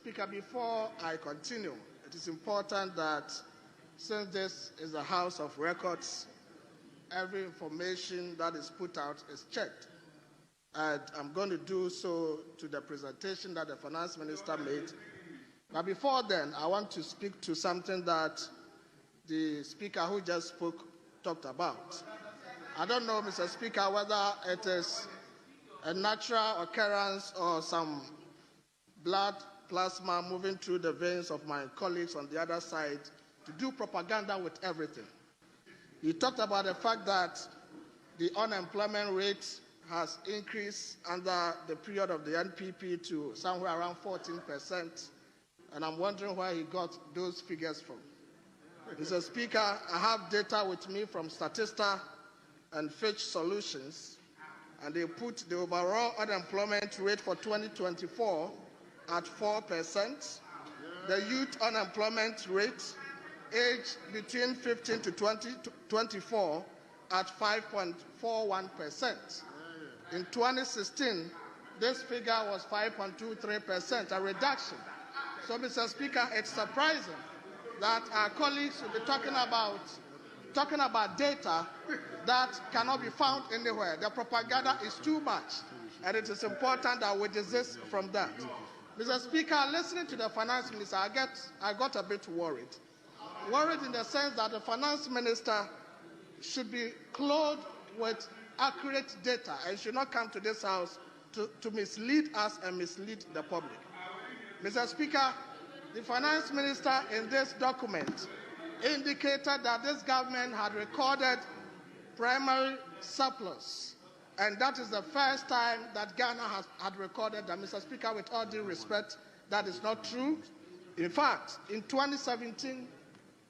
Speaker, before I continue, it is important that since this is a House of Records, every information that is put out is checked. And I'm going to do so to the presentation that the Finance Minister made. But before then, I want to speak to something that the Speaker who just spoke talked about. I don't know, Mr. Speaker, whether it is a natural occurrence or some blood plasma moving through the veins of my colleagues on the other side to do propaganda with everything. He talked about the fact that the unemployment rate has increased under the period of the NPP to somewhere around 14%, and I'm wondering where he got those figures from. Mr. Speaker, I have data with me from Statista and Fitch Solutions, and they put the overall unemployment rate for 2024 at 4%, the youth unemployment rate aged between 15 to 24 at 5.41%. In 2016, this figure was 5.23%, a reduction. So, Mr. Speaker, it's surprising that our colleagues will be talking about data that cannot be found anywhere. The propaganda is too much, and it is important that we desist from that. Mr. Speaker, listening to the Finance Minister, I got a bit worried. Worried in the sense that the Finance Minister should be clothed with accurate data and should not come to this House to mislead us and mislead the public. Mr. Speaker, the Finance Minister in this document indicated that this government had recorded primary surplus, and that is the first time that Ghana had recorded that. Mr. Speaker, with all due respect, that is not true. In fact, in 2017,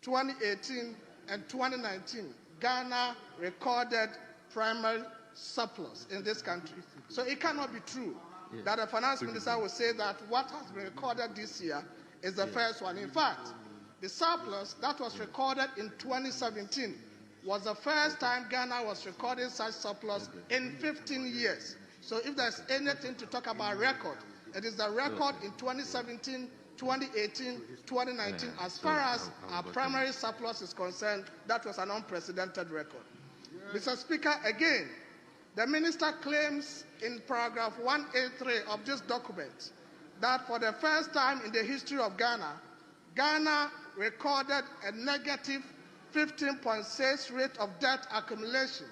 2018, and 2019, Ghana recorded primary surplus in this country. So it cannot be true that the Finance Minister will say that what has been recorded this year is the first one. In fact, the surplus that was recorded in 2017 was the first time Ghana was recording such surplus in 15 years. So if there's anything to talk about record, it is the record in 2017, 2018, 2019. As far as our primary surplus is concerned, that was an unprecedented record. Mr. Speaker, again, the Minister claims in paragraph 183 of this document that for the first time in the history of Ghana, Ghana recorded a negative 15.6 rate of debt accumulation,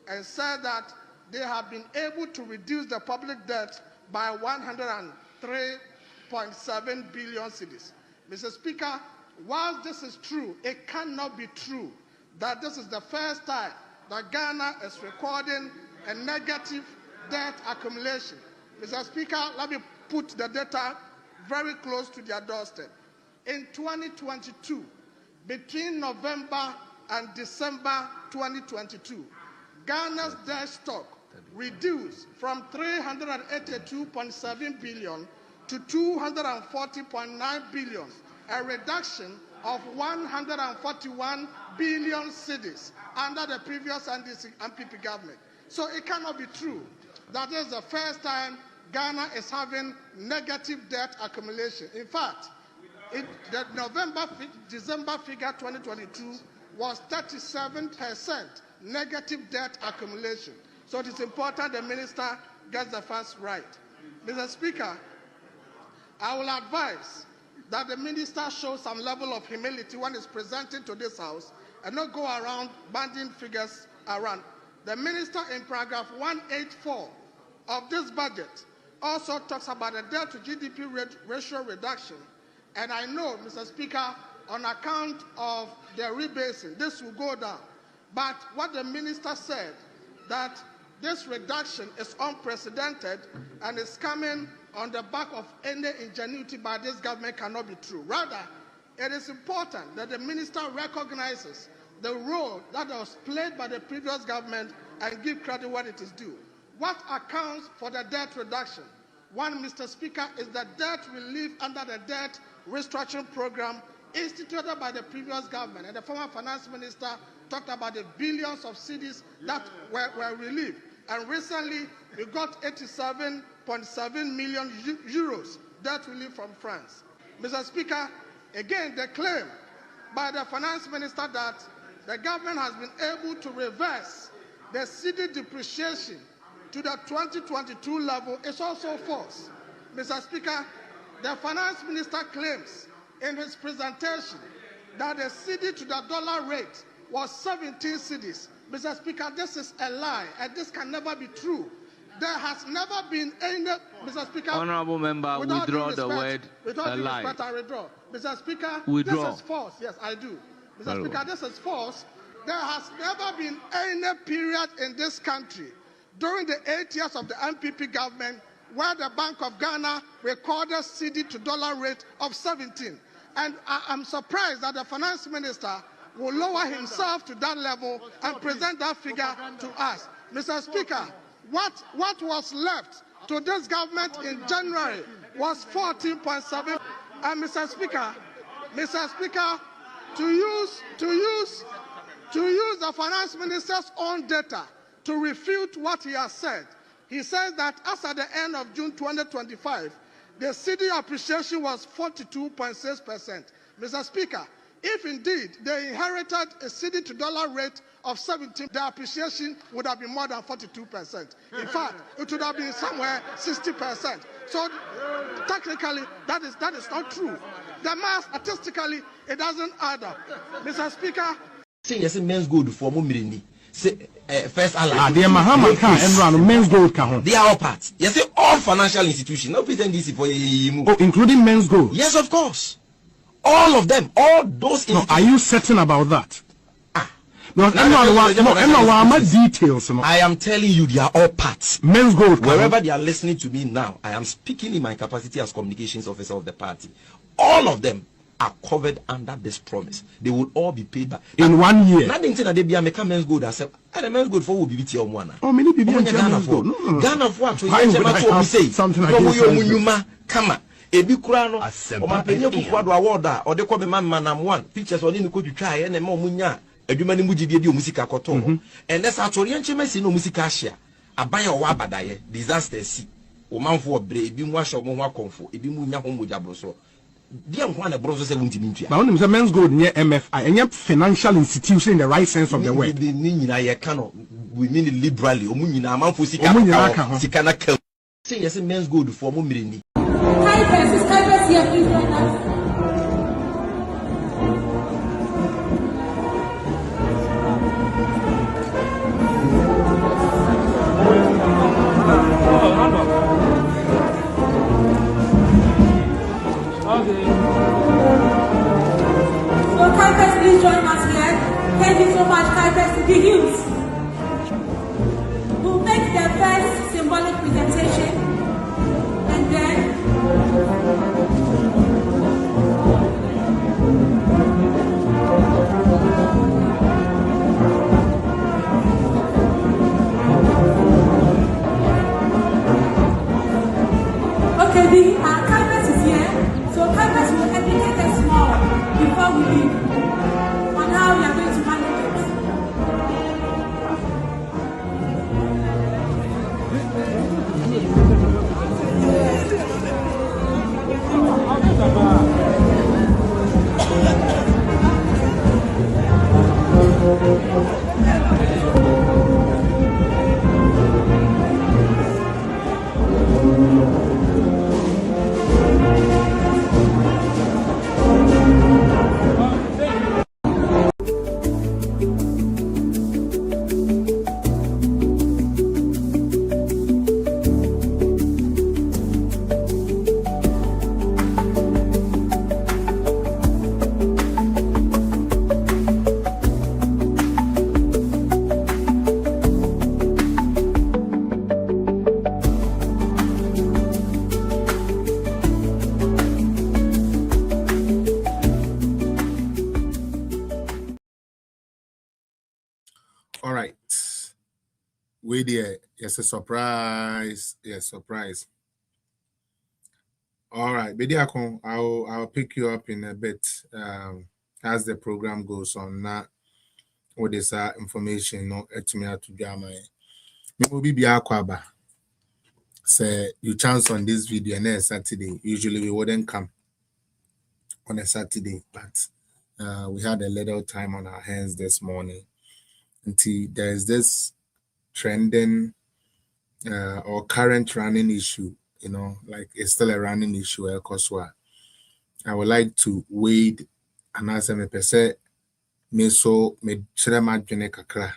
and said that they have been able to reduce the public debt by 103.7 billion cedis. Mr. Speaker, while this is true, it cannot be true that this is the first time that Ghana is recording a negative debt accumulation. Mr. Speaker, let me put the data very close to their doorstep. In 2022, between November and December 2022, Ghana's debt stock reduced from 382.7 billion to 240.9 billion, a reduction of 141 billion cedis under the previous NPP government. So it cannot be true that this is the first time Ghana is having negative debt accumulation. In fact, the December figure 2022 was 37% negative debt accumulation. So it is important the Minister gets the facts right. Mr. Speaker, I will advise that the Minister show some level of humility when he's presenting to this House and not go around banding figures around. The Minister in paragraph 184 of this budget also talks about a debt to GDP ratio reduction. And I know, Mr. Speaker, on account of the rebasing, this will go down. But what the Minister said, that this reduction is unprecedented and is coming on the back of any ingenuity by this government, cannot be true. Rather, it is important that the Minister recognizes the role that was played by the previous government and give credit what it is due. What accounts for the debt reduction? One, Mr. Speaker, is the debt relief under the debt restructuring program instituted by the previous government. And the former Finance Minister talked about the billions of cedis that were relieved. And recently, we got 87.7 million euros debt relief from France. Mr. Speaker, again, the claim by the finance minister that the government has been able to reverse the cedi depreciation to the 2022 level is also false. Mr. Speaker, the finance minister claims in his presentation that the cedi to the dollar rate was 17 cedis. Mr. Speaker, this is a lie, and this can never be true. There has never been any, Mr. Speaker. Honorable member, withdraw the word without due lie. respect, I withdraw. Mr. Speaker, withdraw. This is false. Yes, I do. Mr. Speaker, this is false. There has never been any period in this country during the 8 years of the MPP government where the Bank of Ghana recorded cedi to dollar rate of 17. And I'm surprised that the finance minister will lower himself to that level and present that figure to us. Mr. Speaker, what was left to this government in January was 14.7. And Mr. Speaker, to use the finance minister's own data to refute what he has said, he says that as at the end of June 2025, the cedi appreciation was 42.6%. Mr. Speaker, if indeed they inherited a cedi to dollar rate of 17, the appreciation would have been more than 42%. In fact, it would have been somewhere 60%. So technically, that is not true. The math, statistically, it doesn't add up. Mr. Speaker. Say yes, men's gold for Mumini. Say first Allah. They are men's gold can. They are all parts. Yes, all financial institutions. No pretend this for including men's gold. Yes, of course. All of them, all those. No, are you certain about that? Because details. I am telling you, they are all parts. Men's gold. Wherever they are listening to me now, I am speaking in my capacity as communications officer of the party. All of them are covered under this promise. They will all be paid back in 1 year. Nothing that they be a men's gold. I said, and men's gold for will be with your one. Oh, many people Ghana for Ghana for. So you say something like come on. Ebi kura no o ma penye kuku do award a o de ko be man one pictures oni ko twitwa na ma omunya adwuma ni mugidie bi o musika koto and that's atori enchema si no musika ahia aban o wa abadaye disaster si o manfo obre ebi mu ahye mo ho akonfo ebi mu nya ho mogya broso dia nko na broso 70 mintua ba onim say men's gold near MFI any financial institution in the right sense of the word ni nyina ye ka no we mean liberally o mu nyina manfo sika na ka say yes men's gold for mo mireni Kypers here, please join us. So Kypers, please join us here. Thank you so much, Kypers. To be used. We'll make the first symbolic presentation. And then okay, the Kypers is here. So Kypers will educate us more before we leave on how we are going to manage it. All right. Wait there. Yes, a surprise. Yes, surprise. All right, Bediakon, I'll pick you up in a bit as the program goes on. Now, what is that information? No, to me to drama. Maybe be aquaba. Say you chance on this video next Saturday. Usually we wouldn't come. on a Saturday, but we had a little time on our hands this morning. Until there's this trending or current running issue, like it's still a running issue. I would like to wade and answer me per se. Me so me chere madwene kakra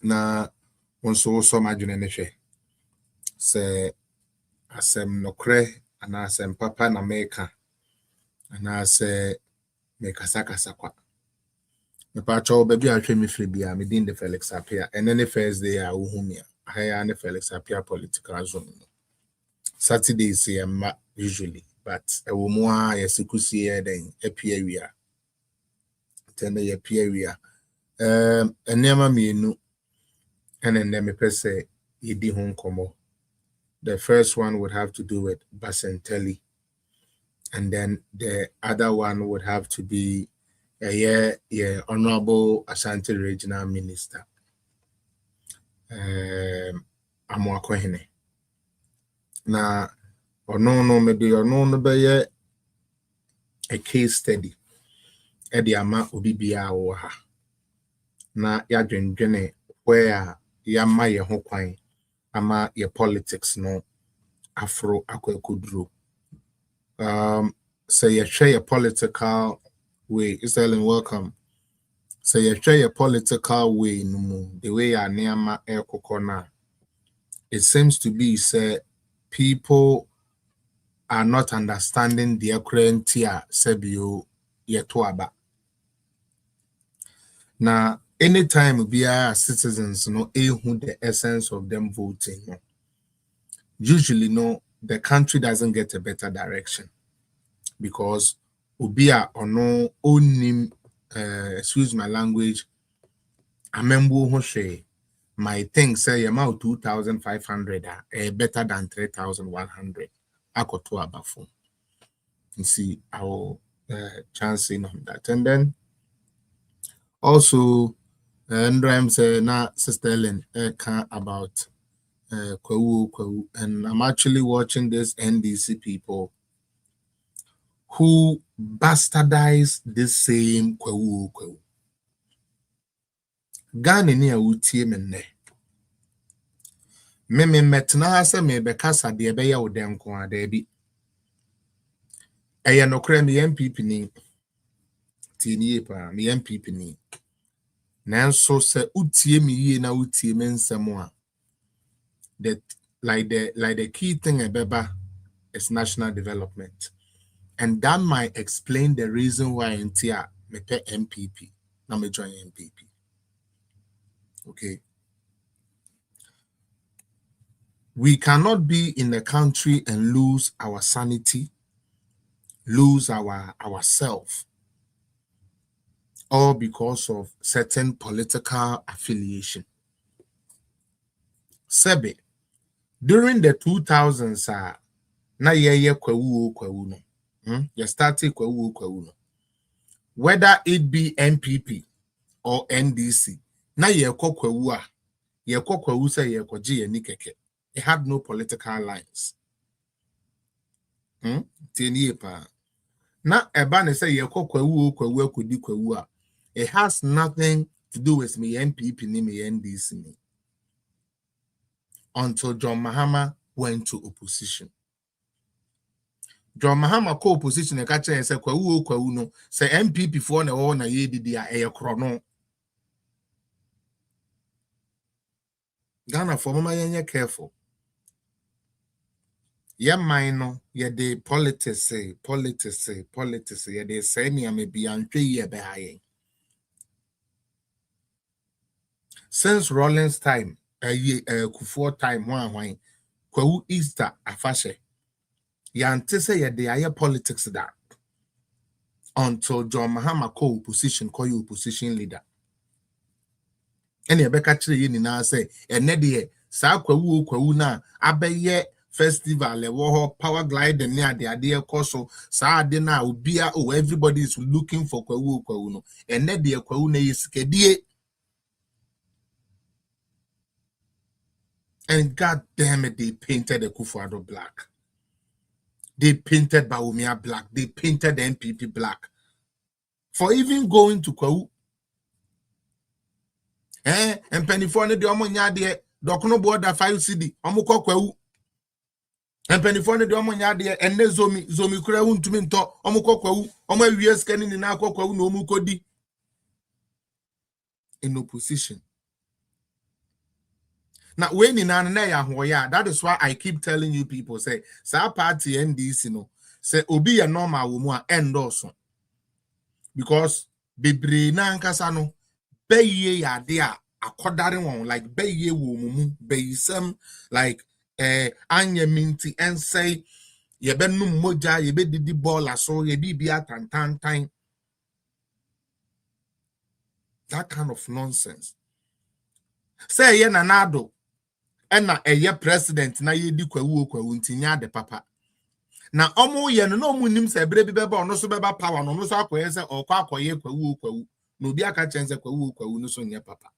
na wonso so madwene ne hwe se asem nokre ana asem papa na meka ana se me kasa kwa me pa cho baby ahwe me fre bia me din de Felix Apia and then the first day a wo hu me a ne Felix Apia political zone Saturdays usually but e wo mu a yesikusi e den apia wia tende ye pia wia enema mienu and then me pese yedi ho nkomo. The first one would have to do with Basentelli, and then the other one would have to be Honorable Ashanti Regional Minister Amoakohene. Na no me be no be a case study edi ama obi bia wo ha na ya dwendwene where ya ma ye ho kwan ama ye politics no afro akwakudro say you share your political way. Israel, welcome. Say you share your political way no the way ya neama ekokona. It seems to be say people are not understanding the current sebio yetuaba. Now anytime we are citizens who the essence of them voting, usually the country doesn't get a better direction because ubia or no onim excuse my language amembo hoshe my thing say amount 2,500 better than 3,100 akoto abafo. You see our chancing on that. And then also Ndram say na Sister Ellen about Kwewu, and I'm actually watching this NDC people who bastardize this same Kwewu. Ghana ni a utie menne. Me metna se me bekasa de be ya odem ko adabi. Eye no kra me MPP ni tini pa me MPP ni. Nanso se utie me yie na utie me nsemo a that like the key thing ebeba is national development. And that might explain the reason why Intia me pay MPP. Now me join MPP. Okay. We cannot be in the country and lose our sanity, lose ourself, all because of certain political affiliation. Sebe, during the 2000s, na ye kwewu no. You started kwewu no. Whether it be MPP or NDC, na ye kwewu a, ye kwewu say ye koji ye nikeke. It had no political lines. Na ebane say ye kwewu kudi kwewu a. It has nothing to do with me MPP ni me NDC ni. Until John Mahama went to opposition. John Mahama co-opposition e kacha say kwewu no say MPP for na wo na ye didi a eye krono. Ghana for mama yenye careful. Ye mine ye de politics ye de say me am be antwe ye be haye. Since Rollins time, Kufuor time one kwewu Easter afashe. Yante say ye de aye politics that until John Mahama co-opposition call you opposition leader. And ye beka chire ye ni na say ene de sa kwewu na abeye festival lewo power glide ne ade koso sa ade na obia everybody is looking for kwewu no ene de kwewu na yesikadie. And God damn it, they painted the Kufuor black. They painted Bawumia black. They painted the NPP black. For even going to Kwawu. And penny for the Omonya de Dokono border 5 CD. Omuko Kwawu. And penny for the Omonya de and Zomi Kura to minto Omuko Kwawu. Oma US scanning in Ako Kwawu no Mukodi. In opposition. Now, when in that is why I keep telling you people, say, sa party NDC, no, say, obi a normal woman end also. Because, bebre na nkasa no, beye ya dea, akodare won, like beye womumu, beye sem, like, anye minti, and say, yebe num moja, yebe didi bola, so yebi biya tan. That kind of nonsense. Say, ye nanado. Ena eye president na ye di kwawu ntinya de papa na omo ye no mu nim se bre bi beba ono so beba power no so akoye se akoye kwawu no bi aka chense kwawu no so nye papa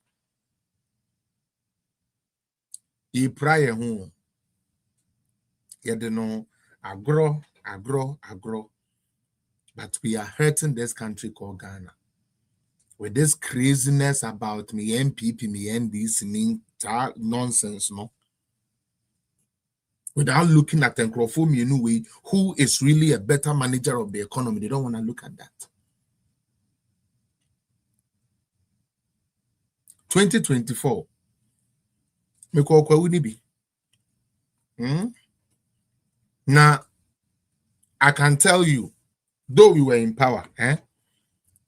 e prayer hu ye de no agro but we are hurting this country called Ghana with this craziness about me MPP me NDC me nonsense, no? Without looking at Nkrofo in a way, who is really a better manager of the economy. They don't want to look at that. 2024. Now, I can tell you, though we were in power,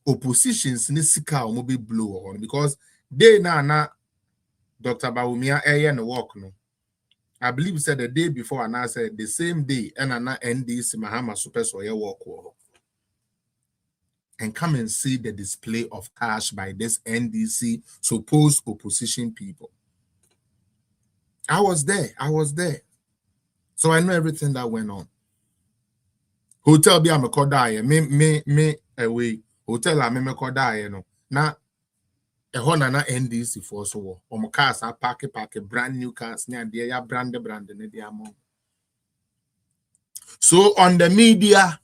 oppositions ni sika or be blow on because they na Dr. Bawumia and work no. I believe he said the day before and I said the same day and I NDC Mahama Super Soya walk and come and see the display of cash by this NDC supposed opposition people. I was there. So I know everything that went on. Hotel be a me away. Hotel a me no. Now a honana NDC for so cars are park brand new cars near their brand so on the media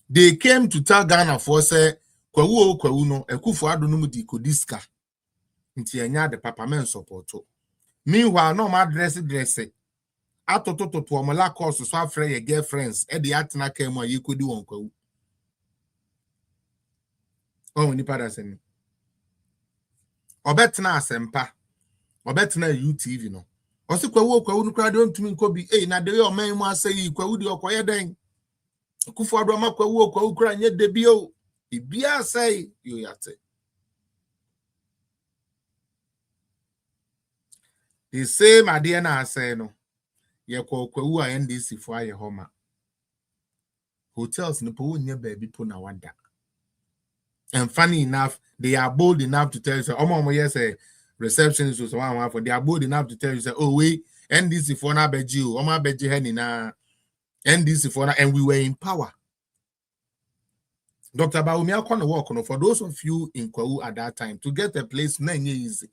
they came to tell Ghana for say kwawu no Akufo-Addo no di kodiska nti enya de papa men support. Meanwhile no ma dress atototo omola course so afre your girlfriends e de atena kam a yekodi won kwawu oh ni pada sen obetna asempa obetna UTV no osi kwawu no krade ontumi nkobi na de yo man mu asayi kwawu de okoye den Akufo-Addo ma kwawu kra nye de bio bibia say yo yate the same idea na say no ye kwawu a NDC fo aye homa hotels no po nya baby po na wada. And funny enough, they are bold enough to tell you, so, yes, receptionist was one for they are bold enough to tell you, say, oh, wait, NDC for na beji, beji henina, NDC for na, and we were in power. Dr. Bawumia couldn't work on for those of you in Kwawu at that time to get a place, not easy.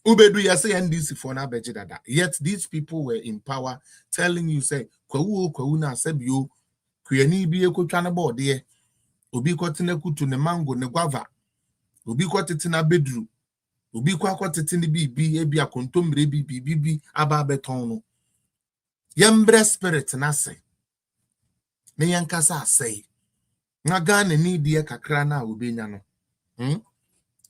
Ubedu ya say NDC for na beji dada. Yet these people were in power telling you, say, Kwawu na sebio, kuyeni biye kuchana board there. Obi kwatine kutu ne mango ne guava obi kwatete na bedru obi kwatete ne bibi ebi akontomre bibi aba beton no yembre spirit na se ne yankasa asai na Ghana ni die kakra na obenya no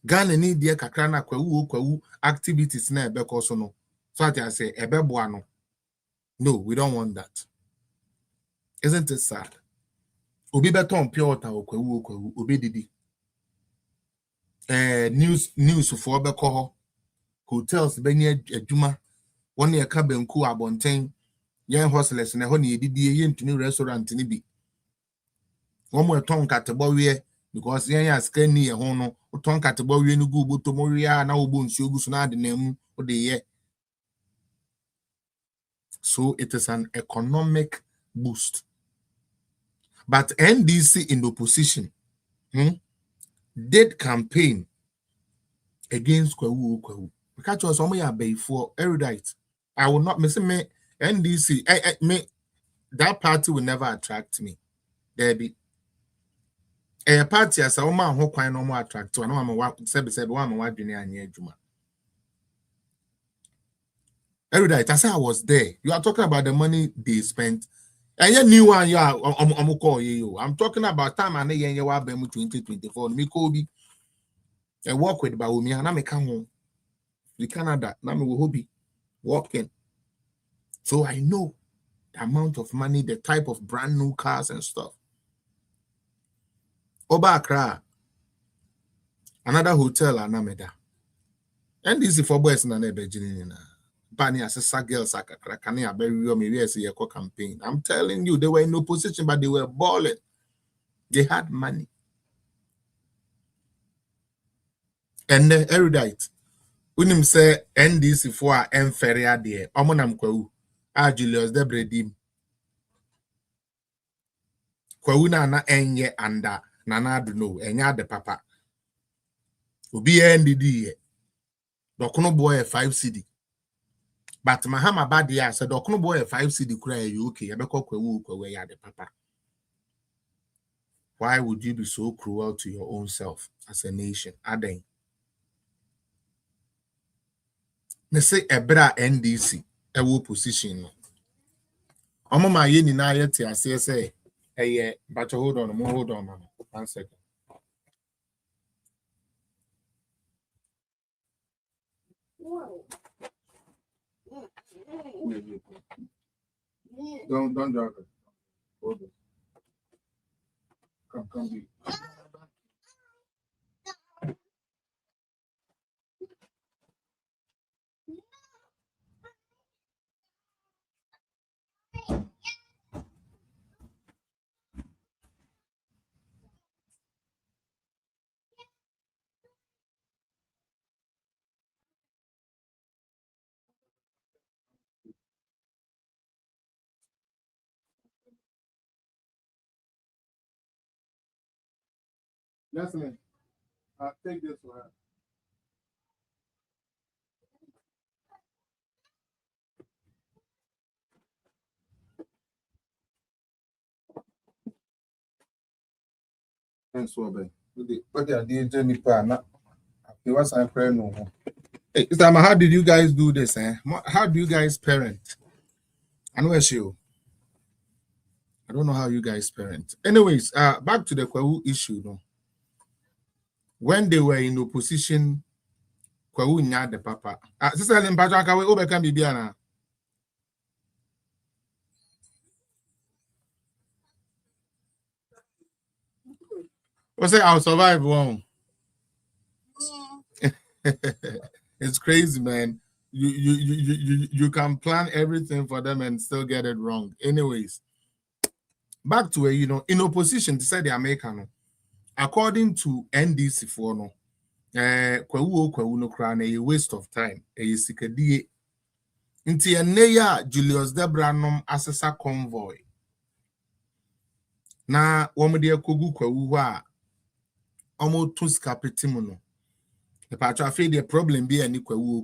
Ghana ni die kakra na kwawu activities na ebeko so no so I say ebeboa no. No, we don't want that. Isn't it sad? Obi beton pure water kwawu obi didi news for beko hotels benye adwuma won ye ka benku abonten yen hostless na ho ne didi ye ntuni restaurant ni bi won mo ton katebo we because yen ya scan ni ye ho no ton katebo we ni gu boto mo we na obo nsi ogu so na ade na mu o de ye. So it is an economic boost. But NDC in the opposition did campaign against kwawu. Because was somebody a bay for erudite. I will not miss me NDC. Me that party will never attract me. There be a party as a woman who quite no more attract to. I know I'm a said one more junior near Juma. Every day, I said I was there. You are talking about the money they spent. And you new one, I'm talking about time and you are 2024. Me Kobe and walk with Baumi and I may come home. The Canada, now me will hobby walking. So I know the amount of money, the type of brand new cars and stuff. Oba Accra, another hotel Anameda. And this is for boys in an Ebejin. Bani Assessa girls can maybe see a campaign. I'm telling you, they were in no position, but they were balling. They had money. And erudite. Unim say NDC for Feria there. Omonam Kwau. Julius Debredim. Kwau na enye anda. Nana do know. Enya de papa. Ubi NDD. Dokono boy 5 CD. But Mahama Badia said, Dokono boy 5 CD cry you okay. Yabeko Kwau ya de papa. Why would you be so cruel to your own self as a nation? Aden. They say Ebra NDC, a wo position. Omo ma ye ni na ye ti ase say, hey, but hold on, 1 second. Don't drag it. Hold it. Come be. Listen, I'll take this one. And so, but they are the journey partner. It was a prayer no. Hey, Isama, how did you guys do this? How do you guys parent? I know it's you. I don't know how you guys parent. Anyways, back to the Kwau issue. No? When they were in opposition, Kwau nya the papa. Sister Limpacho, can we overcome Bibiana? What's say I'll survive one. It's crazy, man. You can plan everything for them and still get it wrong. Anyways, back to where in opposition to say the American, according to NDC for no, Kwau no crown a waste of time. A sikadie. Inti neya Julius Debranum assessor convoy. Na womde kogu Kwau wa omo tus capitimuno. The patch of the problem be any Kwau.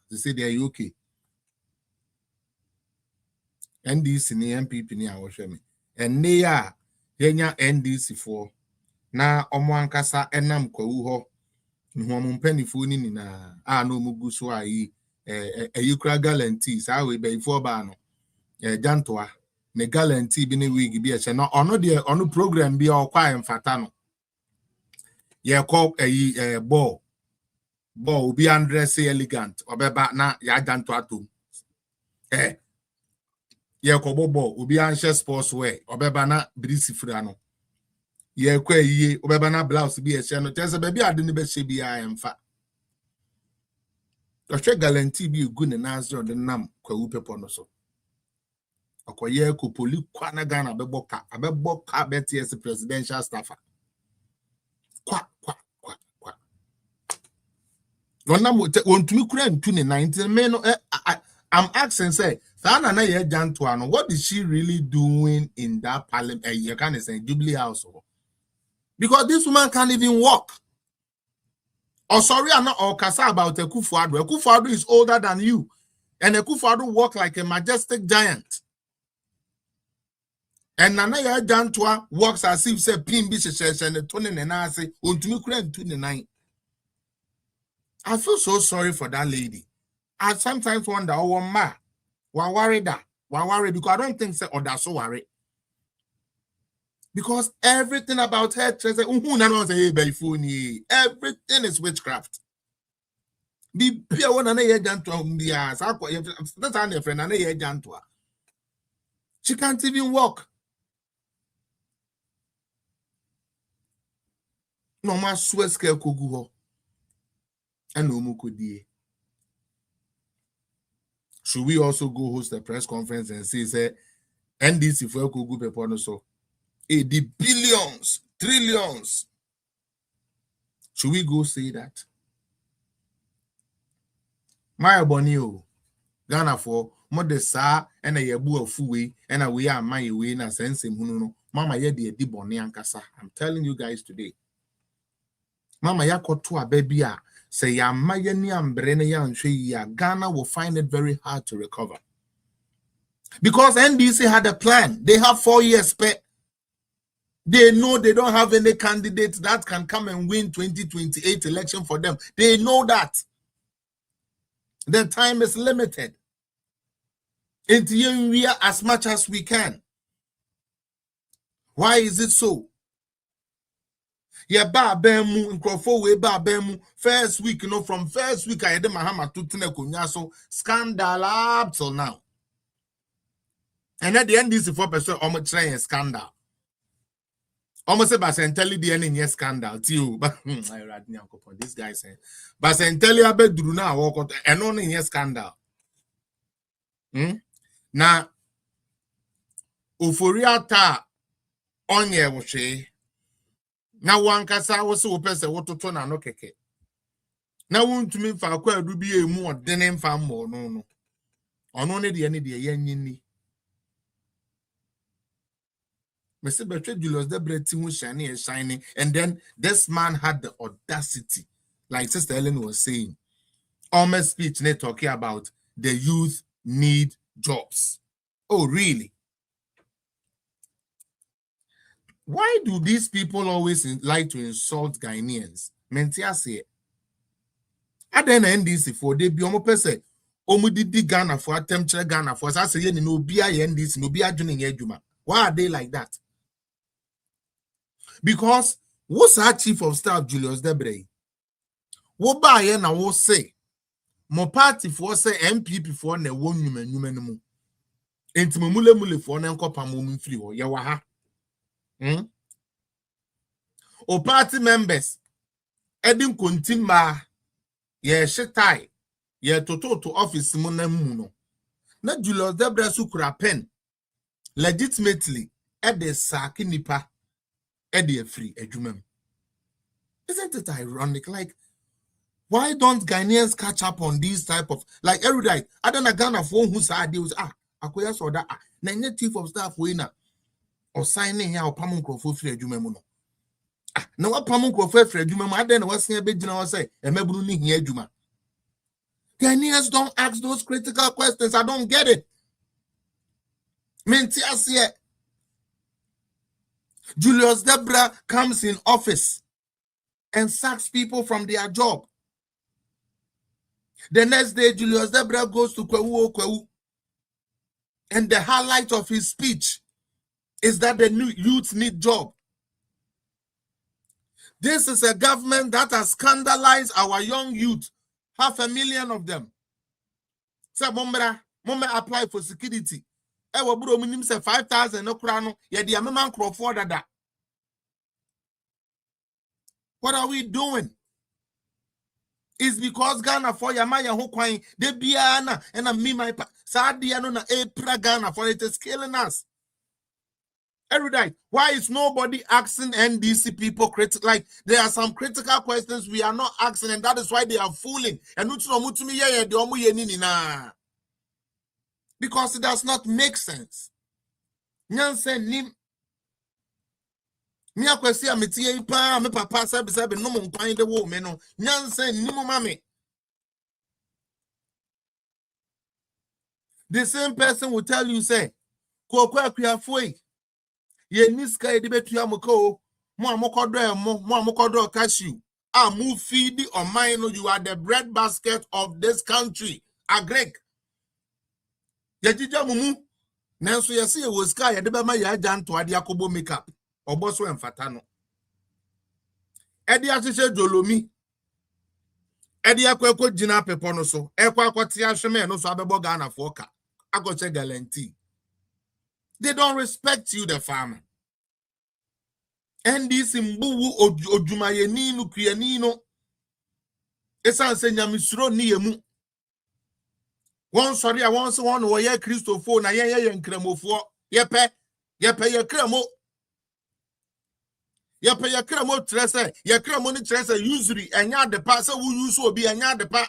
They say they are okay. NDC ni MPP ni awoshe me. And neya yenya NDC for na omo ankasa enam Kwau ho. Nhuamu mpanifo ni na no mugu so ayi yukra guarantee sa we be before ba no jantoa ne guarantee bi ne wig bi e che no ono de ono program bi o kwa emfata no ye call ball obi andress elegant obeba na ya jantoa to ye ko ball obi anche sports wear obeba na brisi fura no ye kwa yiye obeba na blouse bi e che no tese ba bi ade ne be che bi a emfa Oshe guarantee bi egu ne nazro de nam Kwau pepo no so. Okoye ko poli kwa na Ghana abeboka BTS presidential staffer. Kwa. Wona mo wontumi kura ntu ne 19 me no I'm asking say Sana na ye janto ano what is she really doing in that parliament you can say Jubilee House because this woman can't even walk. Oh, sorry, I'm not kasa about Akufo-Addo. Akufo-Addo is older than you. And Akufo-Addo walk like a majestic giant. And Nanaya Jantua works as if say pin bishes and the tone and I say, Untumi Kren 29. I feel so sorry for that lady. I sometimes wonder, oh, ma, why worry that? Why worry? Because I don't think so, or that's so worry. Because everything about her, everything is witchcraft. Be pure one and a jantua. That's our friend and a jantua. She can't even walk. No ma sweske kuguho. And no mukudi. Should we also go host a press conference and say NDC for Kugu Pepono so? The billions, trillions. Should we go say that? My Bonio, Ghana for Modesa and a yabu of Fui and a we are my way in a sense in Huno. Mama Yedi Diboni Ankasa. I'm telling you guys today. Mama Yako to a baby. Say ya mayani ambrene ya ya Ghana will find it very hard to recover. Because NDC had a plan. They have 4 years spent. They know they don't have any candidate that can come and win 2028 election for them. They know that. Their time is limited. And we are as much as we can. Why is it so? Yeah, ba bemu in we ba bemu first week, from first week I had Mahama to Tunekunyaso scandal up till now. And at the end, this is 4% almost trying a scandal. Almost about Senteli the end in scandal too. But I read this guy saying, but Senteli abe druna walk out and only in scandal. Now, Uforia ta onye woshe. Now one kasa was so person what to turn no keke. Now won't to me for a quite be a more than fam more no. On only the end of the yen. Mr. Bertrand Julius Debre Timu shining and shining, and then this man had the audacity, like Sister Ellen was saying, almost speech they talking about the youth need jobs. Oh, really? Why do these people always like to insult Ghanaians? Mentia say, at the NDC for they be almost person. Omudidi Ghana for attempt Ghana for us. I say, no be NDC, no be joining Ejuma. Why are they like that? Because what's our chief of staff, Julius Debre? What by and I will say, more party for say MPP for ne one human. Intimule mule for an encopa free or yawaha. O party members, Edim Kuntimba, ye shetai, ye toto to office muno. Na Julius Debre sukura pen legitimately at the saki nipa. Eddie free ejumem. Isn't it ironic? Like, why don't Ghanaians catch up on these type of like every day? I don't know Ghana for who said deals akoya so that na chief of staff we na or signing here or pamon crofo free ejumem no. Na what pamon crofo free ejumem I don't know what's here be jina say e mebunu ni here ejuma. Ghanaians don't ask those critical questions. I don't get it. Menti asiye. Julius Debra comes in office and sacks people from their job. The next day, Julius Debra goes to Kwewu. And the highlight of his speech is that the new youth need job. This is a government that has scandalized our young youth. 500,000 of them. So, Mumba apply for security. Ewa bro minim say 5,000 no kura no ye de amema nkrofo dada. What are we doing? It's because Ghana for Yamaya ho kwan de bia na and me my sadia no na pra Ghana for it is killing us. Every day. Why is nobody asking NDC people like there are some critical questions we are not asking, and that is why they are fooling. And because it does not make sense. Nyanse nim. Mi akwesi ametie pa me papa sabe no mo nkwan de wo me no. Nyanse nim mame. The same person will tell you say, Kokwa Kuyafoi. ye niska ye de betua moko mo amokodo emo mo amokodo cashew mu feed on mine. You are the bread basket of this country. Agrek ye jija mumu nanso ye se ye woska ye de be ma ye agya nto ade akobo makeup oboso emfata no edi asese jolomi edi akwekwo jina pepo no so ekwa akwoti ahweme no so abebo Ghana for ka akoche guarantee. They don't respect you, the farmer. And this imbu ojumayeni no kuyanino esan se nyamisro ni emu. One sorry I want one wo ye Christopher na ye nkramofo yepe ye kramo trese ye kramo ni trese usually enya de pa se wu use obi enya de pa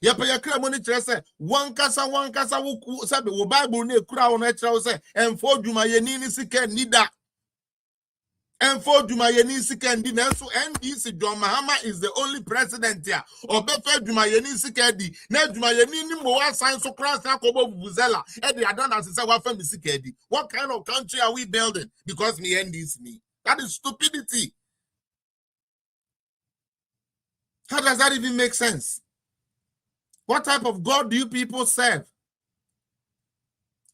ye kramo ni trese wankasa wu sabe wo Bible na ekura wo na ekira se emfo ojumayeni ni sike nida. And for Jumayeni Sikendi, Nelson NDC John Mahama is the only president here. Or Befe Jumayeni Sikendi, Ne Jumayeni Moa Science Cross Yakobo Buzella, Eddie Adana Sisawafem Sikedi. What kind of country are we building? Because me NDC me. That is stupidity. How does that even make sense? What type of God do you people serve?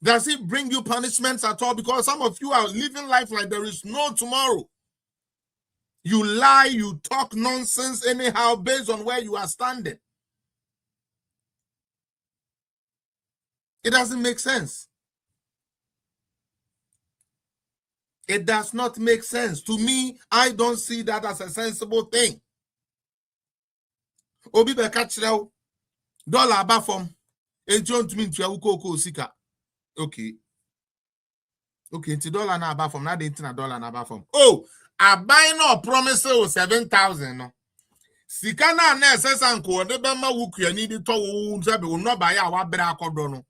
Does it bring you punishments at all? Because some of you are living life like there is no tomorrow. You lie, you talk nonsense anyhow based on where you are standing. It doesn't make sense. It does not make sense. To me, I don't see that as a sensible thing. Obi be catch now. Dollar abafom. Enjon to me to uko sika. Okay, into dollar na above from now the internet dollar na above from. Oh, I buy no promise 7,000 no. Sika na sanko de be ma wuku ani di to wo nza be no buy awa bra akodo no.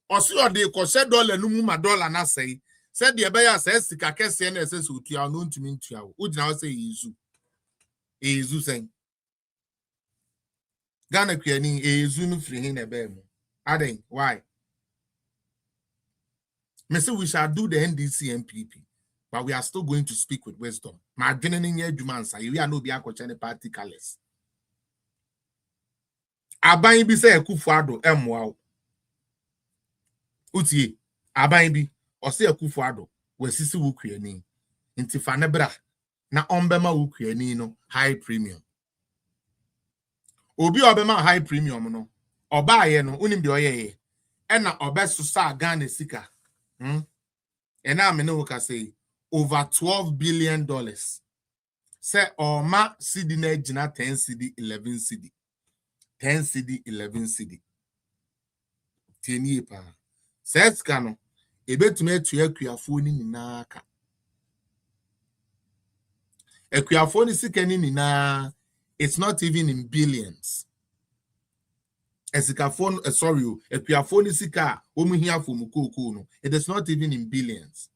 Osi ode ko se dollar no mu ma dollar na sei. Said the be ya se sika kese na ese so tua no ntumi ntua wo. Ugina wo se Yezu sen. Ghana kuani Yezu no free hin na be mu. Aden, why? Me say we shall do the NDC MPP, but we are still going to speak with wisdom. My genuine Jumansa, we are no be a party colors. Aban bi say Akufo-Addo emwa. Utie, aban bi o say Akufo-Addo we sisi wo kuani. Nti fa ne bra na ombema wo kuani no high premium. Obi obema high premium no. Oba ye no unim de oyeye. E na obeso sa Ghana sika. And now I know say over $12 billion. Say ma CD na jina 10 CD 11 CD. 10 CD 11 CD. Tieni pa. Says kano ebetume etu akuafo ni nyina aka. Akuafo ni sika ni nyina, it's not even in billions. Sorry, Epiafoni sika omuhia for mukoko no. It is not even in billions.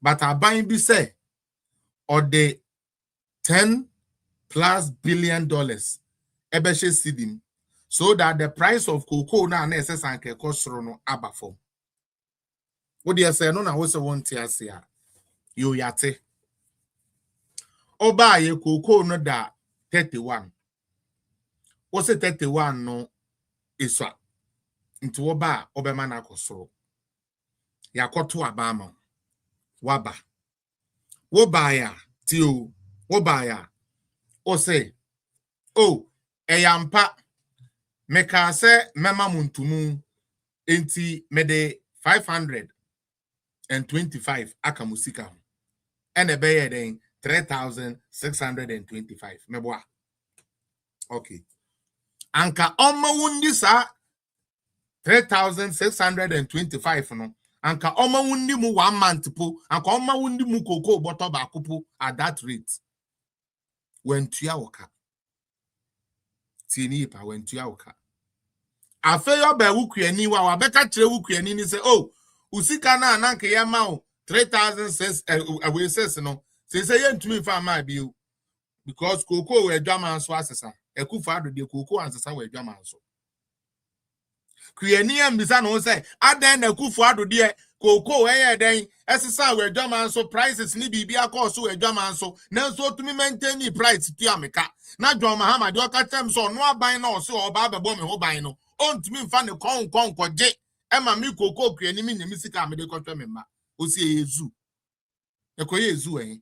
But our buying be say or the $10+ billion ebeshe sidim so that the price of cocoa na necess and kekosro no abafom. What do you say? No, na what's a one tia sia. You yate. Oba ye cocoa no da 31. What's a 31 no? Iswa into oba obema na kosoro yakoto abama waba wobaya tio wobaya o say oh eyampa meka se mema muntumu enti mede 525 aka musika ene beye den 3,625 meboa. Okay. Anka oma wundi sa 3,625 no. Anka oma wundi mu 1 month po. Anka oma wundi mu koko boto ba kupo at that rate. When tuya woka. Tini pa when tuya woka. Afeyo be wukuani wa beka kire wukuani ni say oh usika na ananka ye ma o 3,600 away says no. Say ye ntumi fa ma bi o because koko we adwaman so asesa. Akufo-Addo de koko ansesa we adwaman so. Kuenia Misa no say, Aden a Kufuado dear, Coco, then, SSI where German so prices ni bibia cost so a German so, now so to me maintain the price to America. Now, John Mahama, do a term so no buying no so or Baba Bomb or buying no. On to me, find a con J. Emma mi Coco, creating me, Missika, medical member. Who say zoo? A Koye zoo, eh?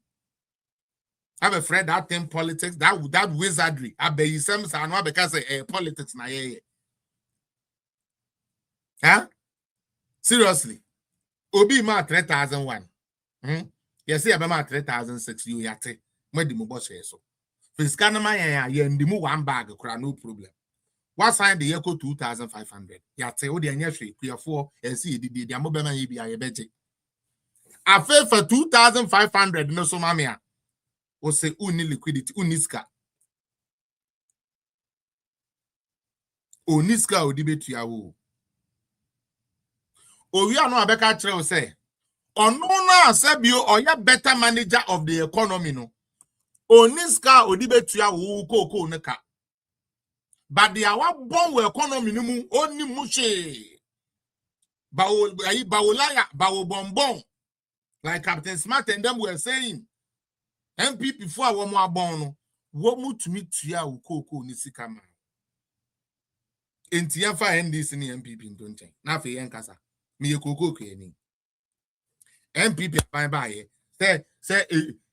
Have a friend that thing politics, that wizardry. I bet you some are not because politics na ye. Huh? Seriously. Obi ma 3001. You see about 3006 you yate. When the mobile so. Fiscal man ye ndimu one bag no problem. What sign the echo 2500? Yate o the anyashwe kuya and see the mobile ye be a budget. I feel for 2500 no so mamia. O say uni liquidity uniska. Oniska o debate ya wo. O we are no abeka kire o say ono na asabio oya better manager of the economy no. Oniska o debate ya wo koko neka. But the awa bon we economy no mu oni mushe. Bawo laya bawo bonbon. Like Captain Smart and them were saying. MPP before I want more born, what would to meet ya ukoko nisikama. In Tiafa and this in the MPP in Donchen. Now for Yankasa, me a cocoa cleaning. MPP by say,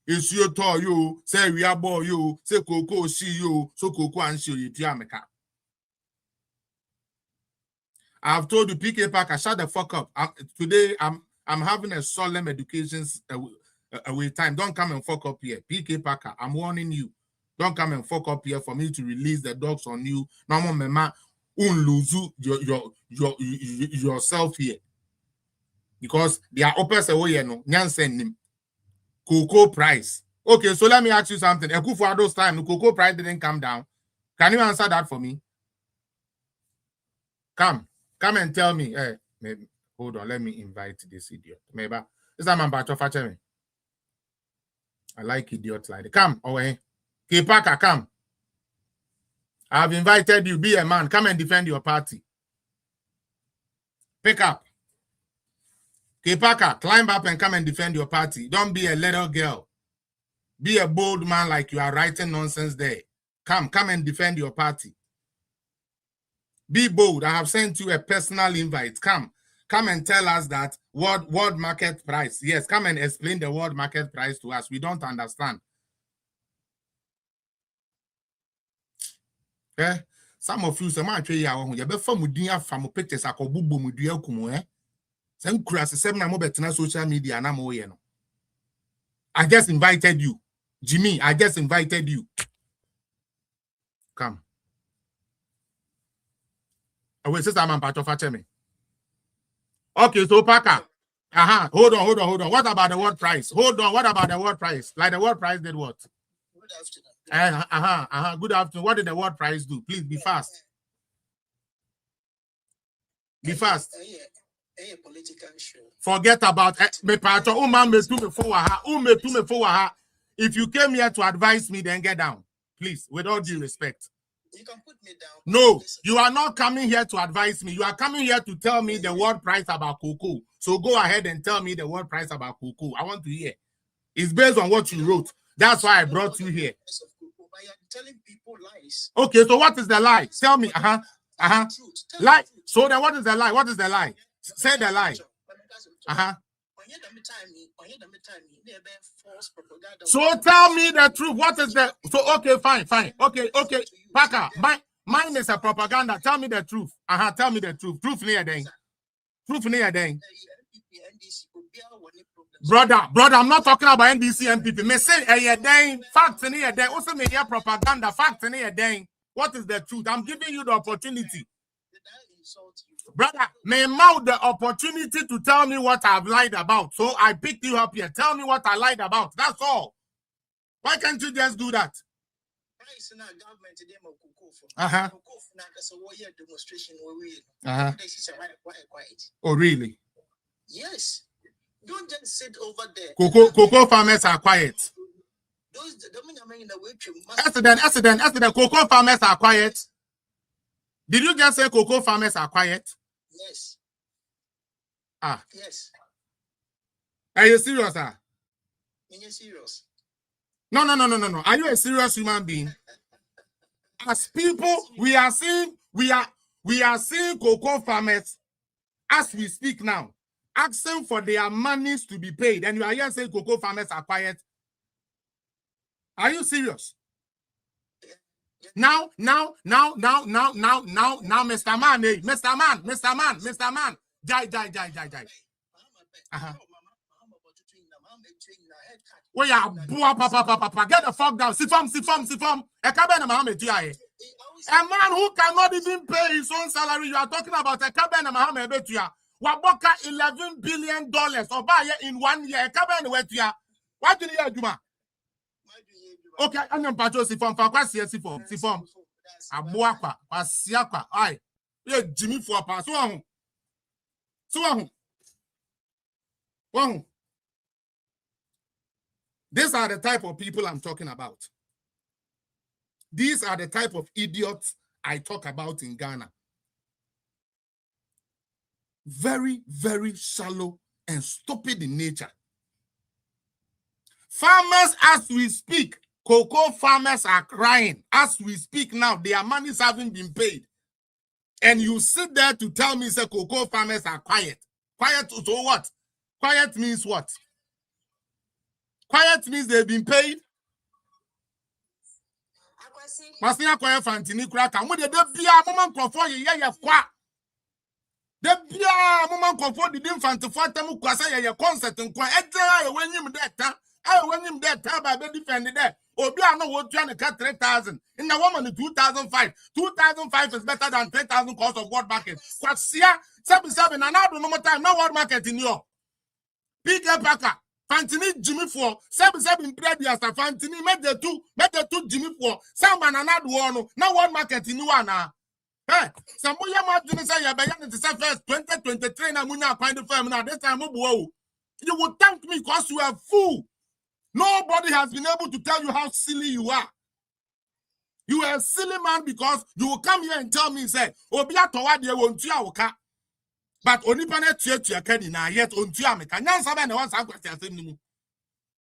it's your toy, you say we are boy, you say cocoa, see you, so cocoa and show you Tiamaka. I've told you, PK Parker, shut the fuck up. Today, I'm having a solemn education. Away time. Don't come and fuck up here. PK Parker, I'm warning you. Don't come and fuck up here for me to release the dogs on you. No more mema lose yourself here. Because they are opposite away, no. Nyansen him. Cocoa price. Okay, so let me ask you something. Ekufuado's time, the cocoa price didn't come down. Can you answer that for me? Come and tell me. Maybe. Hold on, let me invite this idiot. Maybe. This time I'm about to fetch me. I like idiots like that. Come, away. Kipaka, come. I've invited you. Be a man. Come and defend your party. Pick up. Kipaka, climb up and come and defend your party. Don't be a little girl. Be a bold man like you are writing nonsense there. Come and defend your party. Be bold. I have sent you a personal invite. Come and tell us that world market price. Yes, come and explain the world market price to us. We don't understand. Okay? Some of you, some actually, you be from from pictures. I call bubu mudia kumu. Some crass 7 na social media na mo no. I just invited you, Jimmy. I just invited you. Come. I will say I'm part of me. Okay, so Parker. Hold on. What about the world price? Hold on. What about the world price? Like the world price did what? Good afternoon. Good afternoon. What did the world price do? Please be fast. Be fast. Political issue. Forget about me part of if you came here to advise me, then get down. Please, with all due respect. You can put me down. No, you are not coming here to advise me. You are coming here to tell me the world price about cocoa. So go ahead and tell me the world price about cocoa. I want to hear. It's based on what you wrote. That's why I brought you here. I am telling people lies. Okay, so what is the lie? Tell me. Lie. So then what is the lie? What is the lie? Say the lie. So tell me the truth. What is the okay, fine. Okay. Parker, mine is a propaganda. Tell me the truth. Tell me the truth. Truth near then. Brother, I'm not talking about NDC MPP. Me say then facts near then. Also me hear propaganda. Facts near then. What is the truth? I'm giving you the opportunity. Brother, may mouth the opportunity to tell me what I've lied about. So I picked you up here. Tell me what I lied about. That's all. Why can't you just do that? Oh, really? Yes. Don't just sit over there. Cocoa farmers are quiet. Accident. Cocoa farmers are quiet. Did you just say cocoa farmers are quiet? Yes. Yes. Are you serious, sir? Are you serious? No. Are you a serious human being? As people, we are seeing cocoa farmers as we speak now, asking for their monies to be paid, and you are here saying cocoa farmers are quiet. Are you serious? Now, Mr. Man, Jai. Where ya papa, get the fuck down. Sifam. A man who cannot even pay his own salary. You are talking about a cabin Muhammad Betuya. Waboka $11 billion or buy in 1 year. A cabin Wetuya. What do you do? Okay, I'm not sifam. Sifam. Abuakwa, Pasiakwa. Aye. Yeah, Jimmy for a pass. So, these are the type of people I'm talking about. These are the type of idiots I talk about in Ghana. Very, very shallow and stupid in nature. Farmers, as we speak, cocoa farmers are crying. As we speak now, their monies haven't been paid. And you sit there to tell me, say, cocoa farmers are quiet. Quiet, so what? Quiet means what? Quiet means they've been paid. Masia quiet fantini crack. And when they bia moment confor ye kwa. The bia moment confor the dim fantifo temu kwasa ye concert nkwa. Edra when him that when him that by be defend there. Obi no wo tua ne ka 3,000. In the woman 2,005. 2,005 is better than 3,000 cost of world market. Kwasia 77 and I don't know more time no world market in York. Peter Packer. Fantini Jimmy for 77 previous Fantini met the two Jimmy for some and another one. No one market in one. Hey, some more margin say you to say first 2023 na munya find the firm now. This time you will thank me because you are a fool. Nobody has been able to tell you how silly you are. You are a silly man because you will come here and tell me say Obia Towa de won't you but only panet to Kenny now yet on Tiameka. Nan Saban was a question.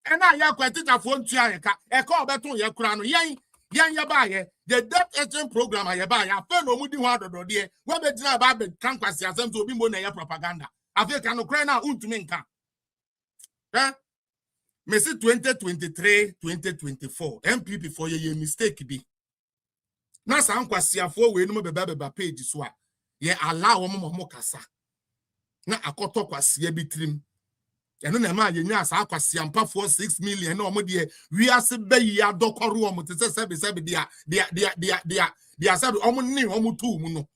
And I have quite a phone Tiaka, a call beton your crown, yang yabaye, the debt agent program I buy. I fell no moody water, dear. What the job the canvas to be more propaganda. I think I know Crana Untuminka. Eh? Messi 2023, 2024, MPP for your mistake be. Nasa Anquasia for we no be page swa. Ye allow mokasa. Na akoto kwasia bitrim eno na ma yenya asa akwasia mpa for 6 million no mo de wi ase bayi adokoro o mo te sebe dia sabe o mo ni o mo tu mu no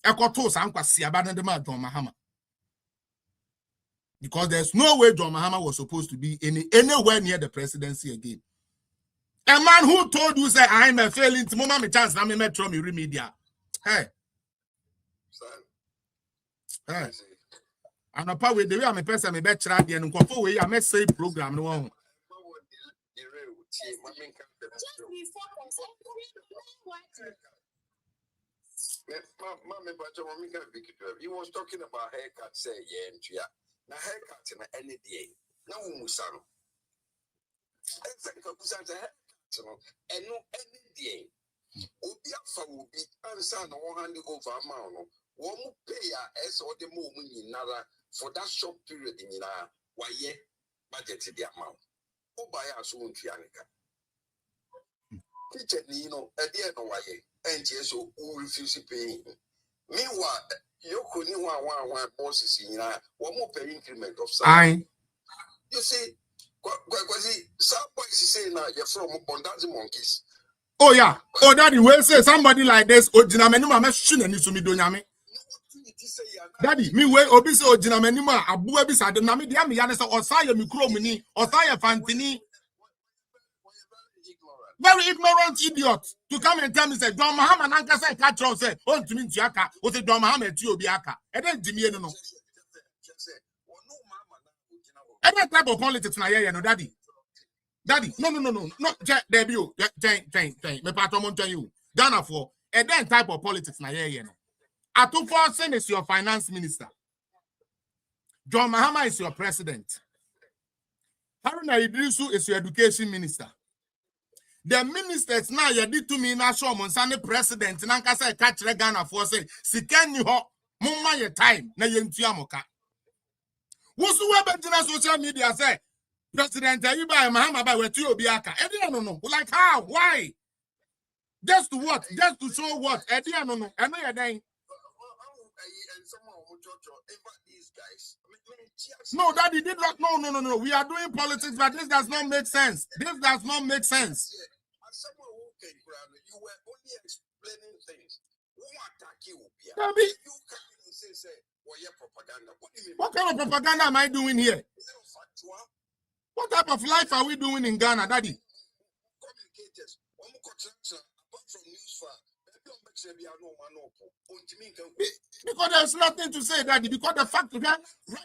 ekoto sa akwasia ba na de ma John Mahama, because there's no way John Mahama was supposed to be anywhere near the presidency again. A man who told you say I'm a failing to mama me chance na me metro me media. Hey and a power with the way I'm a person, me bet radio and go way I may say program no one. He was talking about haircut, say, yeah, now haircut in any day. No musano. And no any day. Obiafa will be answered 100 over amount. One pay as or the moment in another for that short period in why budget the amount. Oh, by us own Trianica. Teacher Nino, at the end of why, and yes, who refuse paying. Meanwhile, you could know one bosses in one more pay increment of sign. You see, some boys saying now you're from Bondazi monkeys. Oh, yeah. Oh, daddy, will say somebody like this, or Dinamenu, I'm shooting you to me, Donami. Daddy, me way obisi ojina menima abu ebisa de na me dia me yane se osaya mikro muni osaya fantini. Very ignorant idiot to come and tell me say John Mahama nanka say catch us say on to me ntiaka o say John Mahama ti obi aka e dey jimi enu no e dey type of politics na here no daddy no there be o ten me pato mo tell you Ghana for And then type of politics na here, you know. Atuforsen is your finance minister. John Mahama is your president. Haruna Idrisu is your education minister. The ministers now you did to me na show Monsani president nanka say catch Ghana for say sikan you ho mumma your time na yentua moka. Wosu we betina social media say President Ayiba Mahama ba wetu obiaka. Edi no. Like how? Why? Just to what? Just to show what? Edi no. Eno ye den. No, Daddy did not. No. We are doing politics, but this does not make sense. This does not make sense. You were only explaining things. What kind of propaganda am I doing here? What type of life are we doing in Ghana, Daddy? Because there's nothing to say, Daddy. Because the fact right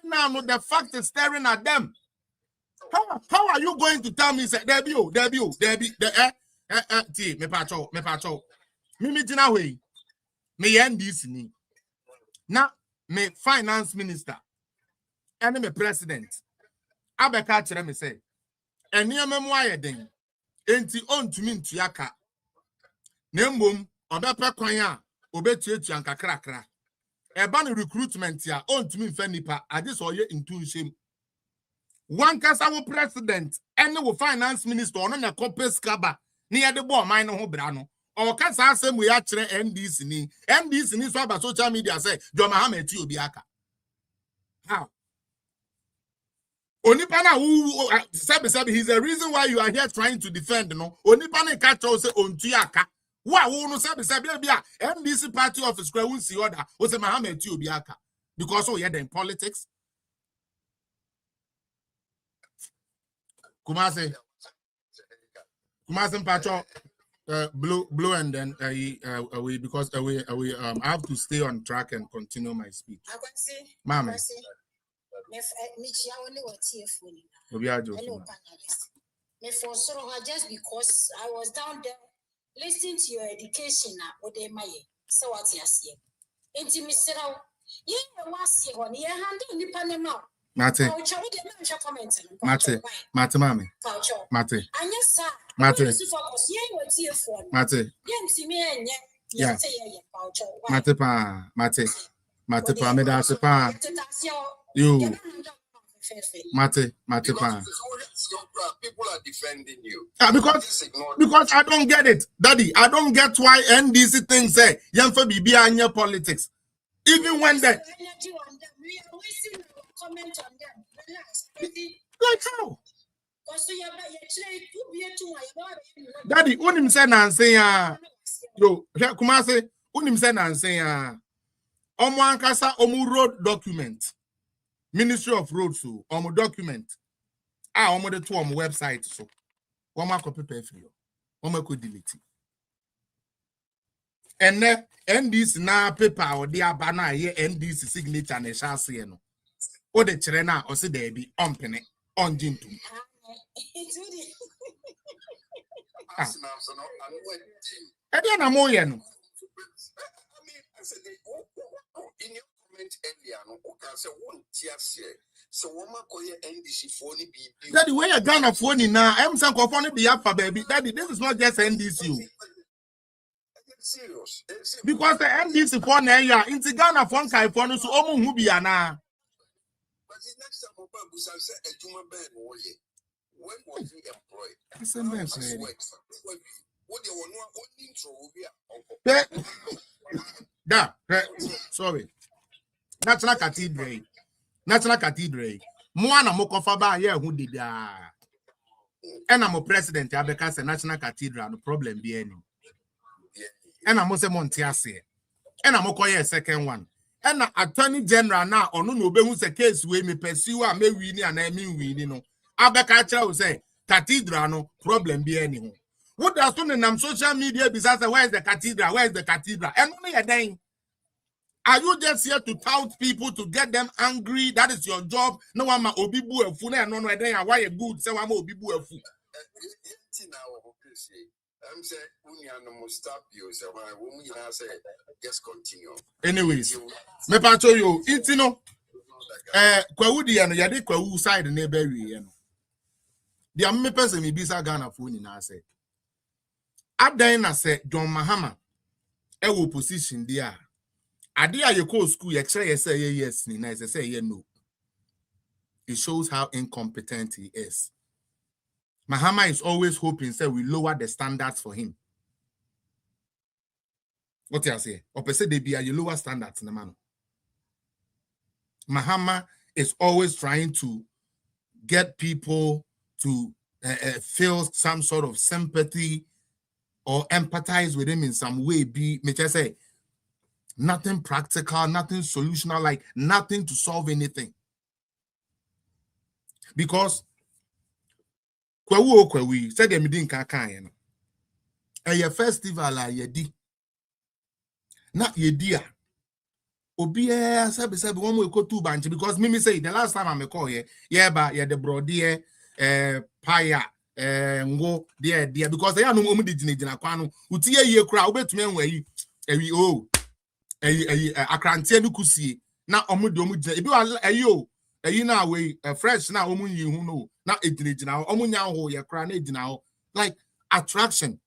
now, the fact is staring at them. How are you going to tell me, say, Debbie, me pacho. Me tina way. Me NDC ni. Now, me finance minister. And me president. Abeka chere me say. Eni amemwa ye den. Enti on to me ntuyaka. Nembom obepe kwan a obetuatu ankakrakra. Eba no recruitment ya on to me mfa nipa ade so ye ntu nshem. One kasa wo president ene wo finance minister ono na compes kaba ne ye de bo man no ho bra no. O kasa asem ya kire NDC ni so aba social media say John Mahama eti obi aka. How? Onipa na who sabi he's the reason why you are here trying to defend no. Onipa na catch us say ontu aka. Who no sabi bia NDC party office kra won si order o say Mahama eti obi aka because oh yeah in politics. Kumase Pacho blue and then we because we I have to stay on track and continue my speech. Mama. Just because I was down there listening to your education now, so what you say? Intimacy, yeah, was here on your hand in the Panama. Mate, you Mate people are defending you. Because I don't get it, Daddy. I don't get why NDC things say Yamfa Bibi anya politics. Even when they comment on them. Relax. Like how? Daddy, unim say nanse ya. Yo, Kumase, unim say nanse ya. Omo ankasa omu road document. Ministry of Roads so omu document. Omo de to omu website so. Omo copy paste you. Omo ko delete. And NDC na paper or the abana ye NDC signature na sha se no. O de chere na o se there be ompene on jintum. Ede na mo ye no. In your comment earlier, no, okay, say one tier so one makoye NDC for ni be. Daddy, where you Ghana for ni na? I'm saying for ni be for baby. Daddy, this is not just NDC. Serious. Because the NDC for na ya into Ghana for kai for no so omo hu bia na. But the next time Oba Busa say ejuma ben wo ye. When was you employed? What they were no only intro sorry. National Cathedral. Mwana mokofa ba ye hu dida. And I'm a president abeka say National Cathedral no problem be any. And I'm say Montiase. And I'm a second one. And Attorney General now ono no be hu say case we me pursue a me wini and I mean wini no. Abeka tell say Cathedral no problem be any. What does on social media besides where is the cathedral? Where is the cathedral? And only a day. Are you just here to tout people to get them angry? That is your job. No one ma obibu efu na no no day why a good say one obibu efu. I'm saying, stop you. So I say, just continue. Anyways, me pacho yo, it's no. Kwawudi ano yade kwawu side na ebewi no. Dia me person me bisa Ghana for ni na say. Adan na say John Mahama e wo position dia. Ade a ye call school ye kire ye say yes ni na say ye no. It shows how incompetent he is. Mahama is always hoping say we lower the standards for him. What you say? Or per se they be a lower standards na man. Mahama is always trying to get people to feel some sort of sympathy or empathize with him in some way. Be me just say nothing practical, nothing solutional, like nothing to solve anything. Because kwewu said them didn't can a festival ye di na ye dia obi sabi one more go two bunch because me say the last time I call here ba the brody paya ngo there because they are no omu di gina kwano uti ye kura obetumi enwe yi o akrantie no kusie na omu di omu gina ebi wa ayi na we fresh na omu yi hu no na edinegina omu nya ho ye kura na edina ho like attraction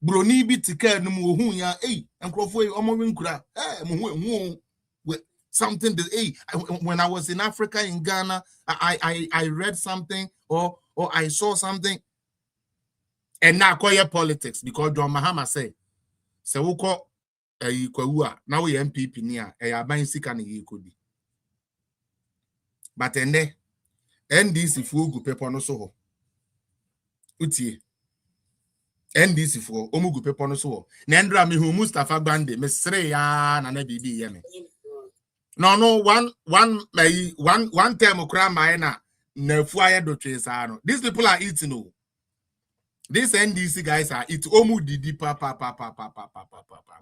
broni bi tike no mu hu ya enkrofo omu winkura mu hu something that when I was in Africa in Ghana I read something or I saw something and now call your politics because John Mahama say se wo ko kwawu a na we MPP ni a aban sika na ye kodi but ende NDC fu ogu paper no so ho utie NDC fu omugu paper no so ho na ndra me hu Mustafa Gbande me sere ya na bibi ye me no one term kra mai na fu aye do twesa no these people are eating no these NDC guys are eating omu didi pa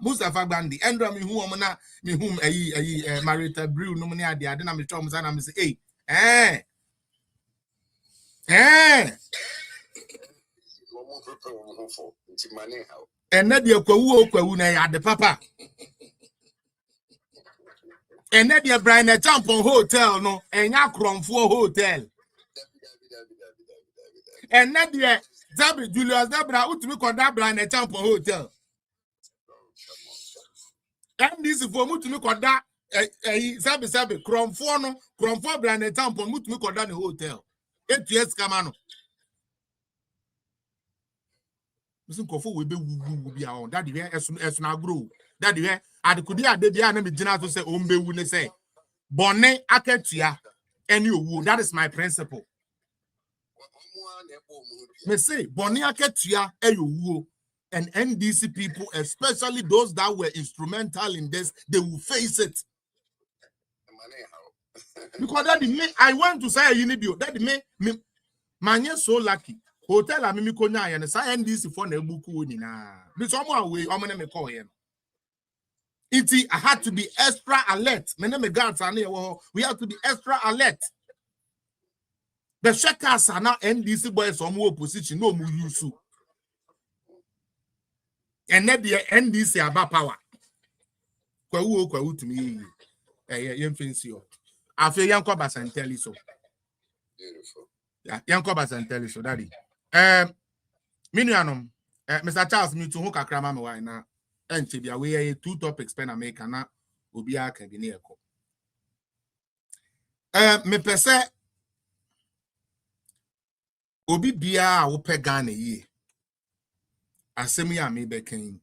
Mustafa Gbande ndra me hu omo na me hu Marita Brew no ne ade na me twom na me say and na dia kwawu na ya de papa and na dia Brian Champon hotel no enya kromfo hotel and na dia Zabi Julius Zabra utumi koda Brian Champon hotel and this for mutumi koda Zabi kromfo Brian Champon mutumi koda ne hotel 8 years kama no Listen, Kofo will be on that way as na grow. That way, I could be a baby and me dinner to say, Ombe will say, Bonnet Aketia, and you that is my principle. Me say, Bonnet Aketia, and you and NDC people, especially those that were instrumental in this, they will face it. Because that me, I want to say, you need you, that me, man, so lucky. Hotel a mimi konya ya na sa NDC for na ebuku ni na bi so mo away o me call here iti I had to be extra alert me me guards are na we have to be extra alert the checkers are now NDC boys on more opposition no mu use and net the NDC about power kwawu to me ye fancy o afi yanko basanteli so beautiful yeah yanko basanteli so daddy Minuanum, Mr. Charles, me to hook a crama me na and to be away 2 topics pen America na ubia can be near. Me pese obi bia wo pegane ye. Asemi a me beken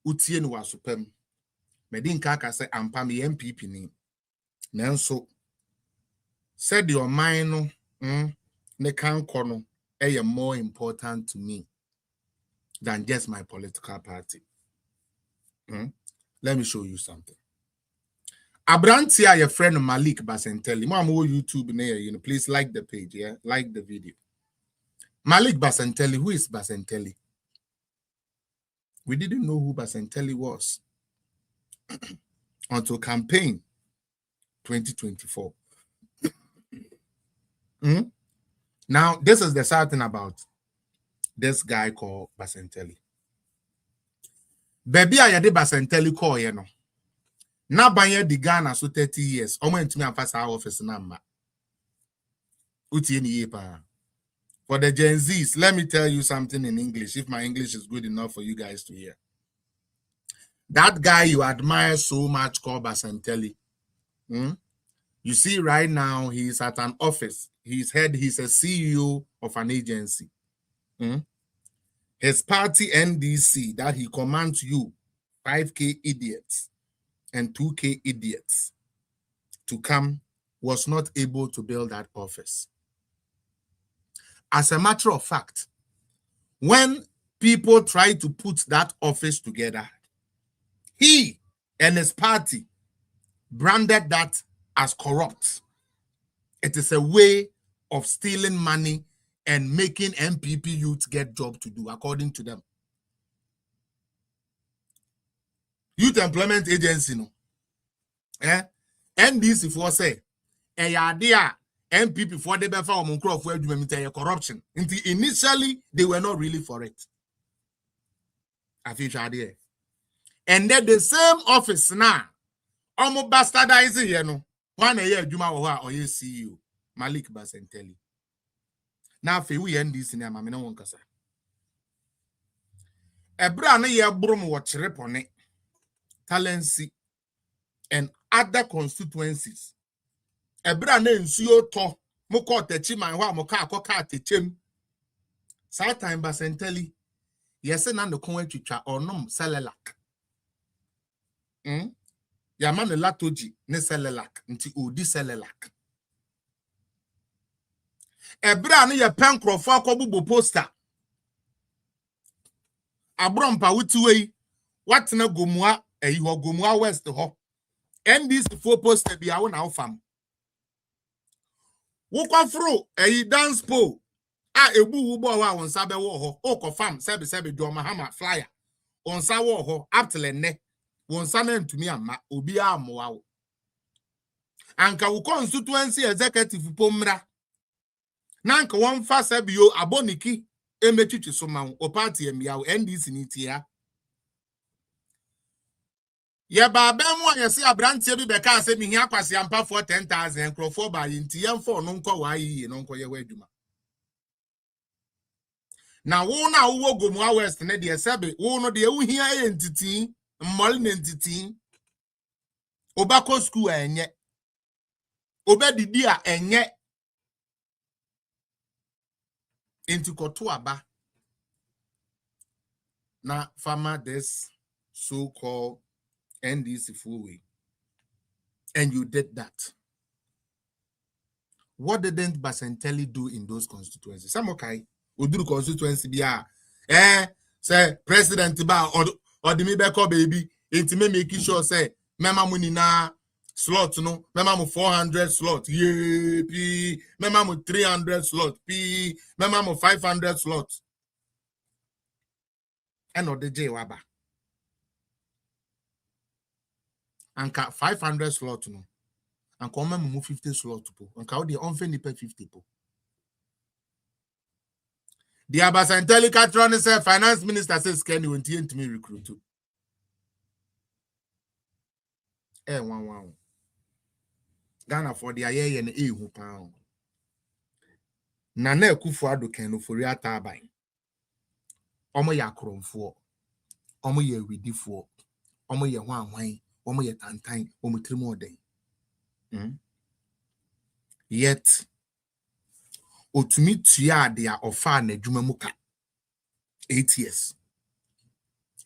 utie no wasopam. Me din kaka say ampa me MPP ni. Nanso said your mind no ne kan kono more important to me than just my political party. Let me show you something. Abrantia, your friend Malik Basenteli. Mom, YouTube near please like the page, yeah, like the video. Malik Basenteli, who is Basenteli? We didn't know who Basenteli was until campaign 2024. Now, this is the sad thing about this guy called Basentelli. Baby, I had Basentelli call, you know. Now, by the Ghana, so 30 years. I went to me and pass our office number. For the Gen Zs, let me tell you something in English, if my English is good enough for you guys to hear. That guy you admire so much called Basentelli. You see, right now, he's at an office. He's a CEO of an agency. His party NDC that he commands you, 5K idiots and 2K idiots to come, was not able to build that office. As a matter of fact, when people try to put that office together, he and his party branded that as corrupt. It is a way of stealing money and making MPP youth get job to do, according to them. Youth Employment Agency, no? NDC for say, idea MPP for the for corruption. Initially, they were not really for it. I think idea. And then the same office now, almost bastardizing, you know, one year Juma or CEO, Malik Basentelli. Now, if we end this cinema, I don't want to say. A brand year broom watch repone, Talency, and other constituencies. A brand name CEO to Moko Techima and Wamoka Koka Techim. Sometime Basentelli, yes, and the Conwechicha or nom Selelak. Yaman the Latoji, ne Selelak, until Udi Selelak. A brand new pencro for Kobu poster. A brompa wituwe. What na gomwa a you gomwa west ho. And this 4 poster be our now fam. Woko fro a dance po. Ebu ubo wa on sabe wo ho. Oko fam sebe do mahama flyer. On sa wo ho aptele ne. Won sa na ntumi amma obi amoa wo. Anka wo constituency executive pomra. Nanka one fast bio aboniki emechichi soma o party emia NDC nitia. Ye ba mu ayese abrantie bi beka ase mi hia kwase ampa for 10,000 crofo ba yinti yemfo no nko wa yi no nko ye wa adwuma. Na wo na wo Gomua West ne de sebe wo no de wo hia entity mmol na entity obako school enye obedidi a enye into Kotuaba. Now, farmer this so-called NDC full way. And you did that. What didn't Basentelli do in those constituencies? Some okay, we do constituency be say president ba or the me baby, it may make sure say mema money na slot no, mema 400 slot, yeah, p, mema 300 slot, p, mema 500 slot. And or the J waba. Anka 500 slot no. Anka mema 50 slot po. Anka the unfairly pay 50 po. The Basentelli Catron say finance minister says can you to me recruit too. One. Ghana for the aye and who pound. Nana Kufuado can for your turbine. Omo ya chrome for. Omo ye ready for. Omo ye wine. Omo ye tantain. Omo 3 more day. Yet, Otumi tuya they are offer Jumamuka 8 years.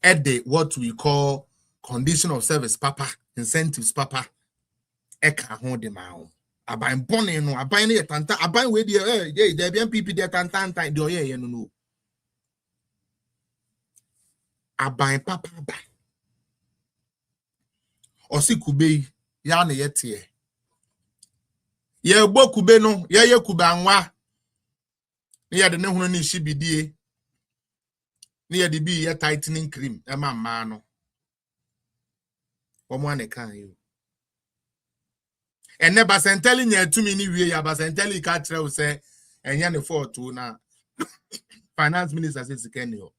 At the what we call condition of service, papa, incentives, papa. Eka hon de mao. Aban bonne no, aban ne tanta, aban we de there be MPP de tanta de oye no. Aban papa aban. Osi kube ya na yete. Ye gbo kube no, ye kube anwa. Ni ya de ne hunu ni shibidie. Ni ya de bi ye tightening cream, e ma no. Omo ane kan you. And never Basentelli near 2 minutes we ya Basentelli catch say and yan 4-2 na finance minister says Kenyo.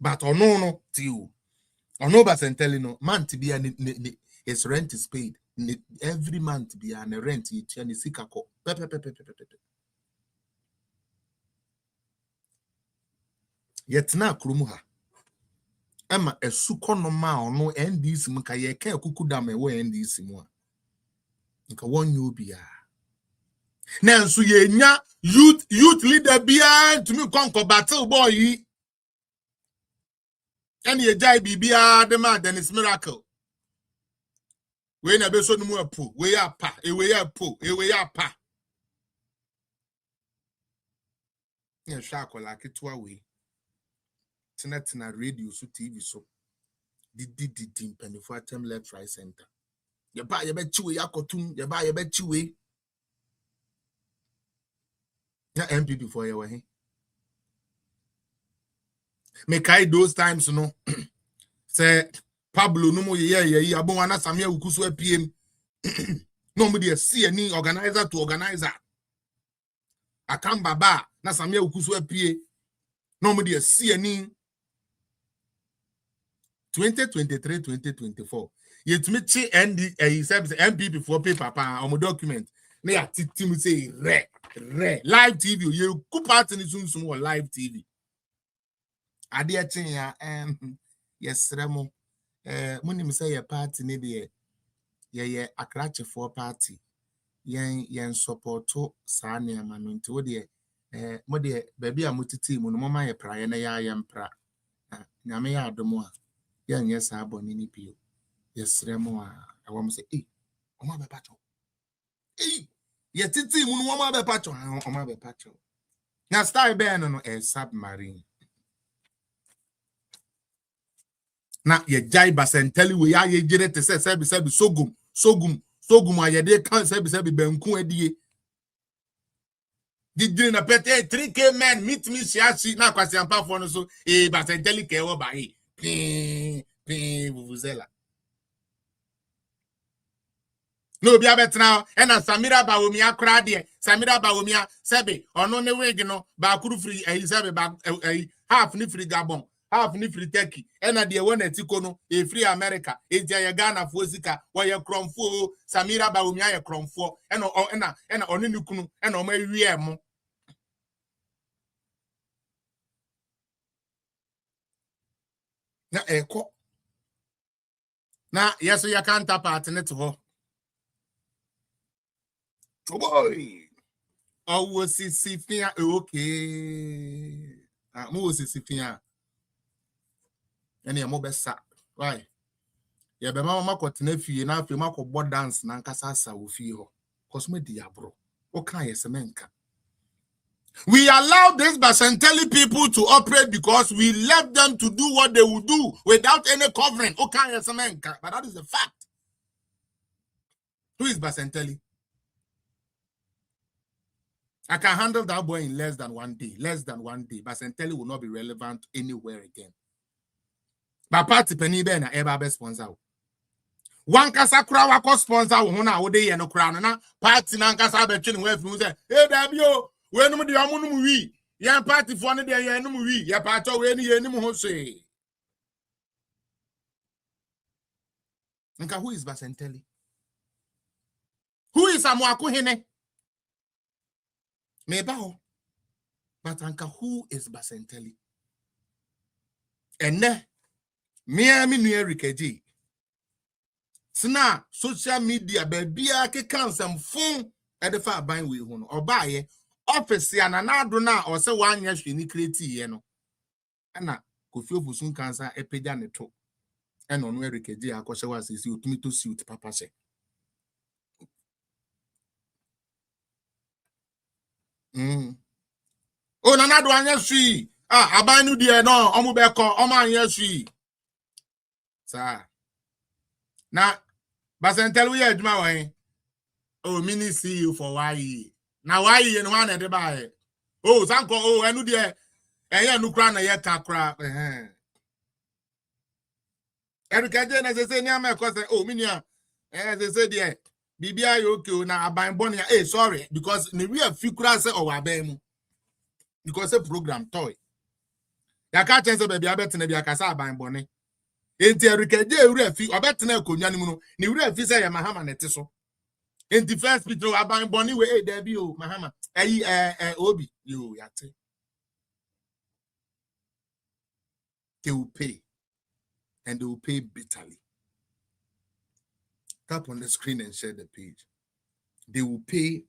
But no to you. No Basenteli no man to be his rent is paid. Every month be an rent you turn sikako. Yet na krumuha. Emma a suko no ma no NDC muka ye ken kuku dame we NDC mu. Nka won you bia. Na nso ye nya youth leader bia to me konko battle boy. And ye jai bibia the man Dennis Miracle. We na be so no mu apu, we ya pa, e we ya po, e we ya pa. Ye shako like it we. Tina radio so TV so. Di penny for term left right center. Ye ba ye be chiwe yakotum, ye ba ye be chiwe. Na MPP for ye we. Me kai those times no. Say Pablo no mo ye abon ana Samuel ukusu apiem. No mo dey see any organizer to organizer. Akamba ba na Samuel ukusu apie. No mo dey see any 2023-2024. Yet me chi ND MPP for paper pa on document. Na ya titi say re live TV you coup part ni sunsun or live TV. Ade a chin ya yes remo munim say your party ne de ye akrache for party yen supporto sa ne ama no nti wo de mo de baby a mutiti mu no mama ye praye na ya yempra na me ya adomo a yen yes aboni ni pio yes remo a awom say omo be pacho ye titi mu no omo be pacho omo be pacho na style be no submarine. Na ye jai Basenteli we ya ye jere te se sogum aye de kan se benku adie di na pete 3k men meet me siasi na kwasi ampa fo no so Basenteli ke wo ba pin vuvuzela no bia betra e na Samira Bawomi akra de Samira Bawomi sebe ono ne wig no ba kuru free sebe ba half ni free Gabon half ni free Turkey ena de won atiko no free America eja Ghana fo sika wo ye kromfo Samira Bawomi aye kromfo ena ono ni kunu ena o ma wie mo na eko na yeso ya kanta part ne to ho boy oh sifia okay mo sifia ene mo besa why ye be mama kwotena fie na afi makobo dance na nkasa asa wo fie ho cause me di abro o kan yesemenka. We allow these Basenteli people to operate because we left them to do what they would do without any covering. Okay, but that is the fact. Who is Basenteli? I can handle that boy in less than 1 day. Less than 1 day. Basenteli will not be relevant anywhere again. But party penny be na eba be sponsor. One kasa kura wako sponsor hona wo dey no kura na party na kasa be twin we fi say eh dabio we no de amunum wi yan party for no de yan no wi ya pato we ni yan ho se. Nka who is Basenteli? Who is Amwako Hene? Meba ho. But Anka who is Basenteli? Ene me nu Erikeji. Sna social media bebia ke kansam fun e de fa ban we hu no obaye office ya na ado na o se wanya hwe ni create ye no na Kofi Ofosun kansa epeja ne to e no no Erikeji akose wa sisi otumi to suit papa se o na ado anya hwe aban nu de no omo be ko omo anya hwe sa na Basenteli we adwuma wan oh mini see you for why na why you no wan e de ba oh sanko oh enu de eye nu kra na ye ka kra Erikeji na se ni am e ko se oh minia se de Bibia okay na aban bonia. Hey, sorry, because the real figure say or abem. Because a program toy. Ya ka chance baby abet na bia kasa aban boni. Enti erikeje ewura fi obet na akonya nimu no. Ni wura fi say ya mahama nete so. Enti first Peter aban boni we e there bi o mahama. Obi yo yate. They will pay. And they will pay bitterly. Tap on the screen and share the page. They will pay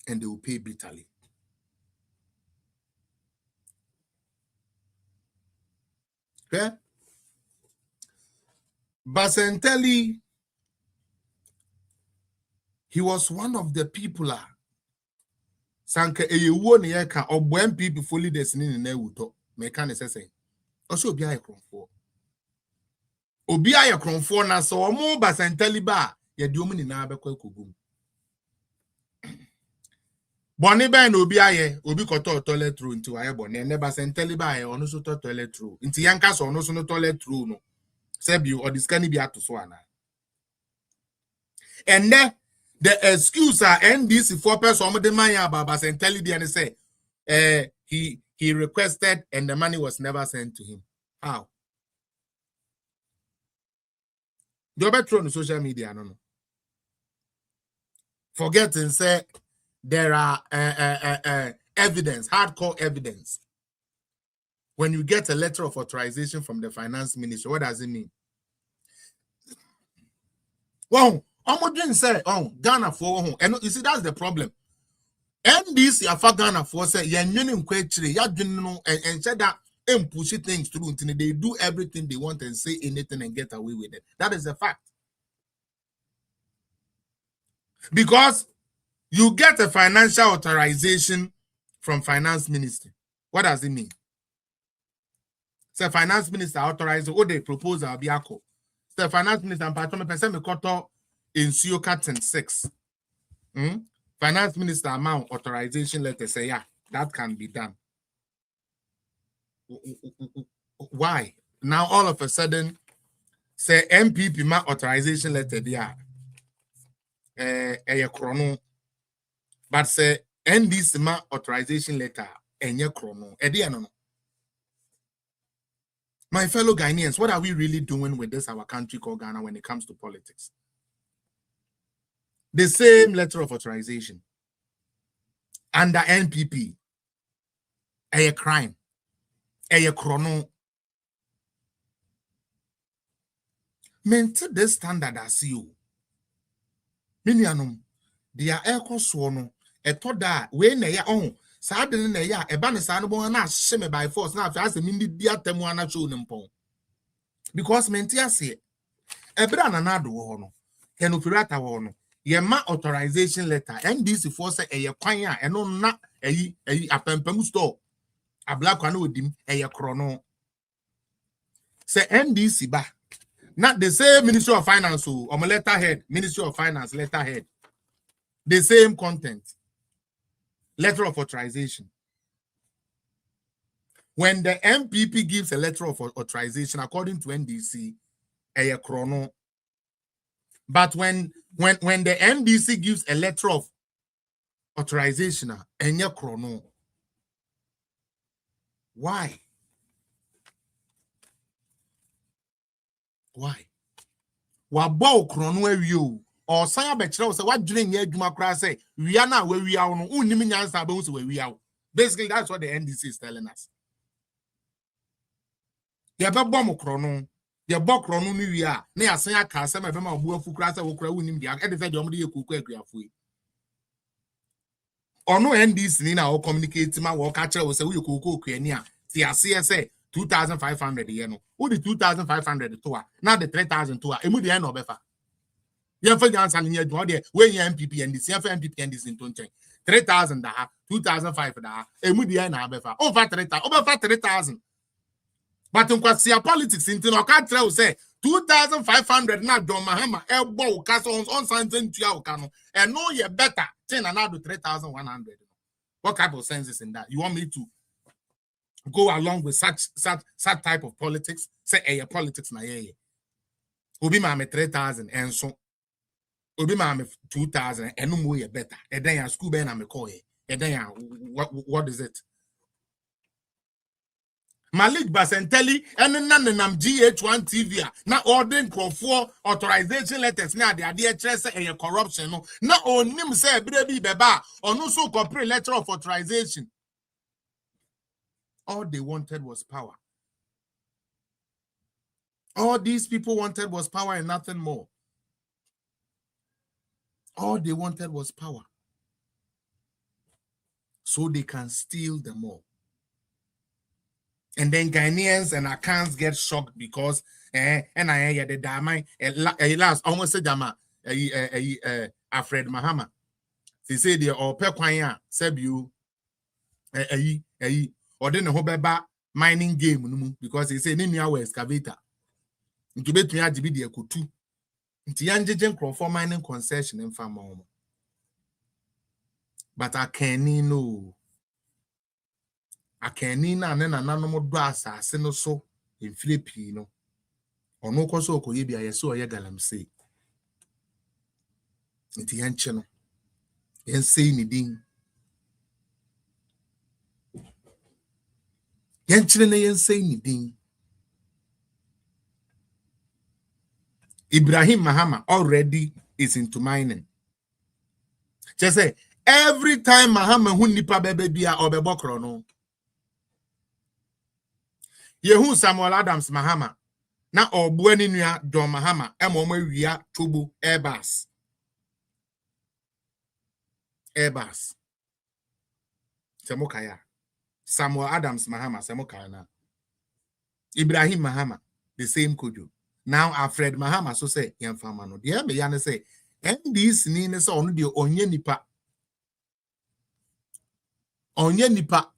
and they will pay bitterly. Okay? Basenteli, he was one of the people. Sanka eyewo ne yeka obo MP before leaders ni na ewuto. Meka ne sese. Oso obi ayekronfo. Obi ayekronfo na so omo Basenteli ba ye di omu ni na abekwa ekogum. Boni ben obi aye, obi koto toilet roll nti waye boni ne Basenteli ba ye onu so toilet roll. Nti yanka so onu so no toilet roll no. Sebi or this can be to so ana. And then the excuse are NDC for person the money about Basenteli and say he requested and the money was never sent to him. How? You better on social media, no. Forgetting say there are evidence, hardcore evidence. When you get a letter of authorization from the finance ministry, what does it mean? Well, I'm didn't say, Ghana for and you see that's the problem. NDC afa Ghana for say ya nyenim kwetire ya dwenu and said that and push things through until they do everything they want and say anything and get away with it. That is a fact. Because you get a financial authorization from finance ministry. What does it mean? So finance minister authorized what they propose will be ako. So finance minister and patron person me koto in CEO Captain 6. Finance minister amount authorization letter say yeah, that can be done. Why? Now all of a sudden say MPP ma authorization letter there. Chrono. But say NDC ma authorization letter chrono. No. My fellow Ghanaians, what are we really doing with this, our country called Ghana, when it comes to politics? The same letter of authorization under NPP, a crime, a chrono. Maintain this standard as you. Minianum, they are echo sworn, a toda, when they are on. Sadly, na ya eba ne sa no bo na sheme by force na afi ase mindi dia temu ana show ne mpon because menti ase ebra na na do ho no kenofirata ho no ye ma authorization letter NDC for say eye kwan a eno na ayi apempam store abla kwa na odim eye krono say NDC ba na the same Ministry of Finance o letterhead Ministry of Finance letterhead the same content. Letter of authorization. When the MPP gives a letter of authorization, according to NDC, a chrono. But when the NDC gives a letter of authorization, a chrono. Why? Why? Wabo chrono you. Or say what dream ye say we are now where we are on where we are. Basically, that's what the NDC is telling us. You have a bomb chrono, your bock chrono we are near saying a car, some of them are who crass or crowing the edified you cook or no NDC in our communicate my work catcher will say we cook near CSA 2,500 yen. Who the 2,500 to now the 3,000 to a mudi no befa. You for answer in your body when you MPP and this MPP and this in 3,000 2,500 a mudi na befa over 3,000 but in kwasia politics in no can't tell say 2,500 na John Mahama elbow castle on something to your cano and know you better 10 and now do 3,100. What type of sense is in that? You want me to go along with such type of politics? Say politics na ye. Obi ma me 3,000 and so Obi ma 2,000 and no more better. And then school ben am call ye. And then what is it? Malik Basenteli and nanam GH1 TV na ordering for authorization letters na the idea trust and corruption no na onim say brebi beba or no so corporate letter of authorization. All they wanted was power. All these people wanted was power and nothing more. All they wanted was power. So they can steal them all. And then Ghanaians and accounts get shocked because and I hear the dama last almost said dama Alfred Mahama. They say they all pekwanya sebu or then a mining game because they say name our excavator. Into bet me ajibi de kutu. Into yanjejen for mining concession in farm. But I can't know. I can't na na no do asase no so in Filipino. Or no koso ko yebi ayeso oye galam say. Into yanche no. Yen say ni din. Yanche na yen say ni din. Ibrahim Mahama already is into mining. Just say every time Mahama hu nipa bebe bia obebokro no. Yehu Samuel Adams Mahama na obuani nua Don Mahama emoma wia tobo Airbus. Semokaya. Samuel Adams Mahama Semokaya na. Ibrahim Mahama the same kojo. Now Alfred Mahama so say yan fama no. Dey me yan say this ni ne so onu de onye nipa. Onye nipa.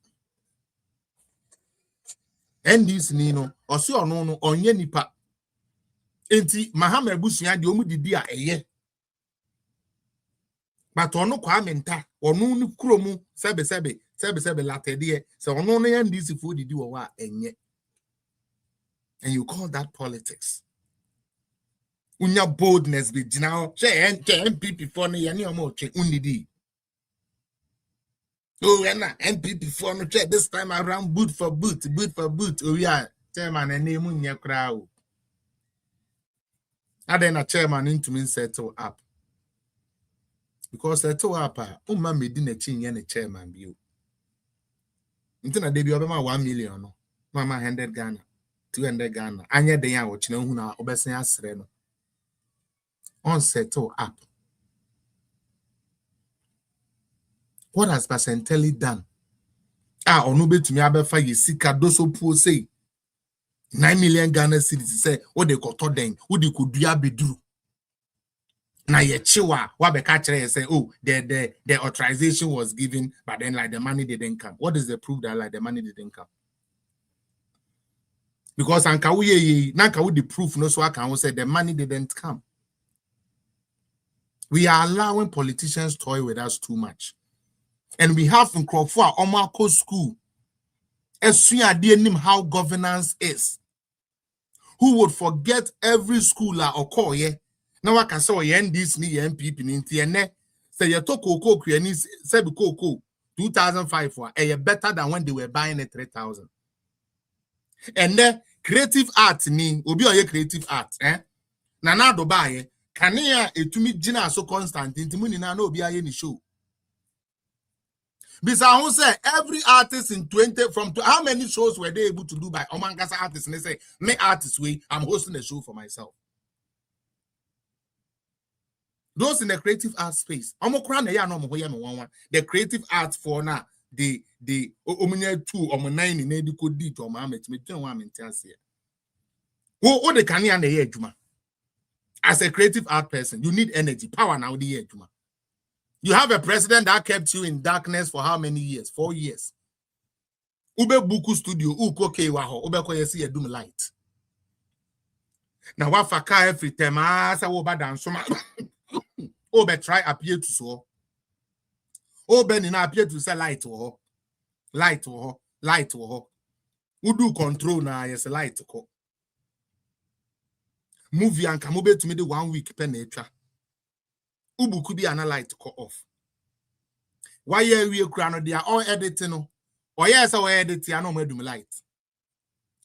And this Nino, or so no onye nipa. Enti Mahama Busia, the omu didi a ye. But ono kwa menta, onu ni kromu, sebe latte die, so ono ne and this food didi wa enye. And you call that politics. Unya boldness be now, say MPP for ne yani omo che unidi. Oh, and MPP for no check this time around boot for boot. Oh, yeah, chairman and name in your crowd. And then a chairman into me settle up. Because settle up, me didn't change any chairman view. Until a debut of 1 million, no. Mama 100 Ghana, 200 Ghana. Anya de ya watch no huna obesen asreno. On settle up. What has Basenteli done? Onube to me abefa yesika doso po say 9 million Ghana cedis say what they got then what they could do bedru. Na ye chiwa what be catch say oh the authorization was given but then like the money didn't come. What is the proof that like the money didn't come? Because anka we nanka the proof no so I can say the money didn't come. We are allowing politicians toy with us too much. And we have in Crawford Omako school. How governance is. Who would forget every schooler or call ye? Now I can say this ni MPP ni say you took cocoa creanis said cocoa 2005 for better than when they were buying at 3,000. And then creative art ni obi oye creative art na do buy kania etumi gina so constant intimuni na obi aye ni show. Bisa who say every artist in 20 from how many shows were they able to do by Omangasa artists? And they say, me artist way, I'm hosting a show for myself. Those in the creative art space, the creative art for now, the omnia 2 or 9 in Edico D to Mohammed, me 1 minutes here. What the can and the Juma? As a creative art person, you need energy, power now the Juma. You have a president that kept you in darkness for how many years? 4 years. Ube buku studio, uko kewaho, ube ko yesi ya doom light. Na wafaka every time, asa woba dansoma. Ube try appear to so. Ube nina appear to say light to ho. Udu control na yes light ko. Movie and kamube to me the 1 week penetra. Ubu could be an light cut off. Why we are they are all editing no? Or yes, our editing, I know where do light.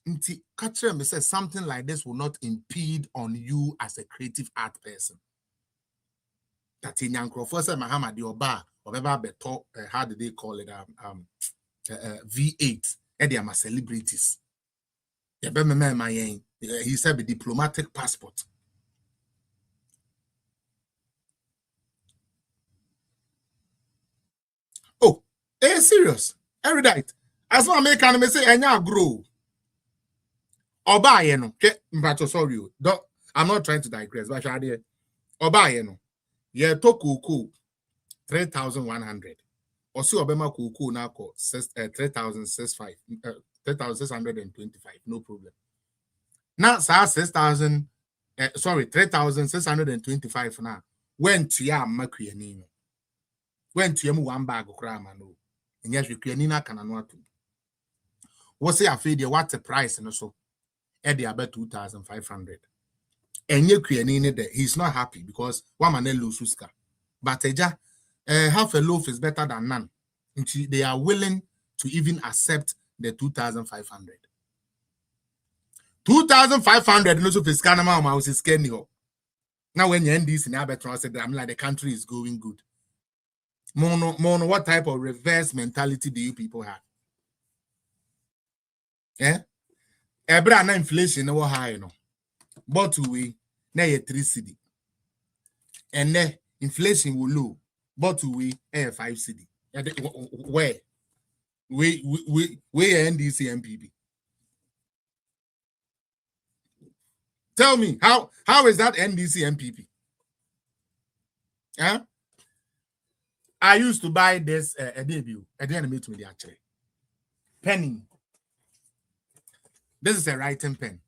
Nti catcher me says something like this will not impede on you as a creative art person. That in Yankro first Muhammad your bar or beto how do they call it V8 they are my celebrities. He said a diplomatic passport. Oh, serious. Erudite. As one American may say, and grow. Oba no. Okay, sorry. I'm not trying to digress, but I did. Oba no. Yeah, to kuku 3,100. Or see Obama kuku now 3,625. No problem. Now, 6,000. Sorry, 3,625 now. Went to ya makuyanino. Went to yamu one bag of crama no. And yes, we kuyanina cananwatu. What's your fee? What's the price? And so, Eddie about 2,500. And you kuyanine there. He's not happy because one man lose suska. But half a loaf is better than none. And they are willing to even accept the 2,500. 2,500 no so fiscal amount is scanning. Now when you end this in Albertron said I'm like the country is going good. Mono, what type of reverse mentality do you people have? Every inflation no high no. But we na 3 cedi. And then inflation will low. But we 5 cedi. Where? We NDC MPB. Tell me, how is that NDC MPP? Yeah? I used to buy this a debut. I didn't meet with the actually. Penny. This is a writing pen.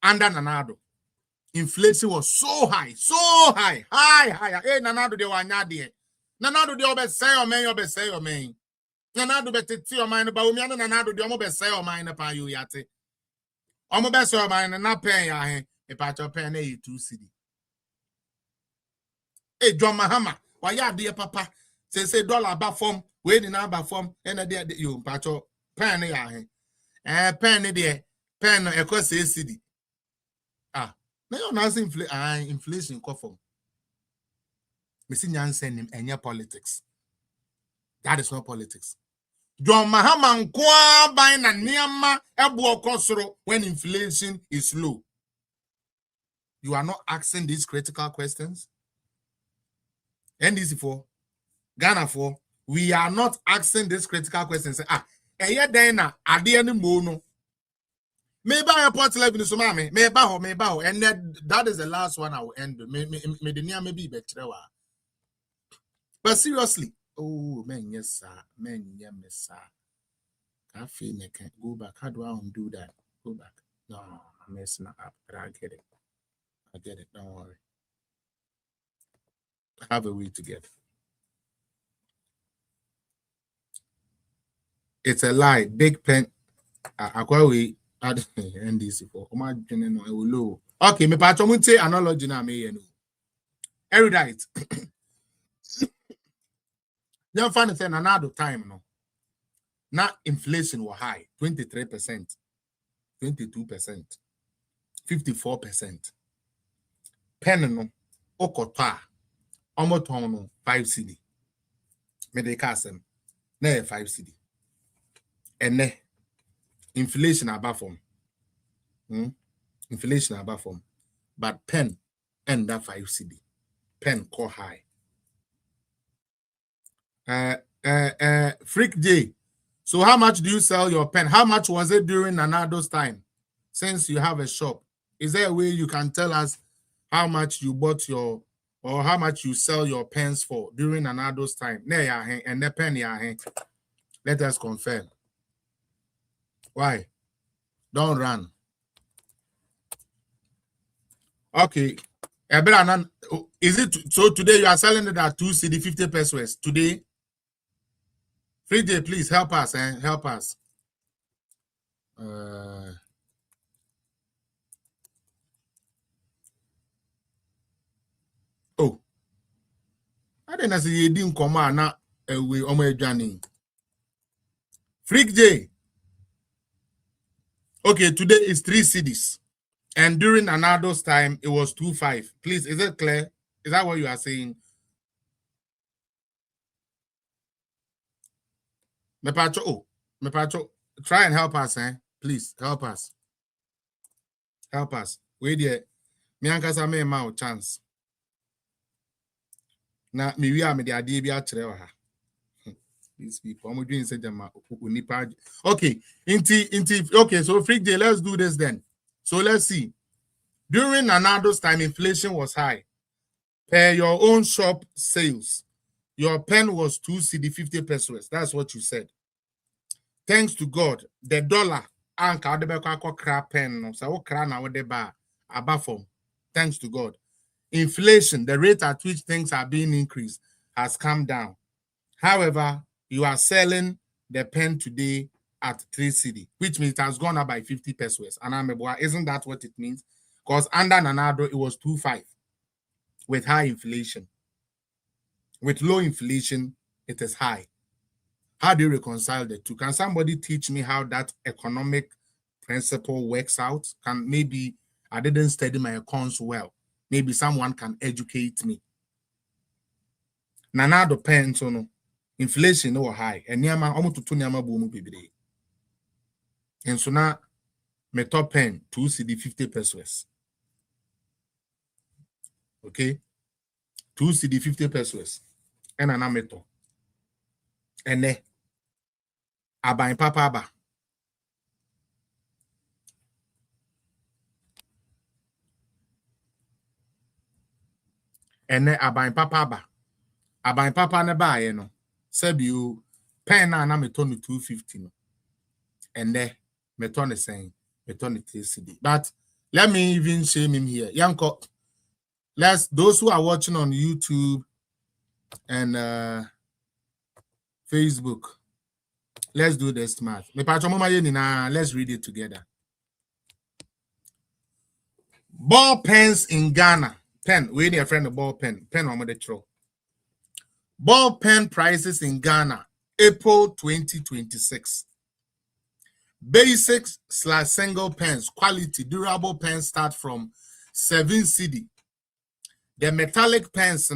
Under Nanado. Inflation was so high. High. Hey, Nanado, they were not there. Nanado, they always say your man, Nanado, better your mind about me, and Nanado, they almost say your mind about you, yate. I'm best of mine and not paying a patch of pen 2 cedi. Hey, John Mahama, why ya dear papa? Say dollar back form, waiting number form, and a dear you patch of pen a pen there, pen across a city. Ah, now nothing inflation coffin. Missing Yansen him and your politics. That is not politics. John Mahama nkwa by na niama ebu okosoro when inflation is low. You are not asking these critical questions. NDC for Ghana for we are not asking these critical questions. Eye den na ade ani mo no. Maybe I report level so mama me ba ho and that is the last one I will end. Me the niama be betrewa. But seriously, oh man, yes sir, man, yes sir. I feel I can't go back. How do I undo that? Go back. No, I'm messing up, but I get it. Don't worry. I have a way to get it. It's a lie. Big pen. I quite we add NDC for. Okay, me patch on say analogy na me no. Erudite. You find say another time no. Now inflation was high, 23%, 22%, 54%. Pen no, okota, almost 5 cedi. Medicasem, ne 5 cedi. And ne inflation above form. Inflation above form. But pen and that 5 cedi. Pen core high. Freak J. So how much do you sell your pen? How much was it during Nanado's time? Since you have a shop, is there a way you can tell us how much you bought or how much you sell your pens for during Nanado's time? And the pen, let us confirm. Why? Don't run. Okay. Is it so today you are selling it at 2 cedi 50 pesos today? Free Day, please help us and help us. Oh, I say you didn't come on na we omo adwane. Freak J. Okay, today is 3 cedis. And during Anado's time, it was 2.5. Please, is it clear? Is that what you are saying? Mepacho, try and help us, eh? Please, help us. Help us. Wait there. Me ankasa me ma chance. Na me wi am de ade bi a kire wa ha. These people, I'm doing say them okay. Okay, so Freak J, let's do this then. So let's see. During Anado's time, inflation was high. Per your own shop sales, your pen was 2 cedi 50 pesos. That's what you said. Thanks to God, the dollar anka de beko crap pen so kra na de ba abafom. Thanks to God. Inflation, the rate at which things are being increased, has come down. However, you are selling the pen today at 3 cedi, which means it has gone up by 50 pesos. And isn't that what it means? Because under Nanado, it was 2.5 with high inflation. With low inflation, it is high. How do you reconcile the two? Can somebody teach me how that economic principle works out? Maybe I didn't study my accounts well. Maybe someone can educate me. Nanado pen, so no. Inflation was high. And nyama almost to nyama boom bibi. And so now my top pen 2 cedi 50 pesos. Okay, 2 cedi 50 pesos. And an ameto. And then abain papa ba. And then abain papa ba. Abain papa ne ba no. Sabi you pen na meto no 250 no. And then meto ne saying meto ne 3 cedi. But let me even shame him here. Yanko, those who are watching on YouTube and Facebook, let's do this math. Let's read it together. Ball pens in Ghana. Pen, we need a friend of ball pen. Pen on the throw. Ball pen prices in Ghana, April 2026. Basics/single pens, quality, durable pens start from 7 cedi. The metallic pens,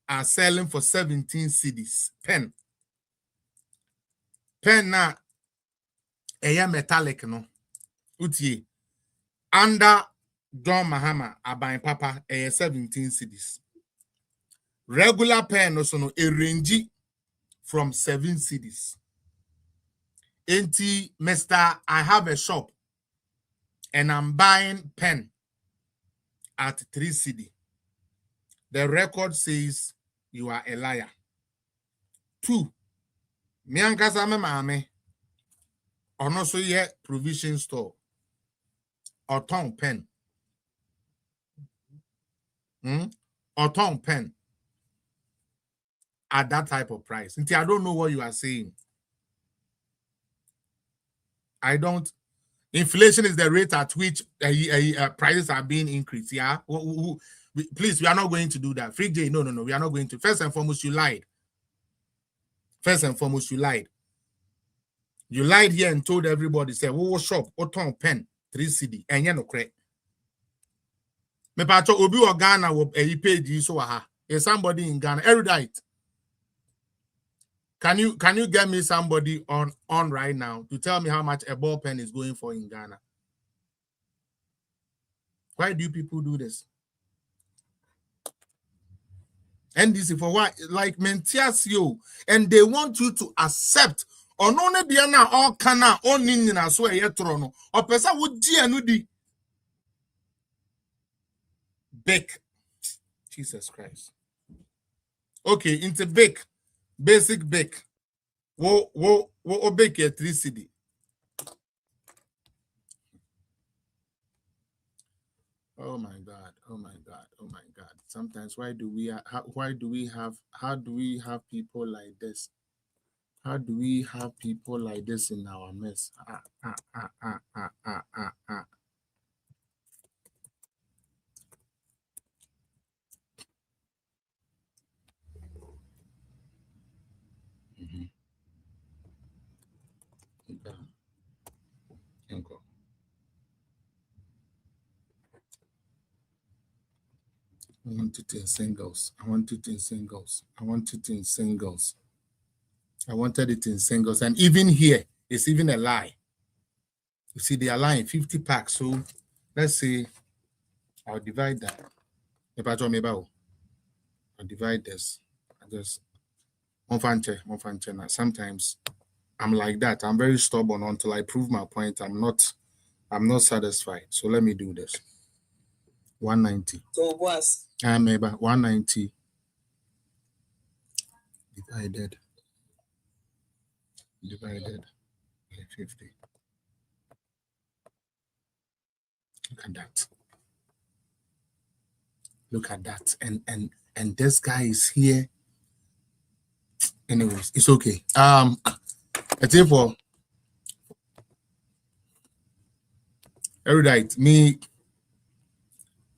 are selling for 17 cedis. Pen na metallic, Utie. Under John Mahama, Abain Papa, 17 cedis. Regular pen also no a range from 7 cedis. Mr. I have a shop and I'm buying pen at 3 cedi. The record says you are a liar. 2. Me ankasa me maame ono so ye provision store or ton pen. Or ton pen at that type of price. I don't know what you are saying. I don't. Inflation is the rate at which prices are being increased. Yeah. Please, we are not going to do that. Freak J, no. We are not going to. First and foremost, you lied. You lied here and told everybody, say, "Oh, shop, ton pen, 3 cedi, and you no correct." Me pacho obi o Ghana wo page so aha. Is somebody in Ghana erudite? Can you get me somebody on right now to tell me how much a ball pen is going for in Ghana? Why do people do this? And this is for what? Like Mentiasio, and they want you to accept or no na all kana on ninja so a yetrono or pesa would di bake. Jesus Christ. Okay, into bake, basic bake. Wo bake a 3 cedi. Oh my God. Sometimes how do we have people like this? How do we have people like this in our mess? I want it in singles. I want it in singles. I want it in singles. I wanted it in singles. And even here, it's even a lie. You see, they are lying 50 packs. So let's say I'll divide that. If I draw me about, I'll divide this. I just one fanche. Sometimes I'm like that. I'm very stubborn until I prove my point. I'm not satisfied. So let me do this. 190. So what's I'm about 190 divided by 50. Look at that. And this guy is here. Anyways, it's okay. I think for erudite, me,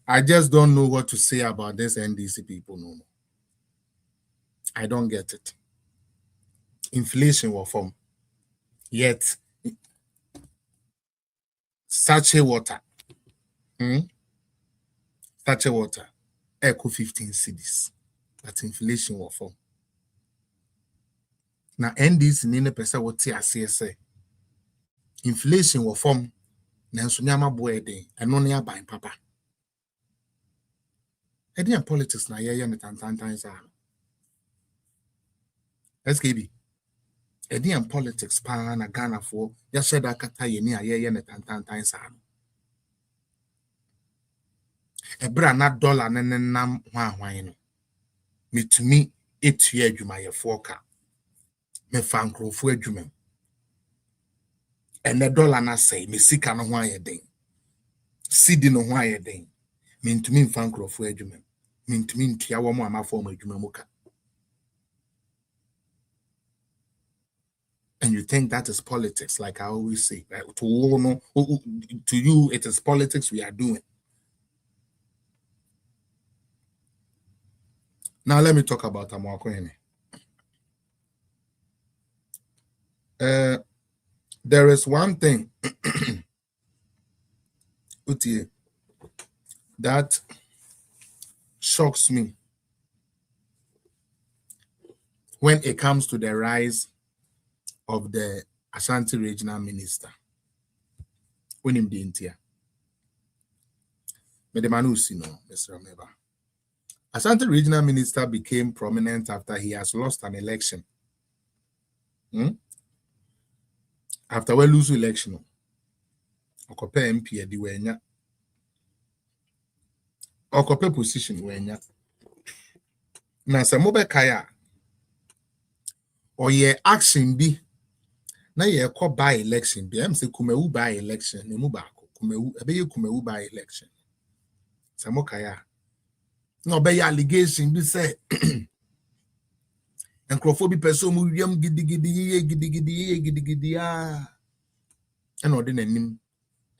I just don't know what to say about this NDC people no more. I don't get it. Inflation will form. Yet, sachet water. Sachet water. Echo 15 cedis. But inflation will form. Now, NDC nene pesa what say. Inflation will form. Nanso nyama boy den. Eno ne aban papa. Edian politics na ye ne tantantan sa. SKB. Edian politics pa na Ghana for ya sheda kata ye ni aye ne tantantan sa. Ebra na dollar ne nam hwan no. Mitumi etua adwuma ye foka. Me fankrofo adwuma. Ene dollar na say me sika no ho aye den. Sidi no ho aye den. Mintumi fankrofo adwuma. Mintumi ntua wo mo amafo mo adwuma muka. And you think that is politics, like I always say. Right? To you, it is politics we are doing. Now let me talk about Amoakohene. There is one thing that shocks me when it comes to the rise of the Ashanti regional minister. When him the Intia. Medemanusi no, Mr. Ameba. Ashanti regional minister became prominent after he has lost an election. After we lose election, okope MP di wenya. Okope position wenya. Na se mobe kaya oye action bi na ye ko by election bi am se kumewu by election ne mu ba ko kumewu ebeye kumewu by election. Se mo kaya no be allegation bi say enkrofo bi person mu wiam gidigidi and ordinanim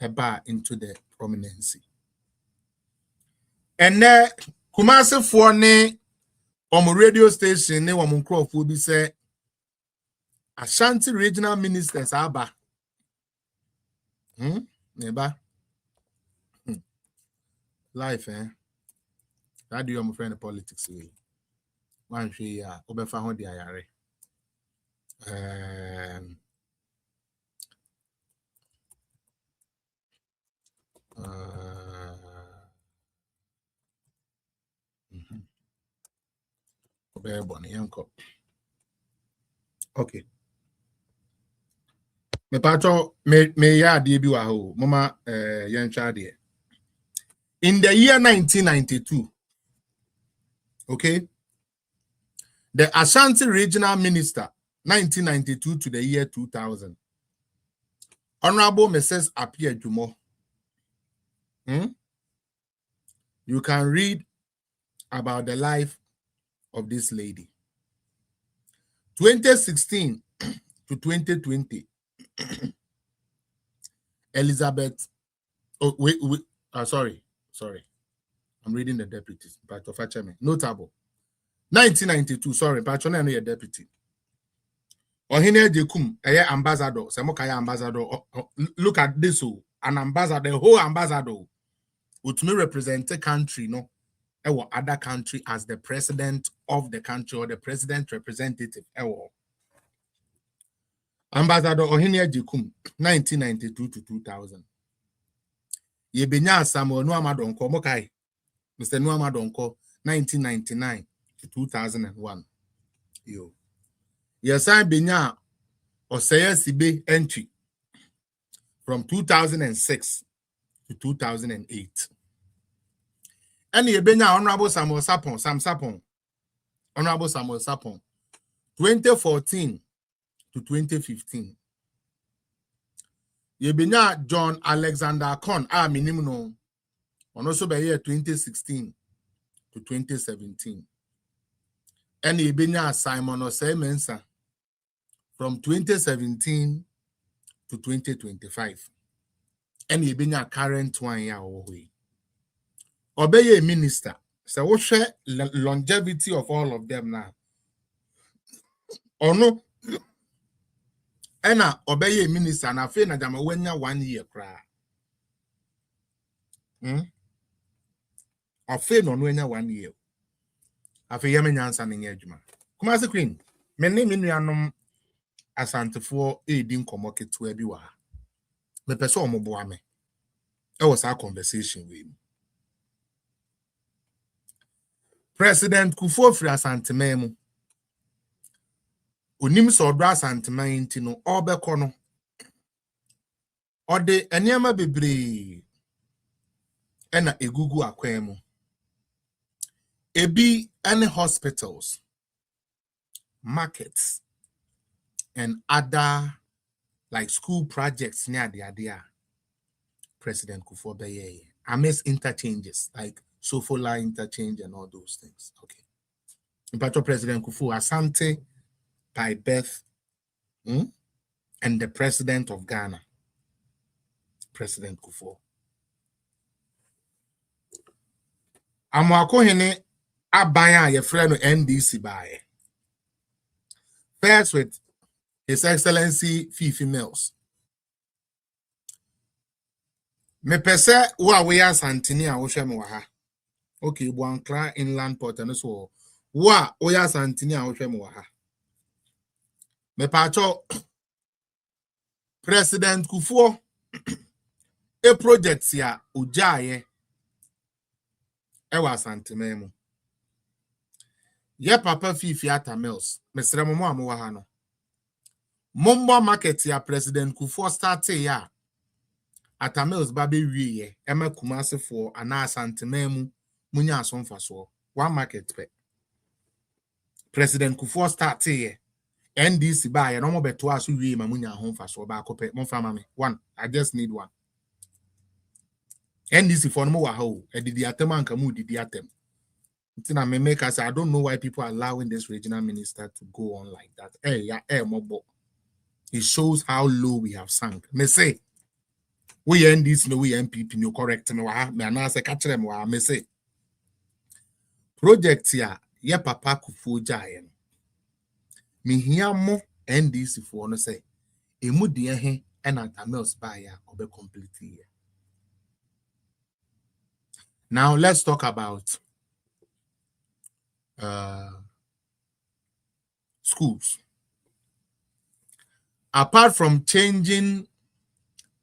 eba into the prominency. And Kumasi for ne on radio station ne wam enkrofo bi say Ashanti regional ministers aba. Neba. Life, That do you my friend politics way. One she obefa ho di ayare. Okay. Me pato me ya di bi wa ho. Mama yentwa de. In the year 1992, okay, the Ashanti regional minister, 1992 to the year 2000, Honorable Mrs. Apia Jumo. You can read about the life of this lady. 2016 to 2020, Elizabeth, sorry, I'm reading the deputies, but of notable. 1992, sorry, Patron and your deputy. Ohine Jekum, a ambassador, Samokaya ambassador. Look at this, an ambassador, the whole ambassador, which may represent a country, no, or other country as the president of the country or the president representative. Ambassador Ohenia Jikum, 1992 to 2000. Yebenya Samuel Nuamadonko Mokai, Mr. Nuamadonko, 1999 to 2001. Yo. Yesai Benya Osaya Sibe entry from 2006 to 2008. And Yebenya Honorable Samuel Sapon, Sam Sapon, Honorable Samuel Sapon, 2014 to 2015. Yebenya John Alexander Con, minimum, and also by year 2016 to 2017. And Yebenya Simon Osei Mensah from 2017 to 2025. And Yebenya current 1 year away. Obey a minister. So what share longevity of all of them now? Or no? Ena obey a minister na fe na jama wenya 1 year cry. Afe no wenya 1 year. Afe yeme nyansa ne adwuma. Kumasi Queen, me ne nuanom asantefo edin komo ketua bi wa. Me pese omoboa me. E was our conversation with him. President Kufuor Firi Asantemamu. Onim so odra Asantemamu nti no obekọ no. Ode eniema bebre ena egugu akwemu. Ebi any hospitals, markets, and other like school projects near the idea. President Kufuor Beye amidst interchanges like Sofola interchange and all those things. Okay. In part of President Kufuor Asante by birth and the president of Ghana, President Kufuor. Amwako hene abaya ye friend NDC by. First with His Excellency Fifi Mills. Me pese wa we asantini a wo hwe me wa ha. Okay, Buankra Inland Port and so wa we asantini a wo hwe me wa ha. Me pacho President Kufuor e project ya ujaye e wa asantememu. Ye papa Fifi Ata Mills, mesre mo mo wa ha no. Mombo market ya President Kufuor starte ya Ata Mills babe wiye ema Kumasi for ana asantememu munya asomfa so one market pe. President Kufuor starte ye NDC ba ye no mo beto aso wiye ma munya ahomfa so ba kope mo fa mame one I just need one. NDC for no mo wa ho edidi atem anka mu didi atem. Ntina me make us I don't know why people are allowing this regional minister to go on like that. Mobo. It shows how low we have sunk. Me say we NDC no we MPP no correct me wa me na say catch them wa me say project ya ye papa Kufuor jaye no me hia mo NDC for no say emu de he and Ata Mills ba ya obe complete here. Now let's talk about schools. Apart from changing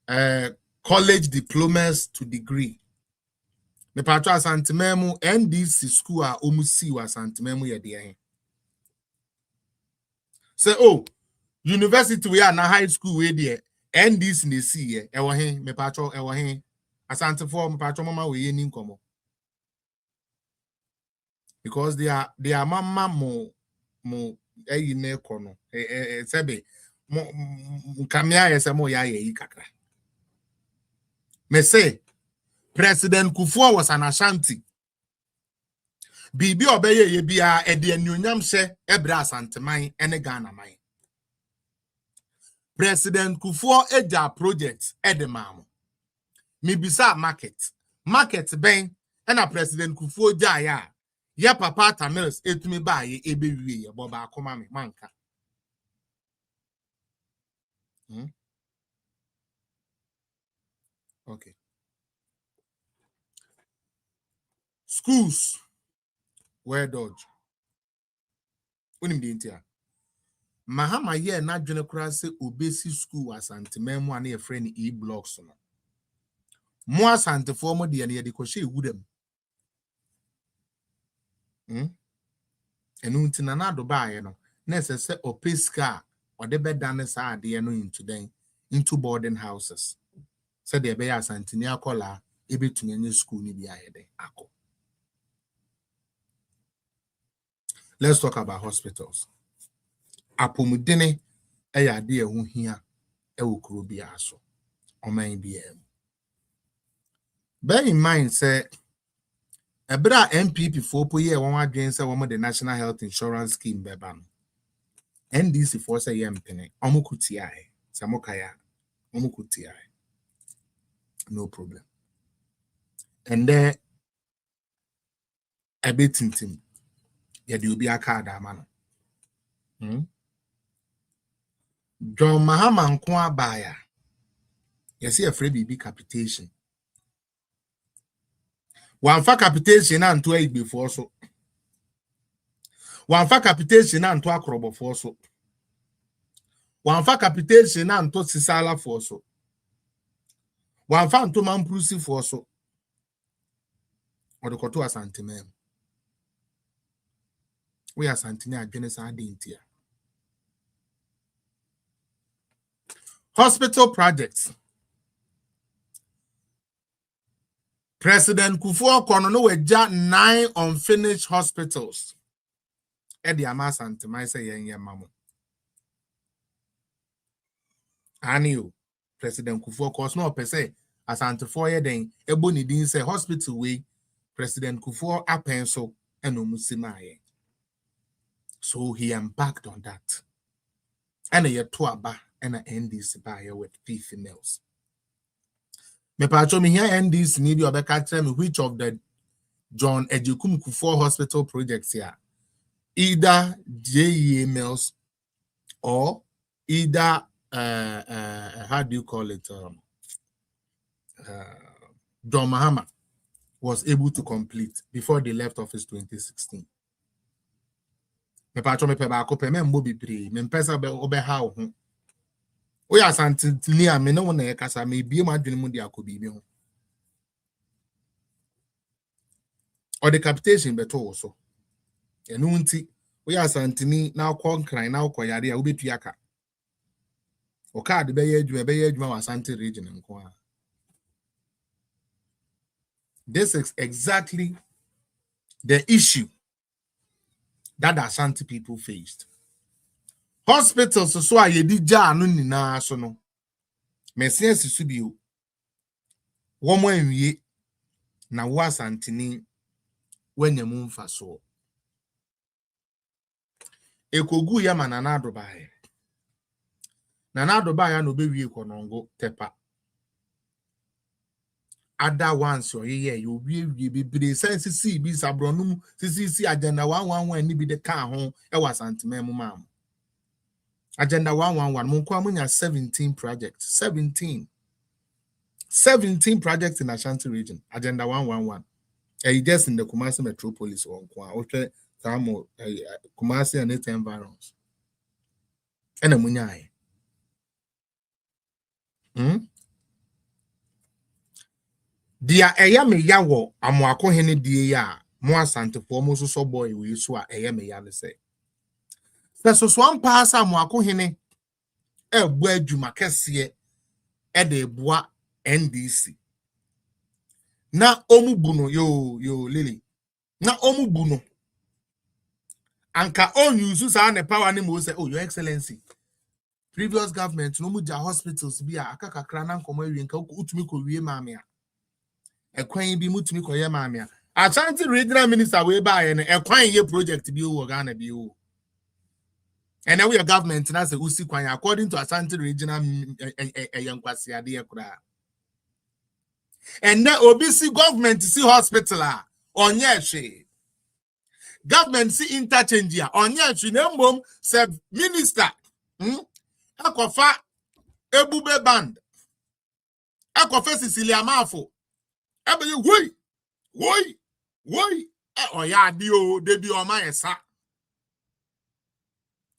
college diplomas to degree, me patro asantememu NDC school a omusi wa asantememu ye de. Say university we are na high school we there NDC ne see ye e wo he me patro e wo he asantefo me patro mama we ye ni nkomo. Because they are mama mo ne kono sebe mo kamia yese mo ya ye kakra. Me say President Kufuor was an Ashanti. Bibi obeye ye bia e de anuonyam hye ebra asanteman ene Ghana man. President Kufuor eja project edemamo. Me bisa market ben ena President Kufuor ja ya. Ya papa Ata Mills etumi ba ye ebewie ye boba akoma me manka. Okay. Schools where dodge. Unim the intia. Mahama ye na dwene kura se obesi school asantemam ane ye friend e blocks no. Mo asantefo mo de ne de kohye wudam. Enu ntina na do baaye no. Na se opeska or the bed done sa de no into boarding houses. Said the be asantenia kola ebe tunye school ni bi ayede ako. Let's talk about hospitals. Apomudene eya de ehu hia ewo kuro bi aso. Oman BM. Bear in mind, say, a bra MPP for po year one adwen say one the National Health Insurance Scheme beba. NDC for say yempene. Omukuti ai. Samokaya. Omukuti ai. No problem. And there a bit tintim. Ya di obi aka da man. John Mahama nko abaya. You see a free BB capitation. One for capitation and to 8 before so. One for capitation and to akrobo for so. One for capitation and to sisala for so. One for to mamprusi for so. Or the koto asantimem. We are santinia genes adintia. Hospital projects. President Kufuor no we ja 9 unfinished hospitals. Edi amas antimai say yen mamu. Aniu President Kufuor cause no pese as anti-4 year den ebo ni din say hospital we President Kufuor apenso eno musimaye. So he embarked on that. And a year to aba and a NDC buyer with 3 females. Me pacho me here NDC need you tell me which of the John Ejekum Kufuor hospital projects here. Either JEA males or either how do you call it? John Mahama was able to complete before they left office 2016. Me pacho me pe ba ko pe me mbo bibre me mpesa be obeha wo ho. We are Santinia, me no one ekasa me be my dream de akobi ho. Or the capitation beto also. Enu nti we are Santini now cry now koyare a obetuaka. O card be ye adwuma wa Santi region nko a. This is exactly the issue that the Ashanti people faced. Hospitals so aye di ja anu nyina so no. Mesia sisu bio. Wo mo anwie na wo Asantini wanyam mfa so. Ekogu ya manana adobaye. Nana adobaye no be wie konongo tepa. Other ones so you wie bebre sense si bi sabronum si agenda 111 ni bi de ka ho e wa Asantema mu mam. Agenda 111 mon kwa munya 17 projects. 17 projects in Ashanti region. Agenda 111. Just in the Kumasi metropolis on kwa. Okay, Samo Kumasi and its environs. And a munya. Dia eya me yawo amoako hene die ya mo asante fo mo so boy we so a eya me ya ne se. So one pass amoako hene ebu adwuma kese e de boa NDC. Na omubuno yo Lily. Na omubuno. Anka on use sa ne power ni mo say oh your excellency. Previous government no muja hospitals bi a akakakra na nkomo awie nka utumi ko wie maame a. Ekwan bi mutumi ko ye maame a. Ashanti regional minister we ba ye ne ekwan ye project bi o Ghana bi o. And now we are government na say usi kwan according to Ashanti regional yankwasi ade ekura. And now obisi government see hospital a onye hwe. Government see interchange a onye hwe na mbom say minister akofa ebube band akofa Cecilia Mafo ebe woi oya dio debi oma yesa.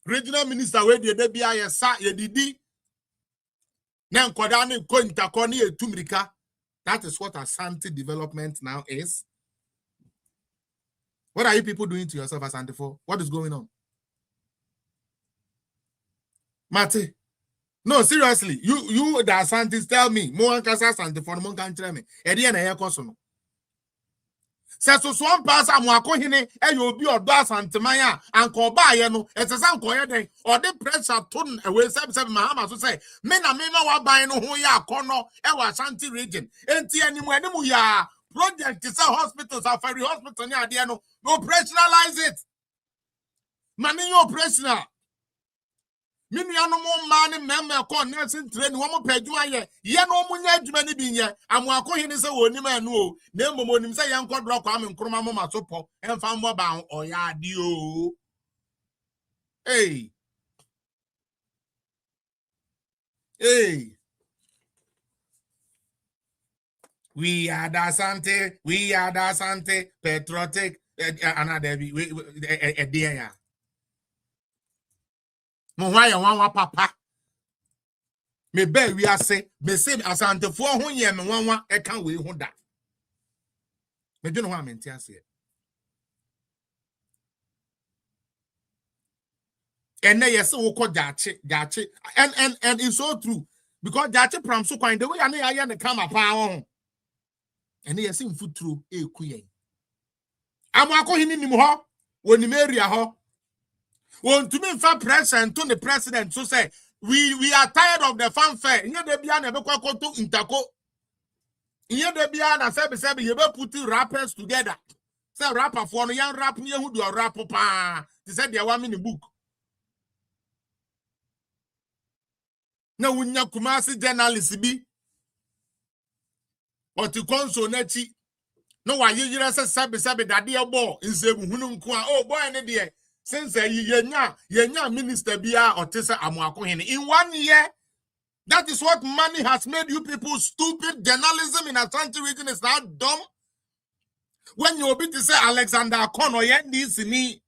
Regional minister we de bia yesa yedidi. Na nkoda ne ko ntakọ ne etumrika. That is what Asante development now is. What are you people doing to yourself, Asante, for? What is going on? Mate. No, seriously. You the Asantes, tell me. More Kasa Asante for no can tell me. Edi na yekoso no. Se so one pass amuako hine e yo bi odo Asante maya anko ba ye no etese anko ye den or the pressure ton away seb mahama so say me na wa ban no ho ya akono e wa Asante region enti animu ya project is a hospital Safari hospital ni ade no operationalize it mani yo operational mini anu mo ma ni meme ko nursing training wo mo padwuma ye no mo nya adwuma ni bi nye amuako hene se woni ma anu o na momo onim se ye nkodro kwa me nkroma mo masopo emfa mo ba oya ade o hey we are the Asante patriotic another we dear mo why one papa me be we ase me say Asante fo ho ye me wanwa e kan we ho da me dwene ho amenti ase and yes wo ko jache and it's so true because jache pram so kwan the way ane ya ne kama pa ho and yes in foot through e kuyen amuako hini nim ho woni area ho won to me fa president to the president so say we are tired of the fanfare nye de bia na be kwakoto intako nye de bia na sebe ye be put rappers together say rapper for no yan rap nye hu do rap pa they said they want me in book na wunya kumasi journalist bi oti konso na chi no wa yiyira se sebe dade e bo nsebu hunu nko a oh boy ne de since yenya minister bia otese amuako hene in 1 year. That is what money has made you people stupid. Journalism in Asante region is now dumb. When you be to say Alexander Akono this ni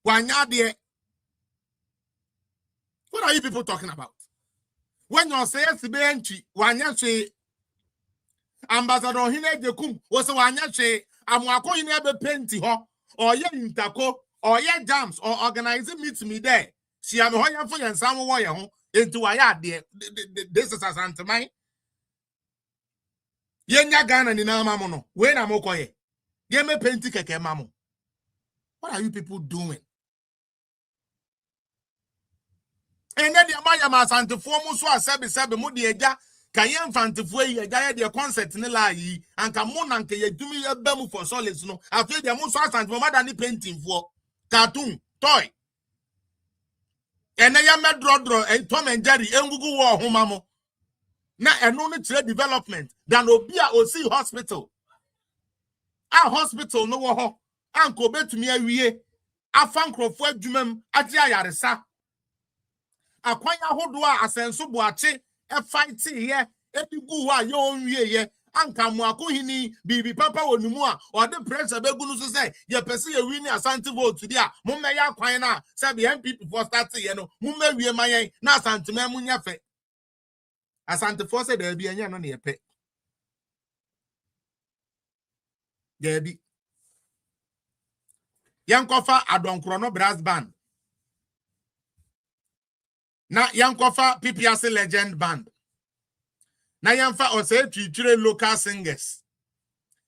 wanya. What are you people talking about? When you say SBNchi wanya say Ambassador Hine Jekum was wanya say amuako hene be penti ho or ye intako or ye jams or organizing meet me there. See am ho yan for yan sam wo ye ho into waya there. This is Asante man. Yenya Ghana ni na mamo no. We na mokoye. Ye me penti keke mamo. What are you people doing? And then the Amaya Asante for mu so asebe mu de eja kayen fantefu yi eja ye de concert ni la yi anka mo na nke ye dumi ye ba mu for solace no after de mu so Asante mo mada ni painting for cartoon toy ene ya medrodro en Tom and Jerry engugu wo homa mo na eno no trade development than obi a osi hospital a hospital no wo ho anko betumi awie afankrofo adwumam ati ayaresa akwanya hodo a asenso boache e fight here edigu a ye onwie ye anka mu akohini bibi papa wonimu a ode pressure begunu so say ye pese ye win Asante vote today a mumme ya kwan na say the MPP for start ye no mumme wie mayen na Asante ma mu nyafe Asante for say there be anya no na ye pe there be yankofa adonkro no brass band na yankofa PPRC legend band na yamfa ose twitwire local singers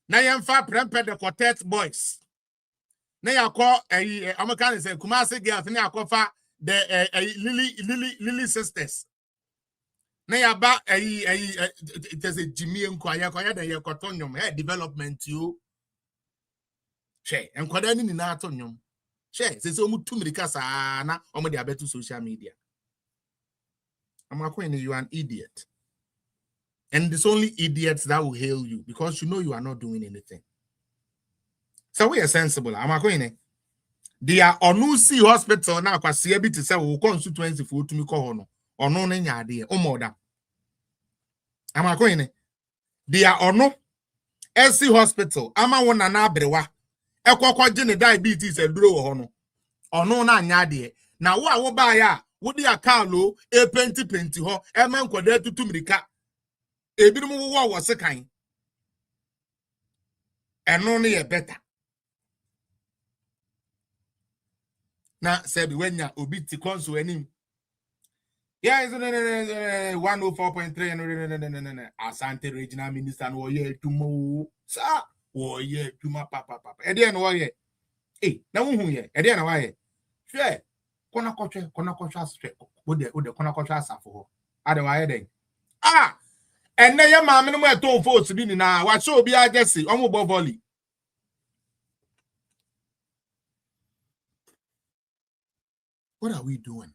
na yamfa prempe the quartet boys na yakọ American say Kumasi girls na yakofa the Lily sisters na yaba it is a Jimmy enko ayakoya the yakotonyom development you she enkwada ni na atonyom she say omu tumirika saa na omu de abetu social media Amakweni, you are an idiot. And it's only idiots that will hail you because you know you are not doing anything. So we are sensible. Amakweni, they are Onusi hospital now because CB to say we constituency for to me call or no nya de o moda. Amakweni, they are Onu SC hospital. Ama wona na abrewa Ekoko gene diabetes eduro wo ho no. Ono na anya de. Na wo ba ya, wo di akalo e penti ho, e man kwada tutu mirika. Ebinom wo sekan. Eno no ye better. Na said wenya obi ti konso anim. Yeah, 104.3 Asante regional minister no ye tumo. Sa wo ye tuma papa. E de no ye. Na wo hu ye. E de na wa ye. Hwe kona kotwe astre. Wo de kona kotwe asafo ho. Ade wa ye den. Enne ye maame no mo eto votes bi ni na wa so obi agesi omo bo volley. What are we doing?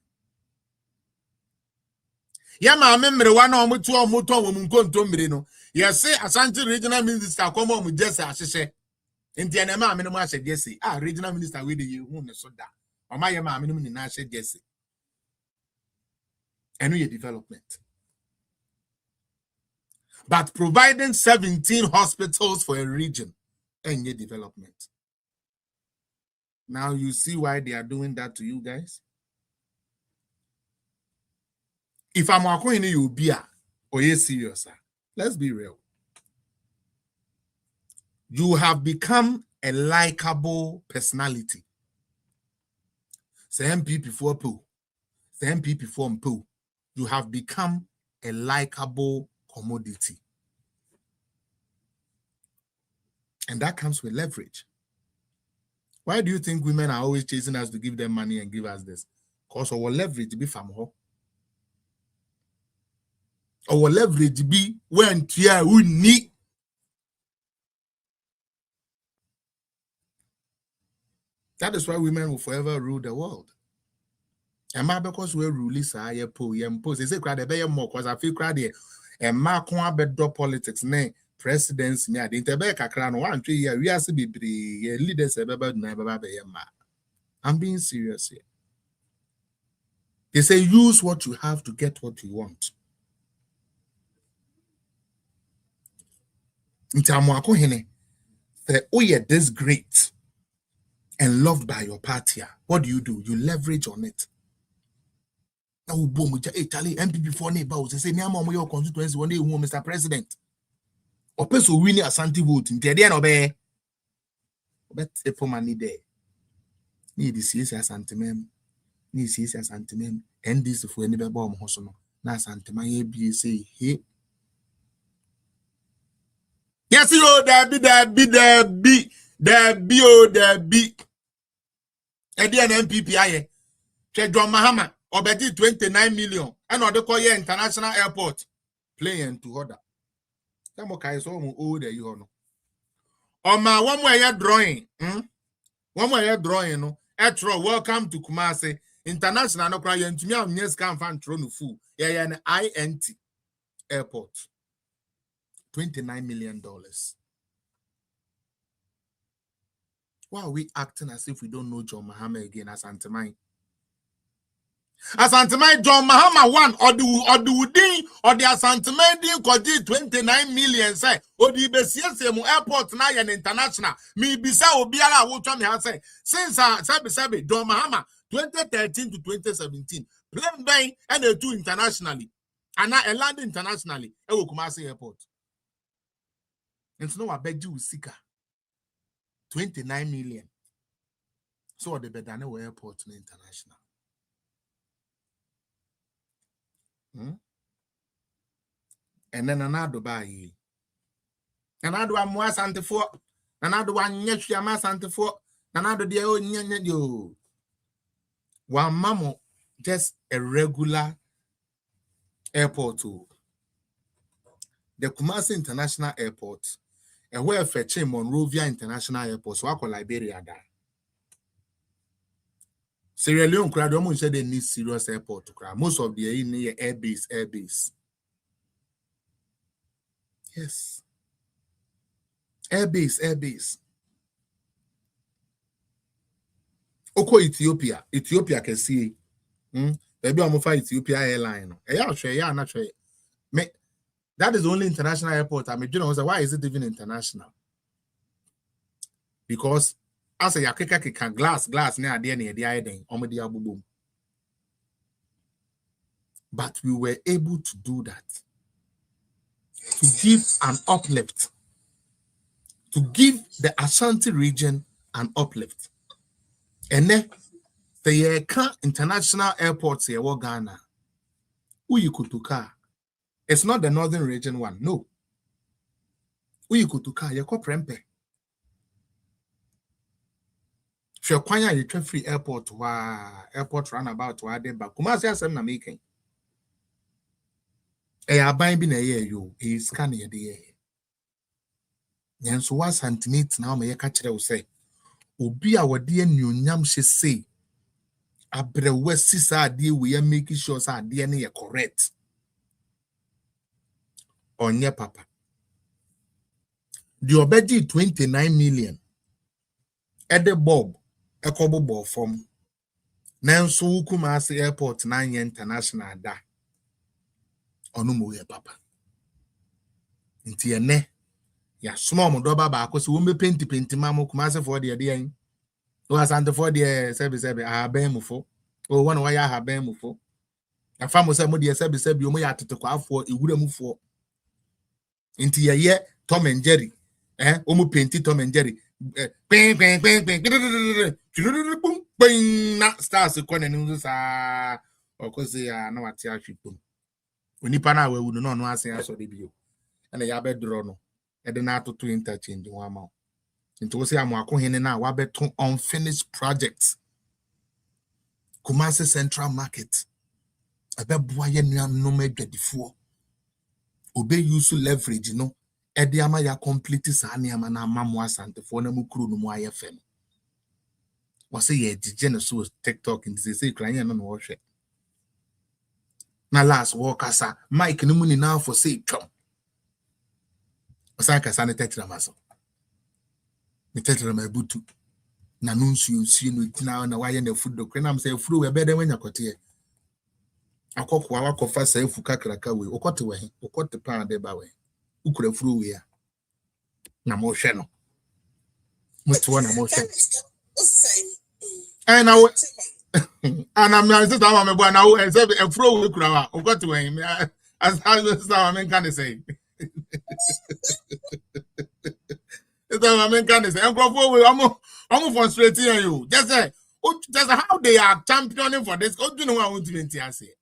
Ya maame mrewa na omo to wo nkonto mre no. Yes, Asante regional minister come omo jesse ahyehe. Enti ene maame no mo ahye jesse. Regional minister we dey hu ne so da. Oma ye maame no ni na ahye jesse. Eno ye development. But providing 17 hospitals for a region and your development. Now you see why they are doing that to you guys. If I'm going to you be or you serious, let's be real. You have become a likable personality. Say MP before poo. Say MP before poo. You have become a likable commodity. And that comes with leverage. Why do you think women are always chasing us to give them money and give us this? Because our leverage be from her. Our leverage be when we need. That is why women will forever rule the world. And ma because we rule is a impose. They say crowd the more because I feel crowd here. And ma kon bedo politics ne presidents me the interbe kakra no 1 3 year we as be leaders I'm being serious here. They say use what you have to get what you want. Ntamwako hene you're this great and loved by your party. What do? You leverage on it. Now boom, Charlie MPP for neighbors. They say Niamo your constituency one day Mr. President. Or person winning Asante vote in the end obey. But if for money there. Need this is Asante mem. Need this is Asante mem. And this for any bomb hosono. Na Asante my be say hey. Yes, you there be. And then MPP aye. John Mahama obeti 29 million. And or the Korea International Airport. Playing to order. Some guys so old there you know. One more drawing. One more drawing no. Etro welcome to Kumasi International no cry to me am yes can fan throne full. Yeah an INT airport. $29 million. Why are we acting as if we don't know John Mahama again as Antimai? As Antimai, John Mahama one or the Udin or the Asantimai din kodi 29 million say or the BCSM airport na an international. Me bisa obiara wo twa me ha say since sabi John Mahama 2013 to 2017 plane bang and a two internationally and now a land internationally e wo Kumasi airport. And so I beg you seeker 29 million. So the Bedane airport international. And then another buy. Another one more Santa for another one yes, Yama Santa for another dear old yo. One mammo just a regular airport too. The Kumasi International Airport. And where fetching Monrovia International Airport, so I call Liberia that. Sierra Leone crowd almost said they need serious airport to crowd. Most of the near airbase. Yes. Airbase. Oko Ethiopia can see. Maybe I'm find Ethiopia airline. Yeah, not sure. That is the only international airport. I mean, you know, why is it even international? Because As a yakeka glass near the end, the idea, boom. But we were able to do that, to give an uplift, to give the Ashanti region an uplift. And then the international airports here, Ghana, Uyikutuka. It's not the northern region one, no. Uyikutuka, Yako Prempe. Shekwanya you free airport airport runabout wa de ba Kumasi asem na making. Aban bi na ye yo e scan ye de. Nyanso wa santimate na o me ka kire wo say obi a wode anuonyam hye say abrewa sisa ade we ya make sure say ade na ye correct. Onye papa. The obeji 29 million. Ede Bob Ekobo from Nanso Kumasi Airport 9 international da onumu ye papa nti ene ya small modoba ba akosi wo me penti mamo Kumasi for the yen o asante for the sebe ahaban mufo o wona wa ya ahaban mufo afa mo se mo de sebe o mo ya tetekwa afo ewura mufo nti ye Tom and Jerry o mo penti Tom and Jerry bang na stars kone ni sa okozi ya na wate ahwepum onipa na awu no no asen aso de bio na ya bedro no e de na atoto interchange wa ma nti wo se amako hene na wa beto unfinished projects Kumasi Central Market abeboa ye nuanom adwadifo obe use leverage no ede ama ya complete sa ne ama na amamo asantefo na mukuru no mu ayefem was ye digene so TikTok and say crying no wo hwe na last walk asa Mike no mu ni na for say twom osan kasa ne tetra maso ne tetra ma butu na no nsuo no tina na waye na food do krenam say furu we bede wanya kote akokwa wakofa sa efu kakraka we okote we okote pa de ba we ukura furu we ya na mo hwe no mutuwa na mo hwe and now and I'm not saying I'm going now and say a fro we kura o got to him as I can say can say I'm frustrating you just say how they are championing for this. You know what I want to say?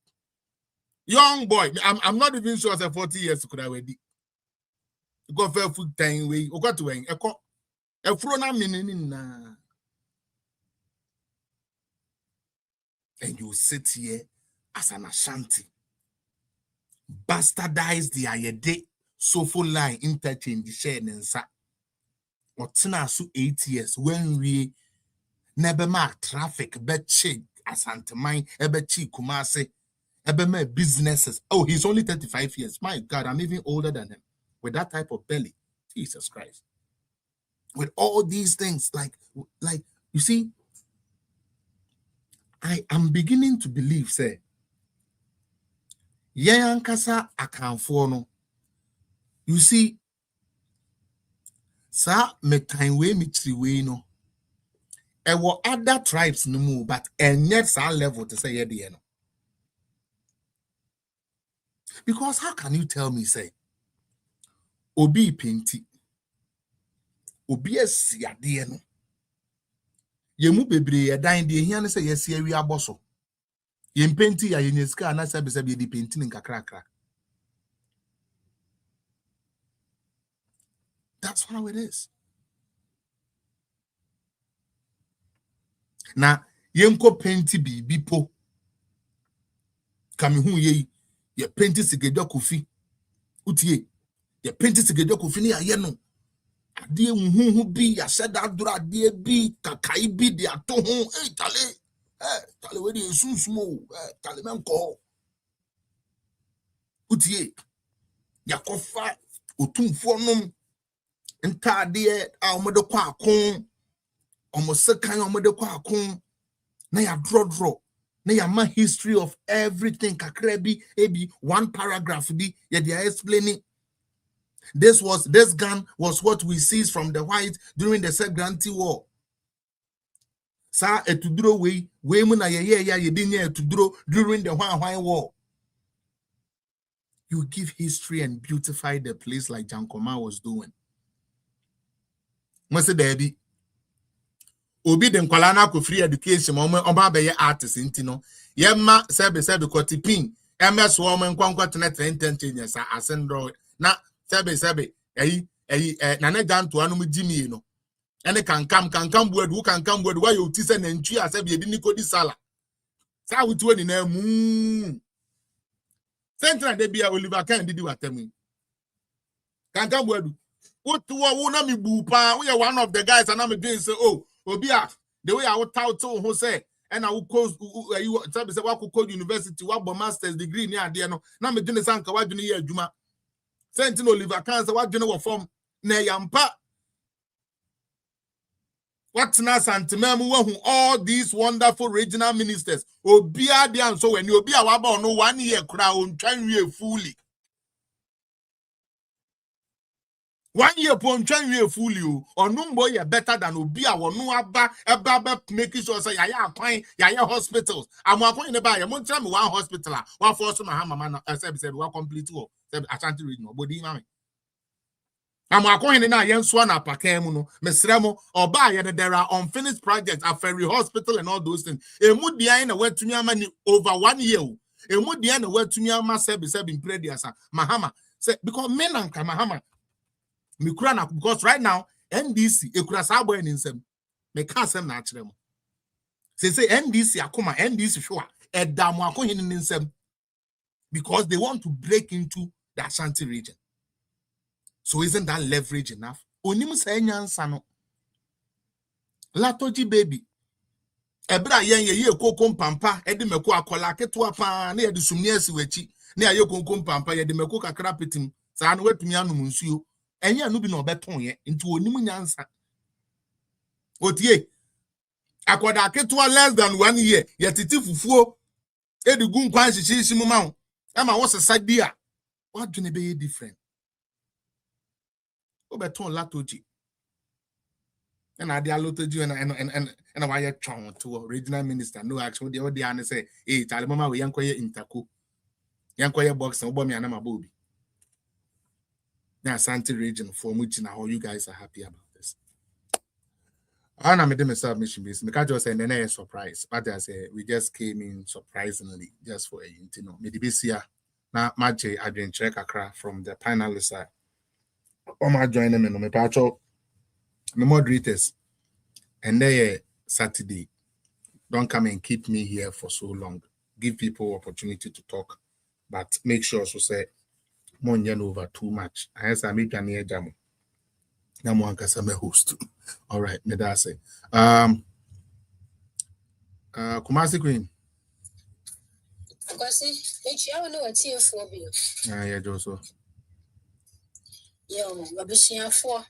Young boy, I'm not even sure say 40 years could already go for full time way o got to him a fro na meaning na. And you sit here as an Ashanti, bastardize the ayede sofo line interchange share nensa. Otina su 8 years when we never mark traffic bet check Asante mine ebe chi Kumasi ebe me businesses. Oh, he's only 35 years. My God, I'm even older than him. With that type of belly, Jesus Christ. With all these things, like you see. I am beginning to believe, say, Yankasa akanfo no. You see, sa me time we mitri we no. E wo other tribes no mu, but yet sa level to say ye no. Because how can you tell me, say, Obi penti, Obi esiade no. Yemu bebre ya dan de hia ne se yesi awi aboso yem penti ya yenyeska na sebe di penti nkakrakra. That's how it is. Na yenko penti bi po kami hu ye penti sigedwa kofi utie ye penti sigedwa kofi ni aye no ade hu bi ya said adura ade bi kakai bi de ato ho tale we de sunsumo tale menko utie yakofa otumfo nom ntade a omode kwa akon omosekan omode kwa akon na ya draw na ya ma history of everything kakra bi ebi one paragraph bi ya they are explaining. This gun was what we seized from the whites during the Second War. Sa etuduro we mu na ye dinya etuduro during the Hwan war. You give history and beautify the place like Jankoma was doing. Must Debbie Obi den kwalana ko free education oba be artist intino. Yemma sebe kotipin MS woman kwankwa tena 10 years asendro na sebe na ne ganto anu mjimi no. Ene can come word who can come word why you tise na ntwi asebe ye di kodi sala. Sa wutu ni na mu. Central de bia Oliver kan didi watemi. Can come word. What to na mi bu pa we are one of the guys and I'm doing say oh Obia the way I would tout to who say and I will close you say what could university what master's degree near there no na me doing sanka what do you adwuma Sentin Oliver kan say what do you form na yampa what na santimem who all these wonderful regional ministers Obia dey and so when you Obia wa ba no 1 year kra on twan wie fully 1 year pon twan wie fully o numbo ye better than Obia wonu aba making sure say yaya akwan yaya hospitals amu akwan ne ba ye mo tell me one hospital one force na ha mama na say we complete wo say Ashanti region obodi ma me amu akwan na ye nso na pakan mu no mesrɛ mo oba ye there are unfinished projects at Ferry Hospital and all those things emu dia na watumi ama ni over 1 year emu dia na watumi ama say in prediasa mahama say because men and mahama Mikrana because right now NDC ekura sa boy nsem me ka sem na akire mo say NDC akoma NDC sure edam akohin nsem because they want to break into the Ashanti region. So isn't that leverage enough? Onim say nyansa no latoji baby ebra ye kokom pampa edi meko akola keto apa na ye de sumni asi wachi na ye kokom pampa ye de meko kakra petim sa na watumi anum nsuo enya no bi na obeton ye nti onim nyansa otie akoda keto less than 1 year ye titi fufuo edi gun kwan hihihisi mu ma e ma wo sesa di a what do ne be different obeton latoji and I dia lotoji and why you trying to regional minister no actually the other and say hey tell mama we yankoye intako yankoye boxing obo me anama bobi na Ashanti region for which now you guys are happy about this. I made them a submission because I just say a surprise. But I say we just came in surprisingly just for a maybe this year. Now Maje I been check Accra from the panelists side. My join them in my patrol. My moderators and they Saturday. Don't come and keep me here for so long. Give people opportunity to talk, but make sure so say Monjan over too much. I say me can hear jam. Now one can say host. All right, me that say. Kumasi Queen. Akwasi, echi no ati efo bi. Yeah, Joso. Yo, babisiafo.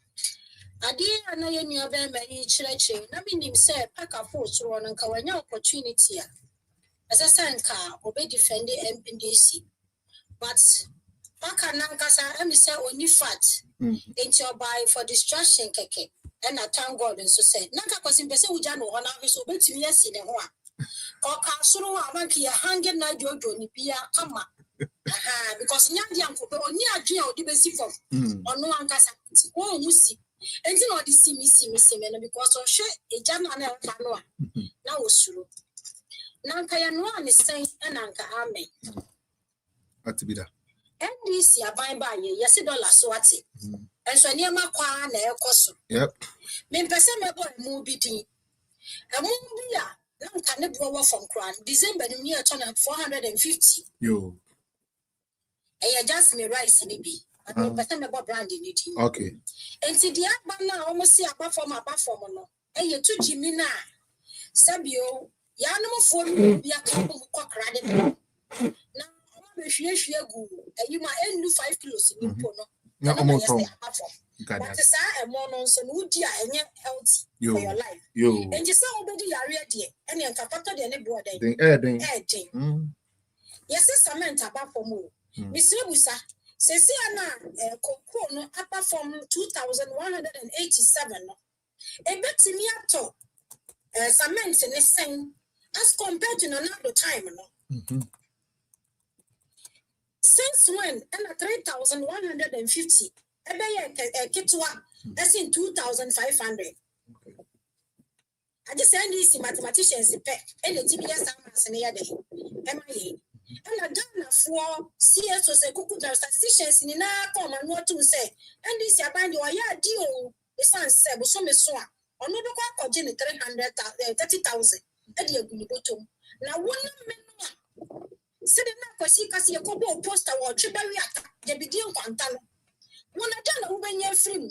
Adi ana ye nua be ma yi chireche. Na bi nim say paka post ro no nka wanya opportunity a. Asasa nka obe defend MPDC. But paka nankasa emi say oni fat. Enti obai for distraction keke. And I thank God and so said. Nanka kwasi mpese uja no hona so obetumi asi ne ho a. Oka suru wa banki ya hanging na jojo ni bia kama. Aha, because nyandi anko be oni adwe a odi besi fom. Ono ankasa ti. Wo musi. Enti na odi simi me no because o hwe eja na na fa no a. Na wo suru. Nanka ya no ani sen na nanka amen. Atibida. NDC aban ba ye yesi dollar so ati. Enso niema kwa na ekoso. Yep. Me pese me boy mu bi din. Emu bi a nanka ne bro from Kran December ni near 450. Yo. E just me rice ni bi. Me pese me boy brand ni din. Okay. Enti dia ba na o mo si apa form no. E ye tu jimi na. Sabio ya no mo fo bi aka mo kokra de. Na o me hwie gu. E ma enu 5 kilos ni po no. Na o mo to. But say e mo no so no di a enye healthy for your life. Yo. And you say obedi yare de and en kapato de ne bo den. Den. Yes cement aba for mo. Mr. Busa say na kokro no apart from 2187 no. E betimi ato cement in the same as compared to another time. No? Since when? And 3,150. A kitwa, that's in 2,500. I just send these mathematicians and the TBS summers in the other day. And I done for CS or say Kuku statisticians in a common what to say. And this abandon your deal. The son said, was some swan. Or no, the 330,000. At the bottom. Now, one man said, "Not because you go post a watch, the begin Quantano. When I done a woman free.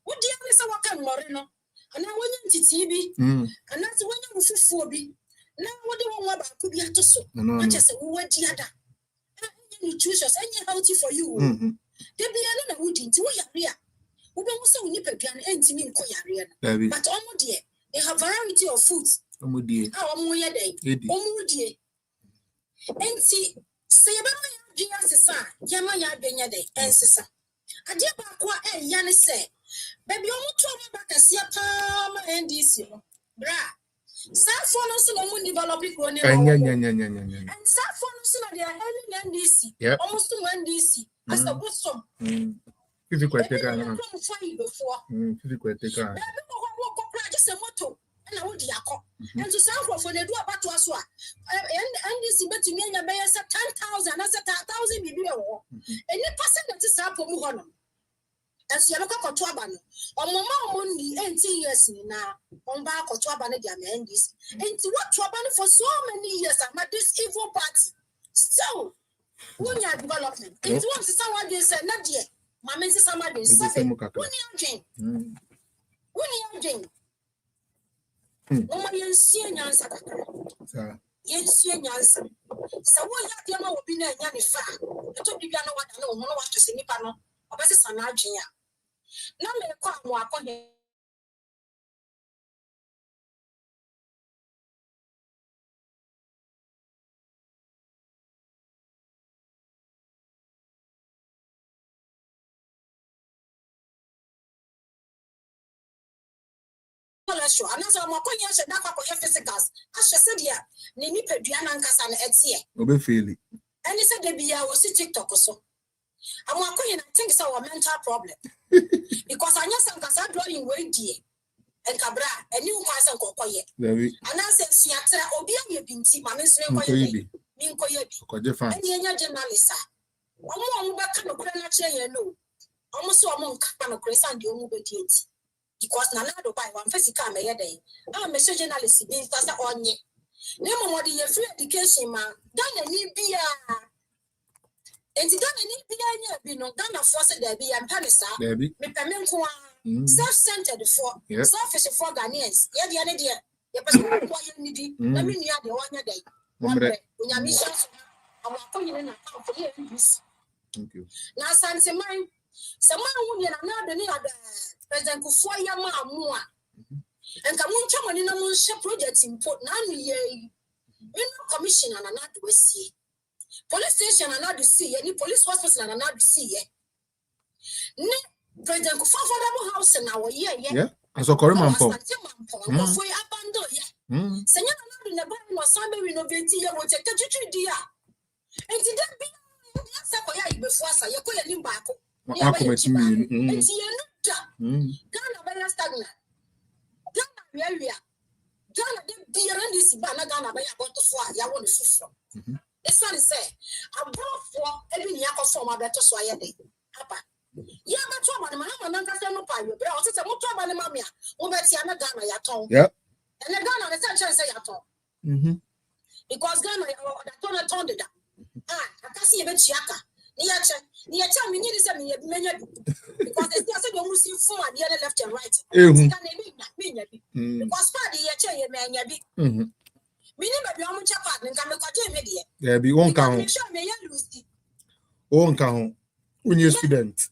What do you miss a walk Moreno? And I went to TV, and that's when you were for me. Now, what do you want about could be to so? Not just a word, the other. Nutritious, any healthy for you. There be another wood into your rear. We don't so nip again and to me, but almost dear, they have variety of foods. Almost dear, more day, almost dear. And see, say about my dear sister, Yamaya Benya day, and sister. I dear Bakwa and Yanni say, baby, almost trouble back a see a palm and this, bra. Saffron also developing growing and saffron also they are having and this, almost to one DC as the bosom. Physical before physical just a motto. And I would and to Sanford for the do about to us. And this is to me and your mayor said 10,000, I said 1,000 maybe a war. And the person that is up for Muhonum. As you look at Twaban, or Mamma only 18 years now, on back or Twaban and Yamandis. And to what Twaban for so many years, I'm at this evil party. So, when you are development, it was someone they said, not yet. My men say somebody is when you drink. When you drink. No, you see an answer. Yes, see an answer. So, what you have will be a young fat. I told you what I know, what to say, Nipano, or better son, Argenia. Now, may come more upon him. Sure, and as I'm a coin, I should not have physicals. I should say, yeah, Nini Pediana and Cassan at sea. Obe Philly. And he said, Debbie, I was a TikTok or so. I'm a coin, I think it's our mental problem. Because I know some Casa drawing way dear and Cabra, a new person called Koye. And I said, Siatra, Obia, Binti, my Miss Minkoye, and the journalist. I'm back to the Granach, no. Almost among Capano Chris and the Omubet. Because Nanado by one physical may a day. I'm a journalist, being faster on ye. Never more the free education, man. Done a new beer. And the done a new beer, be no done a force there be and Panisa. Me Pamenqua, self-centered for selfish for Ghanaians. Yet the other day, the person quiet needy. Let me near the 1 day. One day, when your missions are calling in account for years. Thank you. Now, Santa Mine, someone who another near the President Kufuya Mamma. And come on, someone in a monster project in Port Nani, commission and another sea. Police station and another sea, any police hospital and another sea. President Kufuya house in our year, yeah. As a Korean for abandon, yeah. Send in the bottom of Sunday renovating your water, dear. And did that be before I say, you're back. And see, Ghana by stagnant. Ghana area. Ghana be around this banana Ghana by about to fly. I want to fulfill. The son say, I brought for every year for my better so I day. Papa. Yeah, but one man, I'm not going to pay you, but I was a motor by the mamma. Over Tiana Ghana, ya tongue. Yep. And the Ghana, the sunshine say ya tongue. Because Ghana, the tongue did that. I can't see a bit chiaka. Near tell me, nearly 7 years, because there's just a Muslim for the other left and right. Because party, a chair, man, yabi. Minimum, you are chap and come to media. There be one count. One count. When you're student.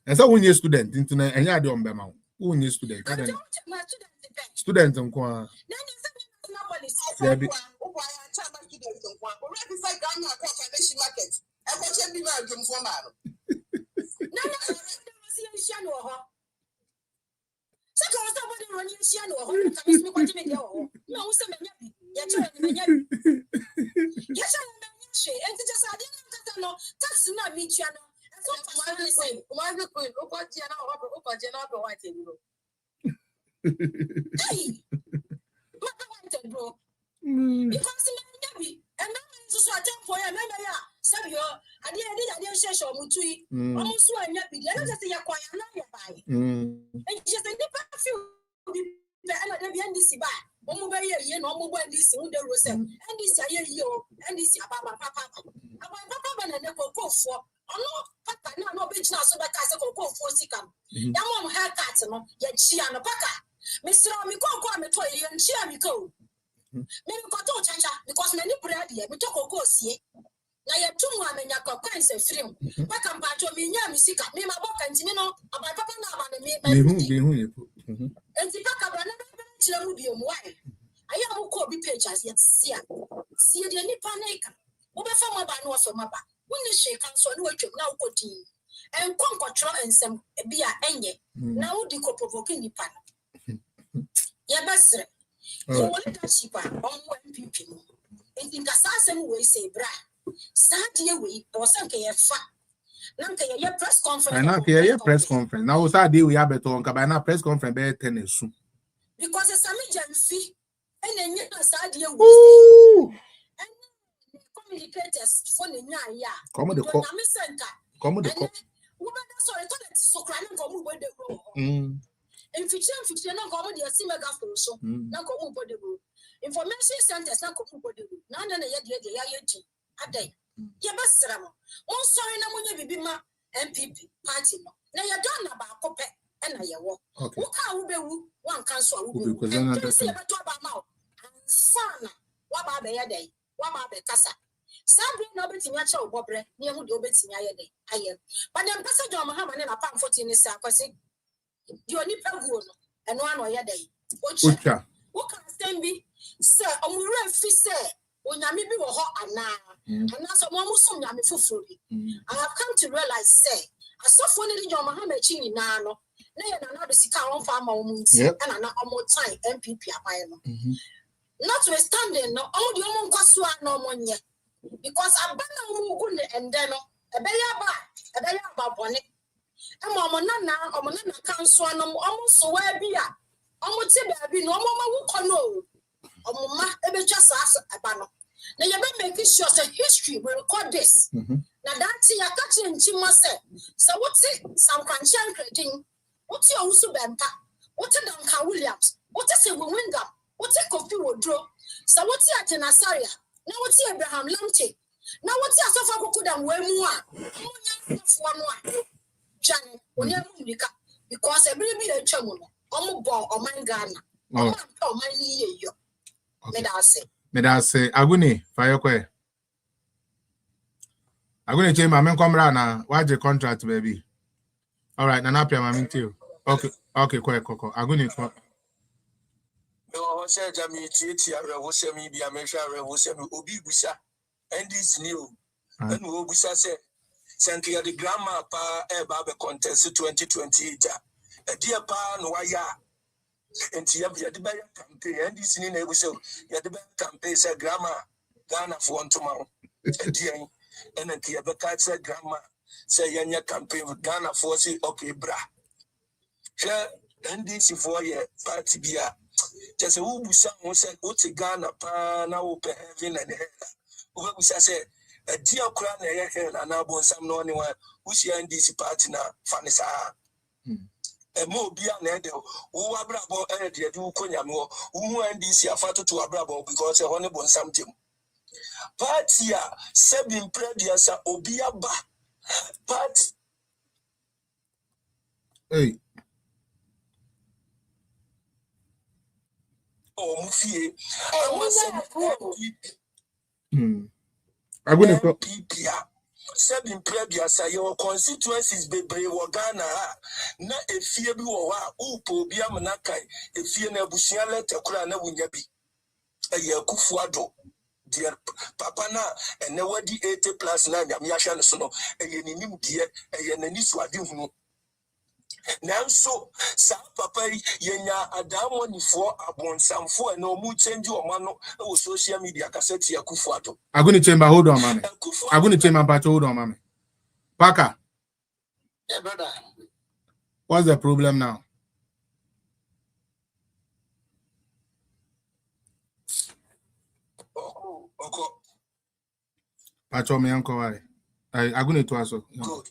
And so when you're student, internet, and you're doing Bama. When you're student, student and qua. There be. running Siano, or Miss Mquatime. No, some maybe. Yes, and just I didn't know that's not me, Channel. Why the queen? Hey, what the bro? Because maybe, and now it's a temple for a member. Sabio, I didn't share Mutui, almost one yappy. Let us say a quiet by. And just a nipper few. And the NDC by. Omuba ye no omuba ndisi unde rose ndisi aye yo ndisi ababa papa na ne kokofo ono papa na no be gina so be ka se kokofo sikam ya mom haircut no ya chia no paka misra mi kokko me to ye nchia mi ko me ko to chacha because many bread ye me to kokko sie na ye tumu amenya kokko nse film paka mpacho mi nya mi sika me maboka ntimi no ababa papa na aba ne me hu ye enti paka bra na chira mu bi omwai aya mu ko bi page as yet see de ni panika wo be fa mo ba no so maba woni hwe kan so no atwam na wo kodin en konkotro ensem bia enye na wo di ko provoke ni pan ya basre so wo da chipa on MPP no enti ngasa asem we say bra sadie we o sanke ye fa nanke ye press conference na ke ye press conference na wo sadie we abeto nka ba na press conference be 10 esu because it's a major and then you sadie we and communicators for the ya come the call come the call sorry to that so crying come with the go in fiction no come the see mega so na come with the go information centers na come with the go na na ya yeti adai ya basra mo on sorry na munye bibi ma MPP party no na ya don na ba kope na ye wo wo ka wo bewu wan cancel wo bewu because na beto ba ma sana wa ba be ya dai wa ma be kasa sabi na obetimi a che obobre na hu de obetimi aye dai aye but dem pese John Mahama na pam 14 ni sa kwase di oni paguo no eno ano ye dai ocha wo ka stembi se omure fi se onyame bi wo ho ana so mo musom nyame foforo bi I have come to realize say asofo ni John Mahama chi ni na no na ye na do sika won fa ma omunti na na omo time MPP abaye no notwithstanding no omo di omo nkwaso na omo nye because abana omo gu ne ende no ebeya ba bone e mo omo na kanso no omo so wa bia omo ti ba bi no omo ma wuko no omo ma ebetwa saas eba no na ye be make sure say history will record this na that ya catch nchima say what some kwanchan credit what you also bempa what Duncan Williams what say we win them what Kofi Wodro so what Atena Saria na what Abraham Lamte na what Asofa Kokuda Wemu a munya Jan onya mumika because every be a chamu omo bon o man Ghana o man ni yo me da say aguni fire kwe aguni che ma men komra na waje contract baby. All right, Nana Pia Maminti. Okay, quite coco. Aguni. No, say Jamie Tia, Revosemi, be a measure, Revosemi, Obi Busa, and this new. And Obusa said, Sankia the grandma pa Babe contest 2028. A dear pa no waya. And Tia be the better campaign, and this new neighbor so you the better campaign, said grandma, Ghana for one tomorrow. A dear, and then Tia Beca said grandma. Say yanya campaign with Ghana for say okay bra. Here NDC for year party bia. Just who busa who said what's Ghana pa na open heaven and hell. Who busa say a dear crown a hell and now some no anyone who's your NDC party na fanisa. A more be an end who abrabo area do konyamo who NDC are fat to abrabo because a honorable something. Party ya seven previous obia ba. But hey, oh, Mufie, I'm going to seven previous your constituencies be brave Ghana. Na a fear be or upo be amanakai, a fear nebusia letter crana winyabi. A yakufuado. Dear Papa na and never the 80 plus 9 Yamiashan sono, a yenim dear, a yeniswadi. Nanso sa papa yenya adamoni for abonsamfo and no mu change o mano o social media cassette Akufo-Addo. Aguni chamber, hold on, mommy. Aguni chamber, but hold on, mommy. Parker. Yeah, brother. What's the problem now? Okay. Pacho me uncle, Aguni to also. Good.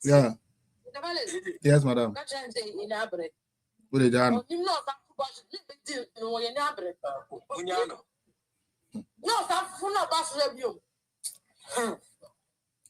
Yeah. Yes, madam. What is done?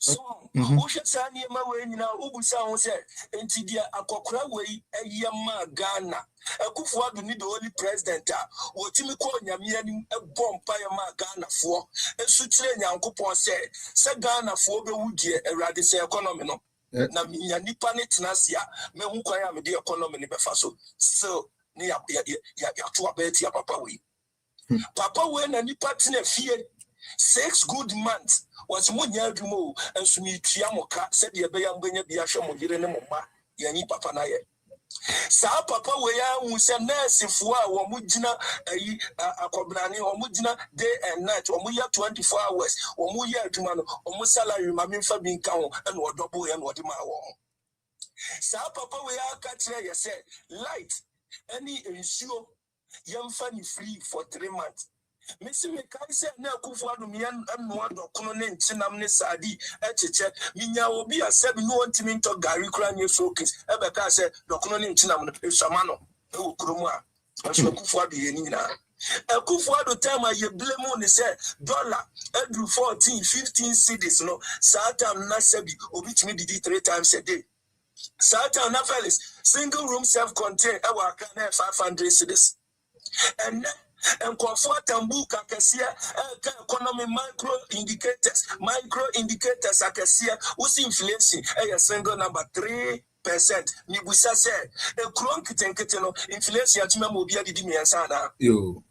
So, Usha Sani Mawen now, Ubusa said, and Tidia Akokra way, a Yama Ghana. Akufo-Addo need the only president, what Timiko Yamian, a bomb Payama Ghana for, and Sutre Yankupon said, Sagana for the Woody, a radical economy. Na nipa ne tenasia me hu kwan ya me de economy ne befa so so ne ya to abeti ya papa we na nipa tena fie 6 good months was mo nya adwumo enso mi tua moka se de be ya mbanya bia hwe mo yire ne mo ma ya ni papa na ye sa papa we ya hu se nurse fo a wo mo gina ayi akobrane wo mo gina day and night wo mo ya 24 hours wo mo ya adwuma no wo mo salary ma me mfa bi nka ho na wo double ya na wo de ma wo sa papa we ya ka kire ye say light any ensure yamfa ni free for 3 months. Missy Mekaise na Akufo-Addo mian anwa dokono ne ntinam ne sadi echeche minya obi aseb no ntimi nto gari kura nye focus ebeka se dokono ne ntinam no esama e wokromu a aso Akufo-Addo ye ni na Akufo-Addo time ye blame on say dollar every 14 15 cedis no satan na sebi obi timi didi 3 times a day satan na fellas single room self contained e wa kan 500 cedis and comfort and book akasia economy micro indicators akasia who's inflation a single number 3%. Nibusa said a cron kitenkete no inflation atima mo bia didi miensa na yo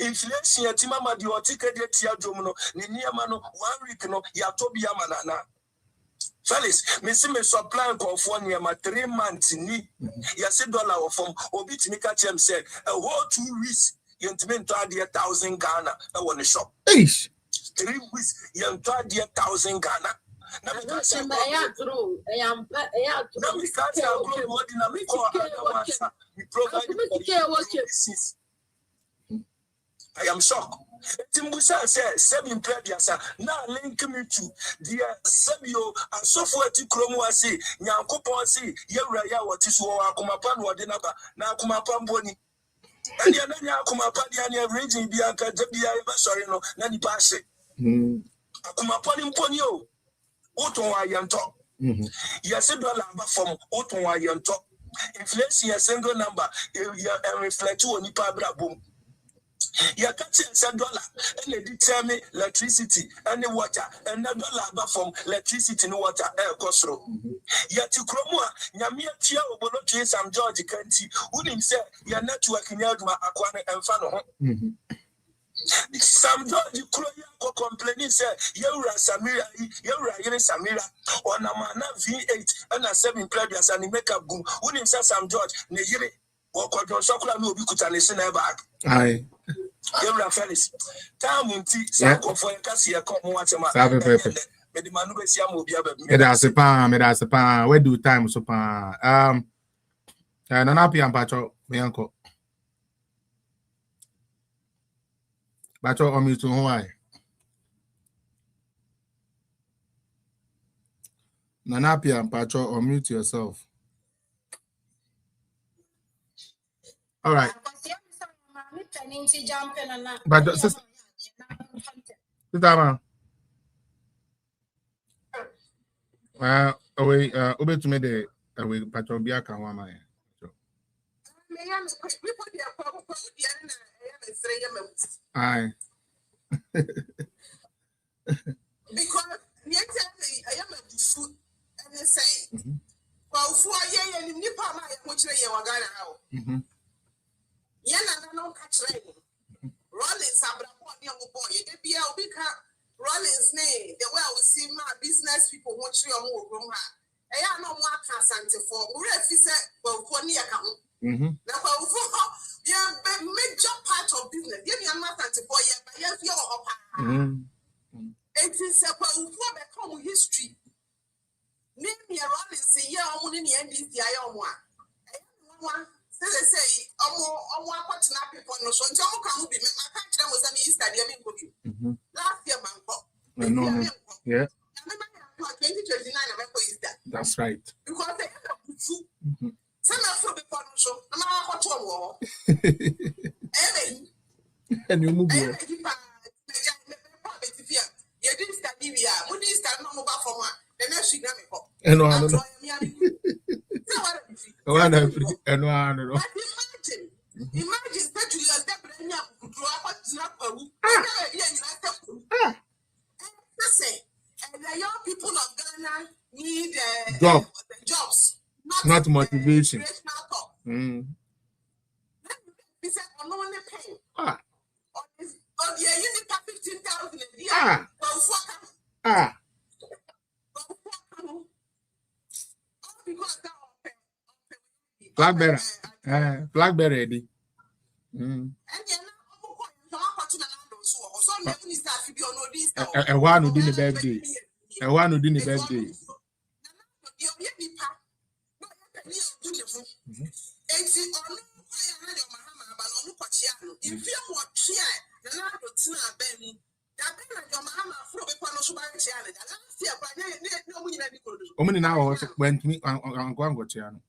inflation atima ma di otike de tia dwom no ne niama no 1 week no ya to bia manana Felix, me supply for 3 months ni ya $1 of from obi timika chem said a whole 2 weeks you intiment to add 1,000 Ghana I want to shop. 3 weeks you to add 1,000 Ghana. Now we can't say I am shocked. Timbusa said, 7 previous now link me to the Sabio and so forth to Cromoasi, Yankopon, Yera, what is war, Kumapan, or Denaba, now Kumapan Boni. And Yana Kumapani region Bianca, Debia, sorry, no, Nani Passe. Kumapan Ponyo, Oton Ayanto. Yes, $1 from Oton Ayanto. Inflation a single number, and reflect to any pabra boom. You can $1 and they determine electricity and the water and $1 from electricity and water air costro. Yet you cromwa, Yamia Tia Obolo Sam George Canty, who himself your network in Yadma Aquana and Fano. Sam George Kroya complaining, sir, Yura Samira, Samira, or Namana V8 and a 7 previous and make up boom, who himself Sam George, Neyiri, or Cordon Chocolate no Bikutan back. Aye. Yura Felix, Tamunti, Sako for Cassia, come watch him. Medasepa, where do time so pa? Nanapi and Pacho, my uncle. Pacho, on me to Hawaii. Nanapi and Pacho, unmute yourself. All right. But sister, away, over to me the away, Pacho Biaka, Wama. Aye. Because I am a food and the same. Well, 4 years and Nipa, which way you are going out. Yana no catch rain. Rolling Sabra young boy, it be a big car. Rollins name, the way I will see my business people want you on more. I am no more consent for Murphy said, well, one year account. Yeah, major part of business. Give me a matter for you, but yes, you're it is a common history. Name me a Rollins a year on the end is the iron one. They say, I'm watching up people no so until come be my country was an Easter last year, man. Yeah. 2029 That's right. because they end up with food. Some of the people so no matter what you want. And you move here. You didn't study we are. When you start no mobile for one, the next week And imagine that you are the brand and the young people of Ghana need jobs, not motivation. He said, I'm not paying. Or the unit 15,000 a year. Blackberry. And one who did the birthday. And one who did the birthday. Omini now went me on Guangochiano.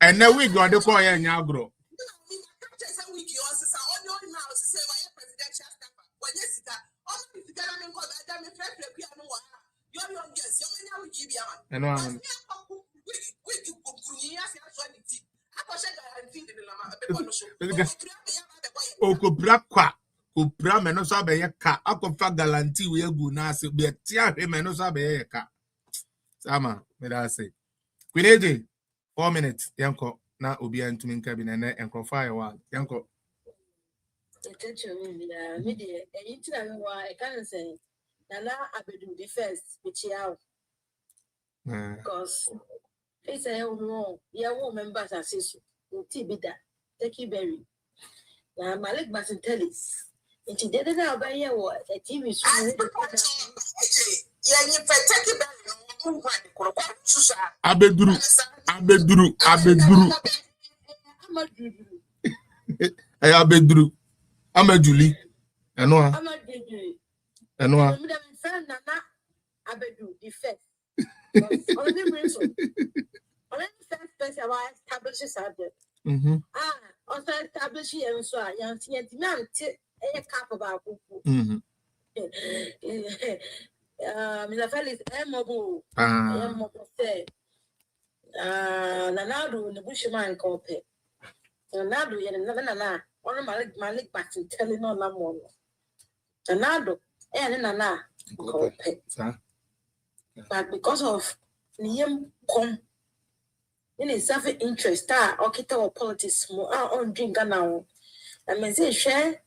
And now we got the coin and now grow. Kupra menosa be ka akofa guarantee we gu na se be tia hwe menosa be ka sama me da say Kwineje 4 minutes yanko na obi antumi nka bi na na enkofa wa yanko me de eyitira me wa e kan say Nana Abedu the first which out because it's a members are so Tibida take you berry na Malik Basintelis. It didn't have a year what a TV so Abeduru Amajuli Nana Abedu the first only first person I establishes subject also establishing and so I am seeing a cap about Mr. Felix Mobile say Nanado the Bushman copy Nanado Nana one of Malik Batin telling on Lamon Nanado and Nana copy but because of Liam come in a self-interest or politics more on drink now I mean say share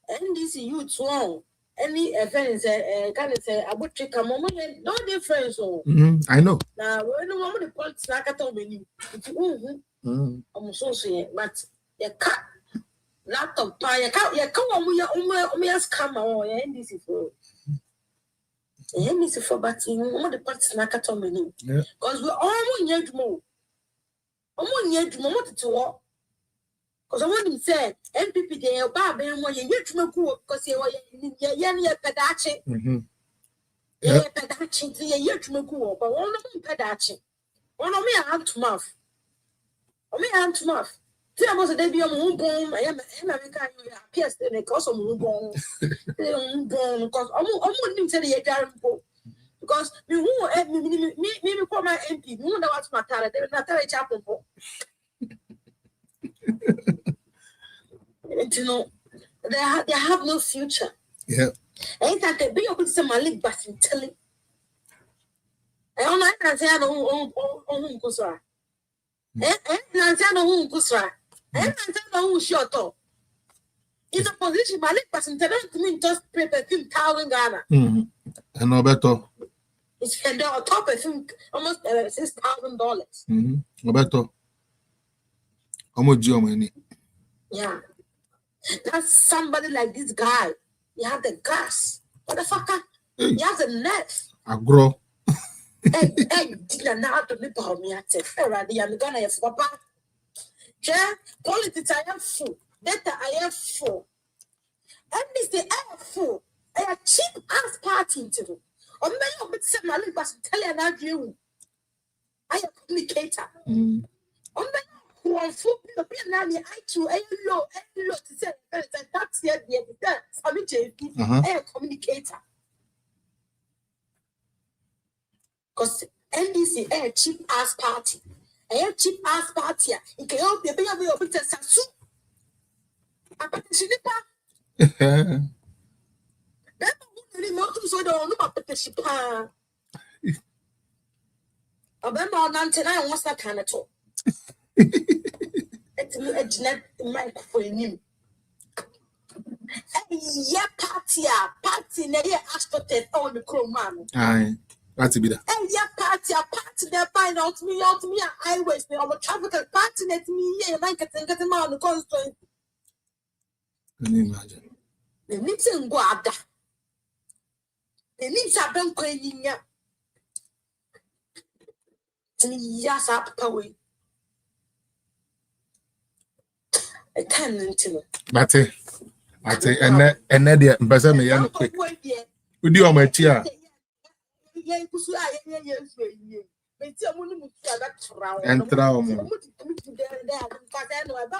and this youth long any events can say I would take a moment no difference I know now when the woman the politics like at all menu I'm so saying but you cut laptop you come on we ask come on and this is for but you the politics like at all menu because we all need more to walk. Because I want him say MPP they are bad and when you get to go because you are pedachi. Yeah, pedachi, you to go, but one of them pedachi. One of me hand to mouth. Or me hand to mouth. There was a debut of moon bomb. I am American, you appears to make also moon bomb. Because I wouldn't tell you a because me call my MP, who know what's my talent, they will not tell a chapel. You know, they have no future. Yeah. Ain't that they be able to say Malik Basin telling I don't say I don't kusra. Nantiano who kusra. Nantiano who short up. In a position, my leg person to me just pay perfume 1,000 Ghana. And no better. It's on top perfume almost $6,000. No better. How much do you money? Yeah. That's somebody like this guy. You have the gas. Motherfucker. You have the nerve. I grow. Hey, didn't know to live on me at Ferrari and Ghana if papa. Yeah, politics I am full. Data I am full. And this the air full. I cheap ass party to do. Or may I be sent my little bus tell you about you. I am communicator. On the who are full of nanny, I too a low to say that's yet the I mean, I am communicator. Because NDC a cheap ass party. A cheap ass party. You can help the baby of it as a soup. I bet the shinipa. That's really not so don't know about the shipa. A member on Antenna wants that kind of talk. It's me a genetic microphone him. Yeah, party, near astroturf on the crow man. Aye. That's be that. And yeah, party, they find out me, I waste me, I'm a trafficker, party, let me here, and I can get him out of the constraint. Can you imagine? The nips and guada. The nips are done cleaning ya. Yes, up away. I can't until But and that the person may have quick. We do on my chair. And trauma.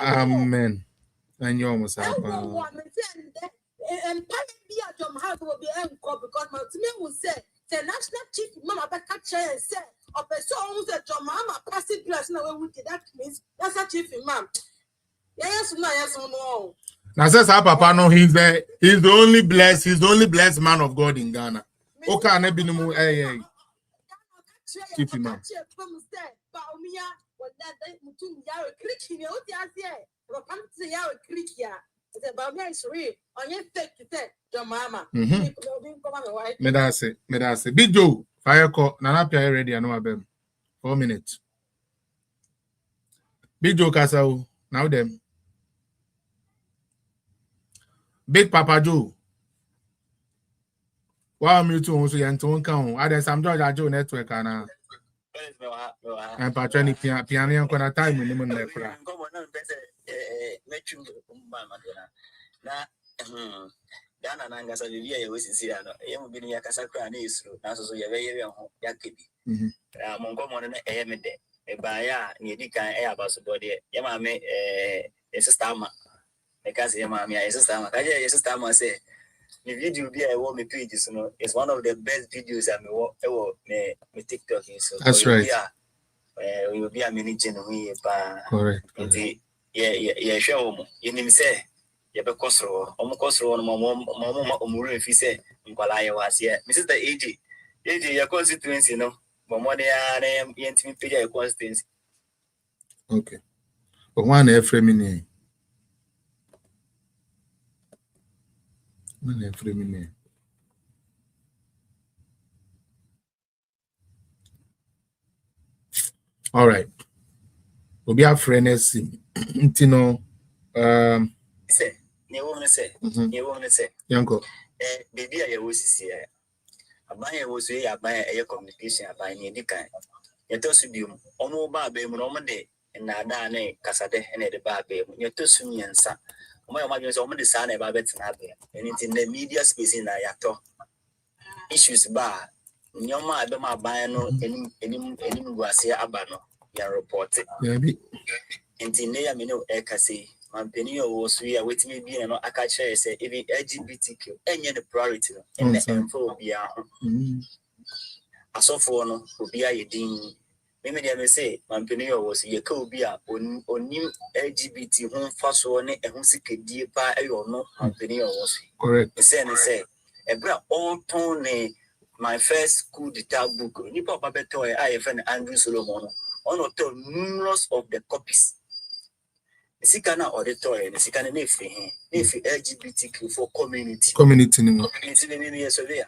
Amen. And you almost have. And be at your house will be because my team will say the national chief mama back and say of a song that your mama passing glass now with that means that's a chief imam. Yes, no. Now says our papa no, he's the only blessed man of God in Ghana. Okay, I never know. Hey. Chief imam. Me that say. Big Joe, fire call. Nana Pia ready. I know about 4 minutes. Big Joe Kasau. Now them. Big Papa Joe. Wow, me too. So you don't count. Others, I'm George Joe network and Patroni piano on time with them on the crowd. Dana nangasa bibia ye wesisi ano yemu bi ni yakasa kra na isuru na so ye be ho yakebi monko mo na mede e ba ya ni edikan abaso bode ye ma me sister ma e ka se ye ma me sister ma ka ye sister ma say the video bi e wo me page so no is one of the best videos I me TikTok so that's right we will be a minute no we pa correct yeah show mo yenim say ye be kosro no mama omuru efi say nkwala ye wase me sister AJ your constituency no mama dey are yentimi page your constituency okay but one efremini all right we'll be a friends ntino say ne woman say yanko baby I was see aban was we aban e communication aban ne dikan ye to su biom omo ba ba mu no mo de na da na kasade na de ba ba mu ye to su nyansa omo ma bi so omo de sa na ba betina ba anything the media space na ya to issues ba nyoma abe ma ban no enim guase aba no ya report yeah bi enti ya me no e kase Mampeni was we are waiting me be no akacha say even LGBTQ enye the priority no and for bia asofo no obia yedin me dey say mampeni was ye ka obia onim LGBT ho faso ne ehun sikedie pa eyo no mampeni was correct say ebra on ton ne my first coup d'etat book. Nipa papa toy I friend Andrew Solomon. On to numerous of the copies. Sikana auditor and Sikana Nefi LGBTQ for community. Community surveyor.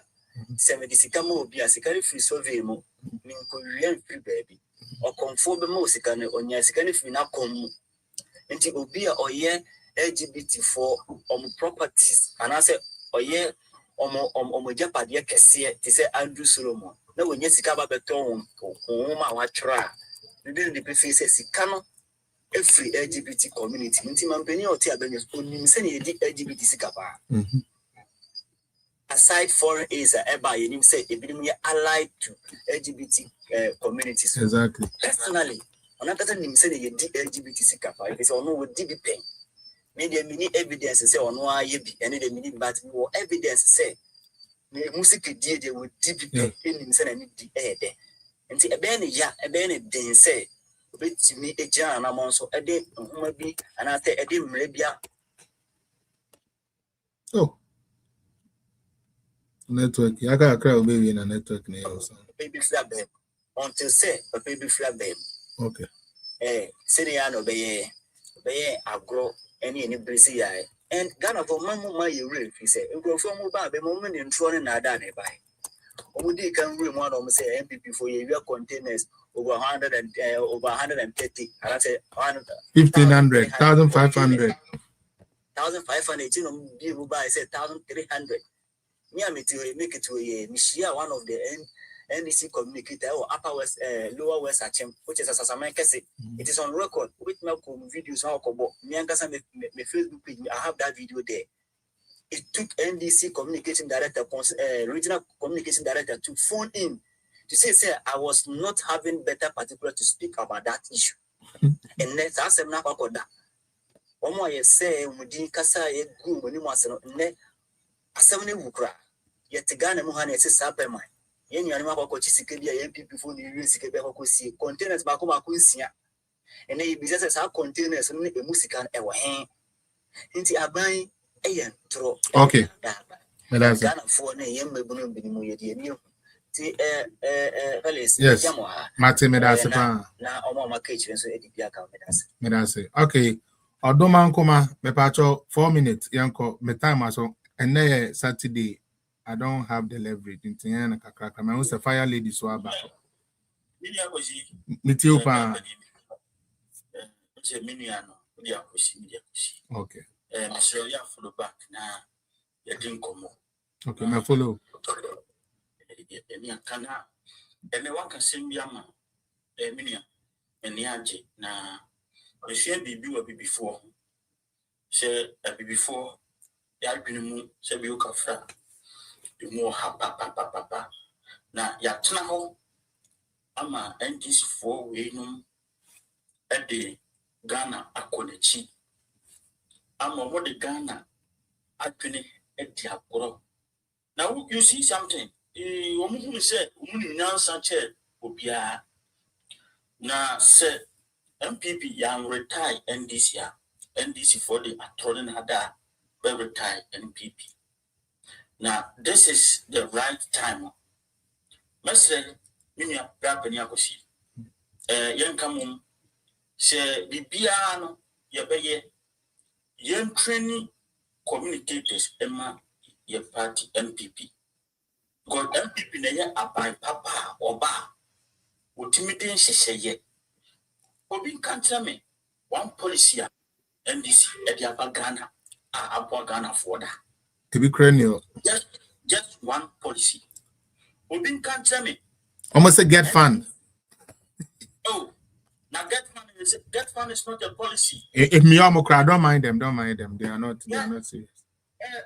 70 Sikamo be a secretary free survey mo. Minko free baby. Or conform the most Sikana on your secretary free na come. Until Obia or ye LGBT for properties. And I said, or ye Japadia Cassia, to say Andrew Solomon. No, when you see Kaba Beton, Oma Watra. You didn't the face Sikano. Every LGBT community, Mintimampeni or Tiabenis, Nimseni LGBT Sikapa. Aside foreign is a you say a bit allied to LGBT communities. Exactly. Personally, another time Nimseni LGBT Sikapa, if it's on no DB pen. Maybe a mini evidence say on why you be any mini but more evidence say music did with DB pen in Nimseni the air there. And see a benny then say. To me a jan among so a day maybe and I say a day maybe. Oh, network. I got a crowd baby in a network now. Baby flap them until say a baby flap them. Okay. Siniano be I grow any breezy eye and Ghana for Mamma you real he said you go from about the moment in throwing a done by. Only can room one of say MPP for your containers over 100 and over 130. And I say 1,500, 1,500. 1,500. You know, people buy say 1,300. Me and me to make it to a Michia, one of the NDC communicator or Upper West, Lower West Achem, which is as a man can say. It is on record with Malcolm videos. How come me and Kasa me Facebook page? I have that video there. It took NDC communication director, regional communication director to phone in to say I was not having better particular to speak about that issue. And next, I said, "Now, that one more you say, Mudi Kasa, ye go when you want ne asemne wukra. Yet Ghana Muhane says, Sapema. Yen Yanama Chisikedia, MP before the Sikabia containers Bakuma Kunsia. And they be just as containers only the musican ever hang. Into a buying. Okay. Yes. Okay. Odoman 4 minutes. Yanko, my time so and Saturday. I don't have the leverage. My own fire lady swab. Okay. So yeah, follow back now. You didn't come. Okay, my follow. And the one can send me a man, a minion, and the angie. Now, I shall be before. Say, I be before. The album, say, you can flat. The more papa. Now, Yatna home. Ama, and this 4 way a day, Ghana, a konechi. I'm over the Ghana. Actually, at the Aporo. Now, you see something. The woman said, "Woman, now, such a Obia." Now, said MPP, young retired NDC for the Attorney Hada, very retired MPP. Now, this is the right time. Master, Minia Brapaniakosi. Young Camum, say, Bibiano, Yabaye. Young training communicators, Emma, your party MPP. God MPP na abai papa oba. Ultimately, she say ye. Obi can't me one policy NDC at the upper Ghana, upper Ghana for that. To be cranial. Just one policy. Obi can't me. Almost a get fund. Oh. Now get fund is not a policy. If me don't mind them. They are not serious.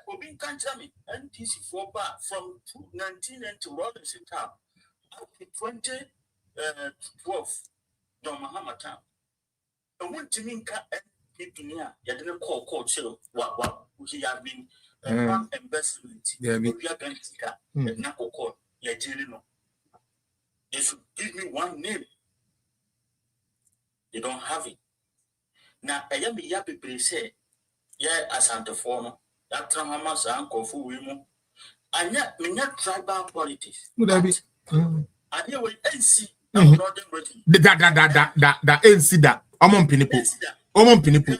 Obi can't tell me NTC for back from 2019 to Robinson Town up to 2012 no Mahama Town. I want to mean people near you didn't call court so what we have been investment. We are going to not call you no. They should give me one name. They don't have it. Now I am the yappy say, yeah, as Santa Forno, that Tramama San Kofu Wimo, And yet, we not tribal politics. Would I be? I hear we NC. That NC that. I'm on Pinipo.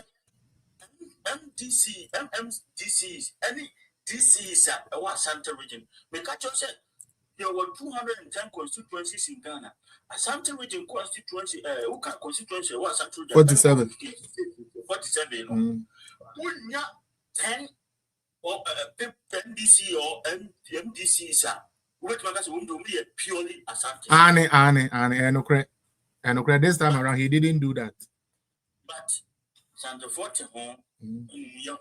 MDC, MMDCs, any DCs at our Ashanti region. Mekacho said there were 210 constituencies in Ghana. Ashanti region constituency, Uka constituency was 47. 47. 10 or MDC or MDC, sir. What man has to be purely Ashanti. Anne, no credit. And this time around, he didn't do that. But Santa Forte home, young,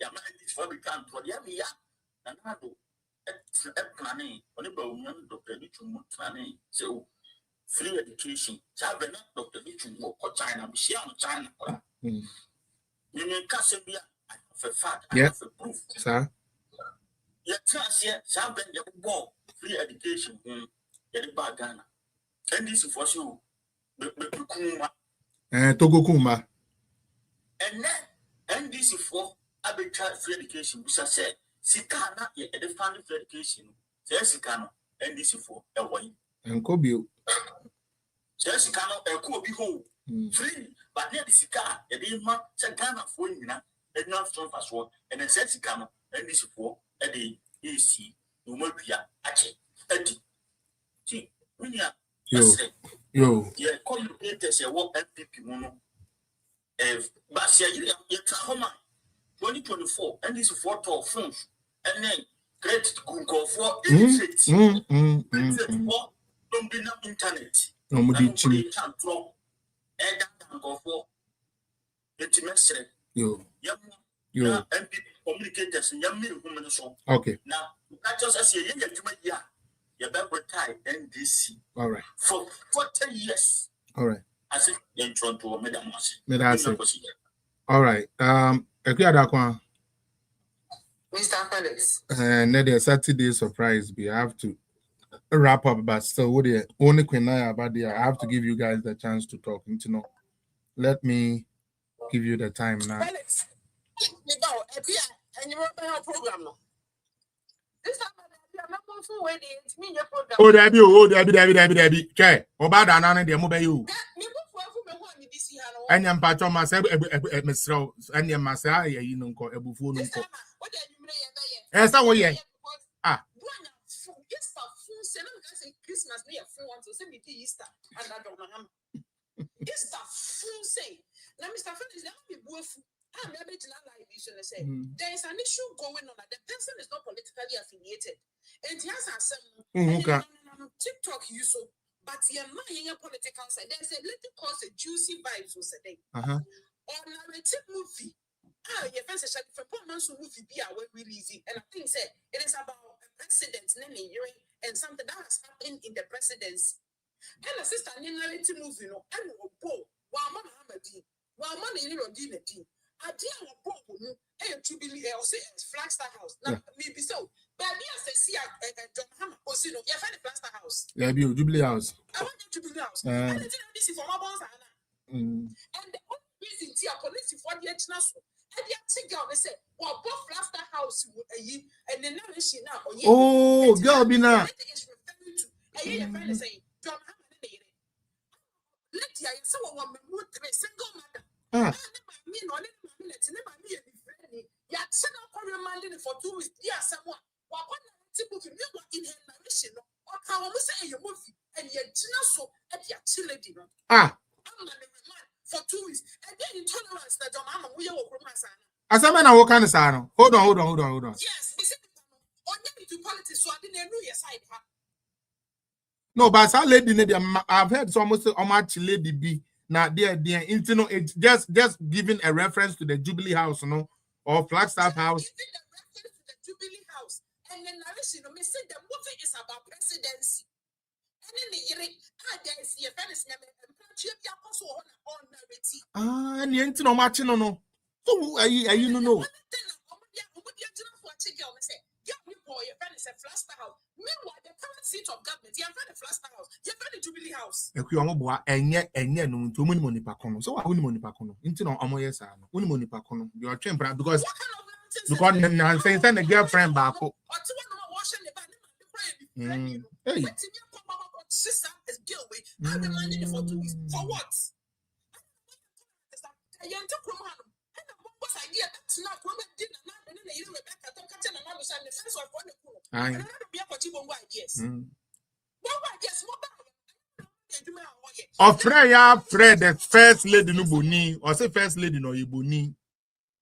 Yaman is for the camp for the Yamia, and I do planning, only Dr. Mitchum planning. So, free education, Savannah, Dr. Mitchum, or China, China. You may Cassabia for fact, yeah, for proof, sir. Yet, here, Savannah, your free education, get it back Ghana. And this is for you. Togo Kuma. And then NDC for arbitrary free education, which I said, Sikana, the family free education, says Sikano, NDC for a way. And Kobe. Says Sikano, a Kobe home, free, but near the Sika, a day man, Sagana for you, and not strong as well, and then says Sikano, NDC for a day, AC, Umopia, Ache, Eddie. See, when you Yo. Yeah, call you say what MPP mono. But you 2024, and this 4 tall phones, and then credit Google for don't be no internet. No more teaching. Can't draw, and that go for intimacy. Yo. MPP communicators and young women. Okay. Now, that just as you your back tie NDC. All right. For 40 years. All right. I said, you're trying to make that much. All right. Mr. Felix. And then the Saturday surprise, we have to wrap up, but still, what the only Queen about there, I have to give you guys the chance to talk. You know, let me give you the time now. Felix, and you wrote my program now. This time. Oh, Debbie. Okay. About an the mobile. And I'm part of myself, Mr. And your master, you know, a buffon. Yes, I will. Ah. Christmas, me a fool to send me to Easter, and I don't know. Easter fool say, now Mr. Felix, let me be I'm able to like this and say there is an issue going on that the person is not politically affiliated. And he has some TikTok use so, but you're not in a political side. There's a little cause a juicy vibes was a day. Or narrative movie. Your fans are for poor man's movie be our releasing. And I think said it is about a president and something that has happened in the presidency. And a sister in narrative movie, no, and while Mama Hamadi, while money in your dinner. I deal with Bobo, Jubilee, or say Flagstaff House. Now, maybe so. But me as I see John Hammer, or see, you find the Flagstaff House. Yeah, Jubilee House. I want the Jubilee House. And it's this is for my boss. And the only reason to police for the international, and the acting girl, they say, well, both Flagstaff House, and the narration now. Oh, girl, be now. And you find the saying, John Hammer, let you someone would single mother. For 2 weeks, someone. In her narration, or how I say your movie, and yet so at your children. I'm for 2 weeks, and then intolerance that your mama will over my son. As a man, I walk on the side. Hold on. Yes, only to politics, so I didn't know your side. No, but I lady, I've heard almost how much lady be. Now, dear, it's just giving a reference to the Jubilee House, or Flagstaff House. Giving the reference to the Jubilee House, and the narration, we say the movie is about presidency. And then the year, there's your friends, and you ain't no matching, no. So, you know. Your friend is a Flagstaff House. Meanwhile, the current seat of government, your friend is Flagstaff House, your friend is Jubilee House. If you are and no to money pacono. So I wouldn't money pacono. Into no amoyes, only money pacono. You are chamber because I'm saying the girlfriend back. Hey. Sister is deal with. How the money for 2 weeks? For what? I am to come on. And the boss idea that's not what did not and then you back at the catch and another side the first of one. And another be a possible ideas. What ideas? What Ofreya Fred, the first lady no boni, or say first lady no yuboni,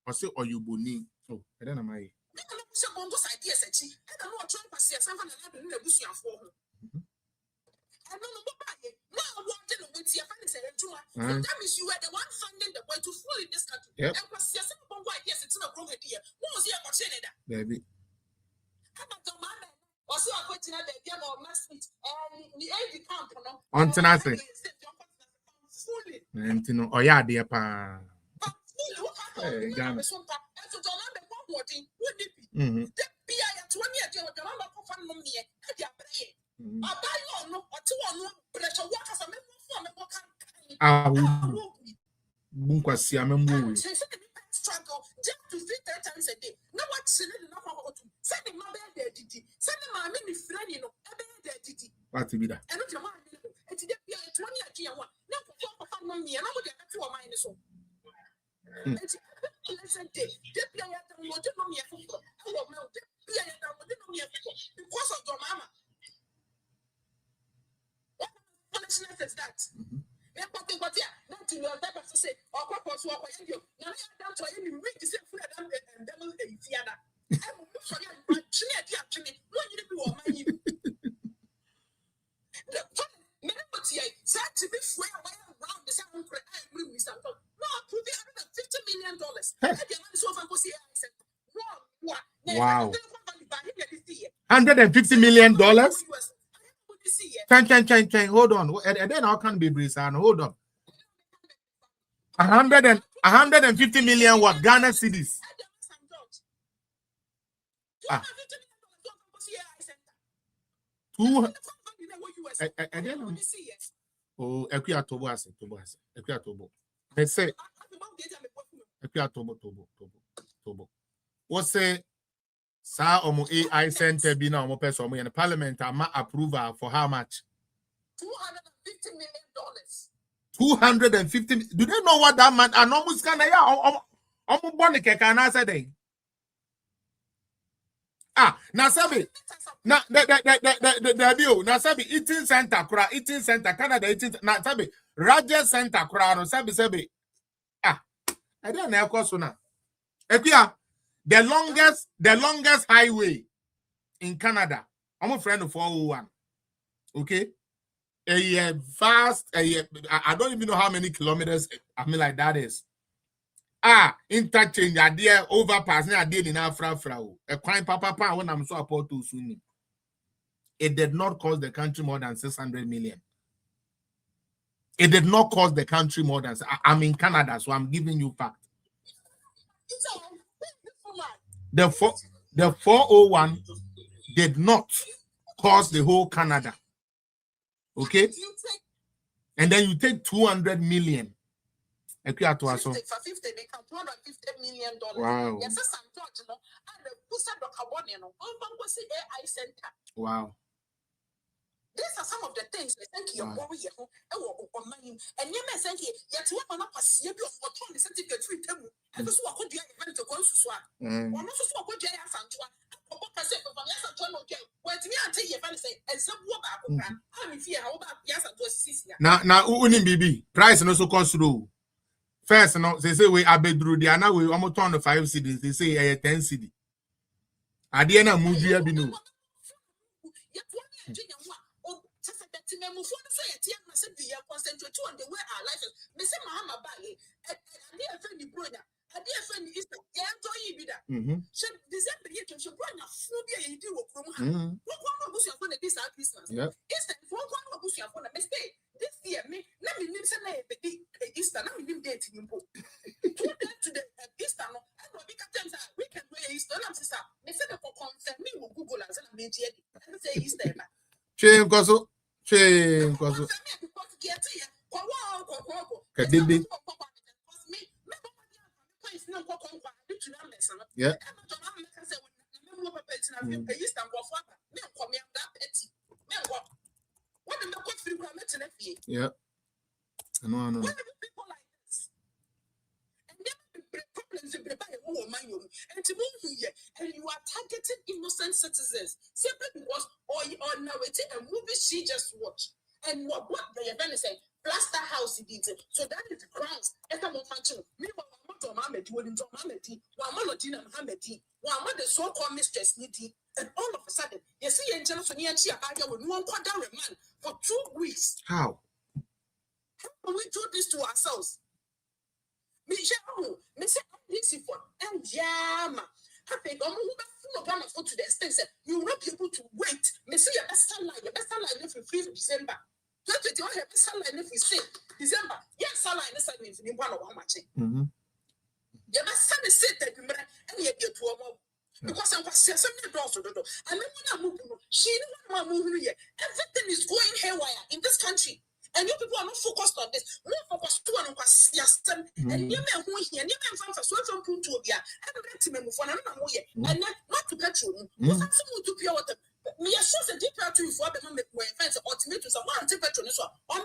or say or yuboni. Oh, I don't know my. I don't know some ideas. I don't know what Trump has said. Someone in the bush for him. I don't know what now wanting to wait here. That means you were the one funding the boy to fully this country. And was some ideas. It's not a wrong idea. What was your opportunity? Baby. Also, I put in the game of mass meet and the AD camp on tenacity. And you know, oh yeah, dear pa. Struggle just to feed 3 times a day. No what's in it, no one to send him my bed, send him my mini friend, you know, a bed, what to be that? And not your mind, it's the 20 one. No, for money, and I would get to a mind so. Listen, because of your mama. What punishment is that? But yeah, not to your type of say, or purpose, or you. Now, down to any read the same food and devil a theater. I will look for you, but Chile, what you do on my you. The many but here, sad to be free around the sound for I agree with something. No, to be $150 million. Wow. $150 million? Chain. Hold on. And then how can be Brisan? Hold on. 150 million what? Ghana cedis. Ah. 200. Oh, Tobo. Let's say Tobo. What's say? Sa omo AI center be na omo person omo in the parliament ama approval for how much? $250 million. 250. Do they know what that man and almost can ya omo boni keka na say dey. Ah, na sabi. Na the bio na sabi eating center Canada eating na sabi Raja center kura no sabi. Ah, I don't know course na. Ekuya the longest highway in Canada. I'm a friend of 401. Okay? A vast, I don't even know how many kilometers, I mean, like that is. Interchange, idea, overpass, idea in Afra. A crime papa, when I'm so about to soon. It did not cost the country more than 600 million. It did not cost the country more than, I'm in Canada, so I'm giving you fact. The 401 did not cost the whole Canada. Okay? And then you take 200 million. For 50, they come $250 million. Wow. Yes, AI center. Wow. These are some of the things they think you're worried and you may say, yet what I'm not perceiving what only certificate free table. And this is what could you event to go to swap. One also what could you have found to now unim bibi price no so cost through. First no they say we abedru dia na we almost turn the 5 cedis they say 10 cedi. Ade na movie abi no. Concentrate on the way our life is. Me say Mahama Bali, I did a friend brother. I did a friend is the employee bidder. Should December year to bring a phobia you do from one of us on this Christmas. Easter, one of us on a mistake. This year, me, let me name some Easter, let me name date in Impo. To the Easter, no, I know we can wear Easter. I'm sister. They said for confirm me will Google and say Easter. Shame, Koso. Yeah. Yeah. I know. Why are you people like this? And then problems in the and you are targeting innocent citizens simply because or narrating a movie she just watched. And what the event is saying, plaster house it is. So that is the grounds. Meanwhile, the so-called mistress Niti, and all of a sudden, you see Angela Sonia Chiabadia with one quarter a man for 2 weeks. How can we do this to ourselves? Michelle, Miss Lizzie for and Yama. I think I'm full of Ghana to the extent that you will not be able to wait. Miss your best sunlight if you free December. 2021 have best sunlight if we say December. Yes, sunlight is in one of our matching. Your best sun is set that you may and yet get to a mob. Because I'm something also. And then she didn't move here. Everything is going haywire in this country. And you people are not focused on this. More focused on system. And you may who here, and you may find for so from Puntobia, and let him move on another way. And not to petrol. What's some to pure water? Me a source of deeper to for the moment where fence ultimate to someone to petrol or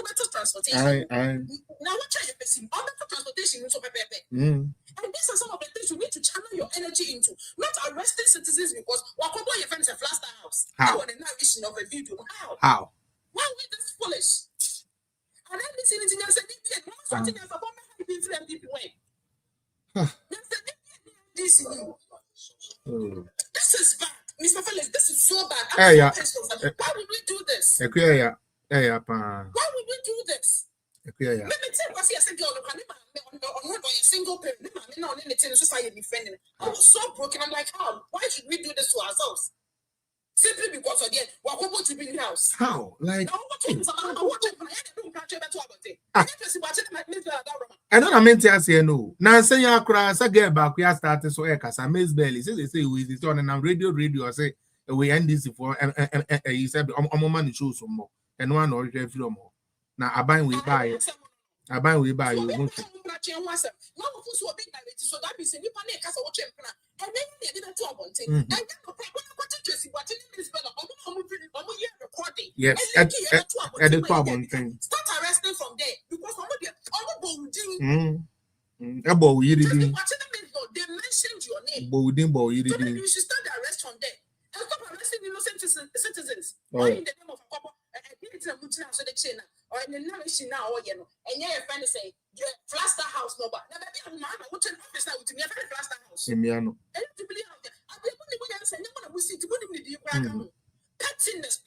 better transportation. Now, what are you facing? Or better transportation into Pepe. And these are some of the things you need to channel your energy into. Not arresting citizens because Wakobo your fence a plaster house. How? The narration of a video. How? Why are we this foolish? And then this is in something else about my people. This is bad. Mr. Felix, this is so bad. Why would we do this? Why would we do this? Let me tell you, I said, on a single parent, I was so broken. I'm like, how? Why should we do this to ourselves? Simply because again, we're going to build house. How? Like, I don't mean to say no. Now, say you cry, get back. We are starting so because I miss Belly. Say it's on and radio. I say we end this for he said, I'm man show some more. And one or film more. Now, I buy we buy. I buy we buy you. So that means you panic as a watch and then you didn't talk about it. And then recording. Yes, at the problem thing. Start arresting from there because they mentioned your name. So then you should start the arrest from there and stop arresting innocent citizens. Why in the name of a couple? So the chain or in the narration now, and your friend say, plaster house no, but never be a man. What's an officer with me? A plaster house. And to believe out there, I believe pettiness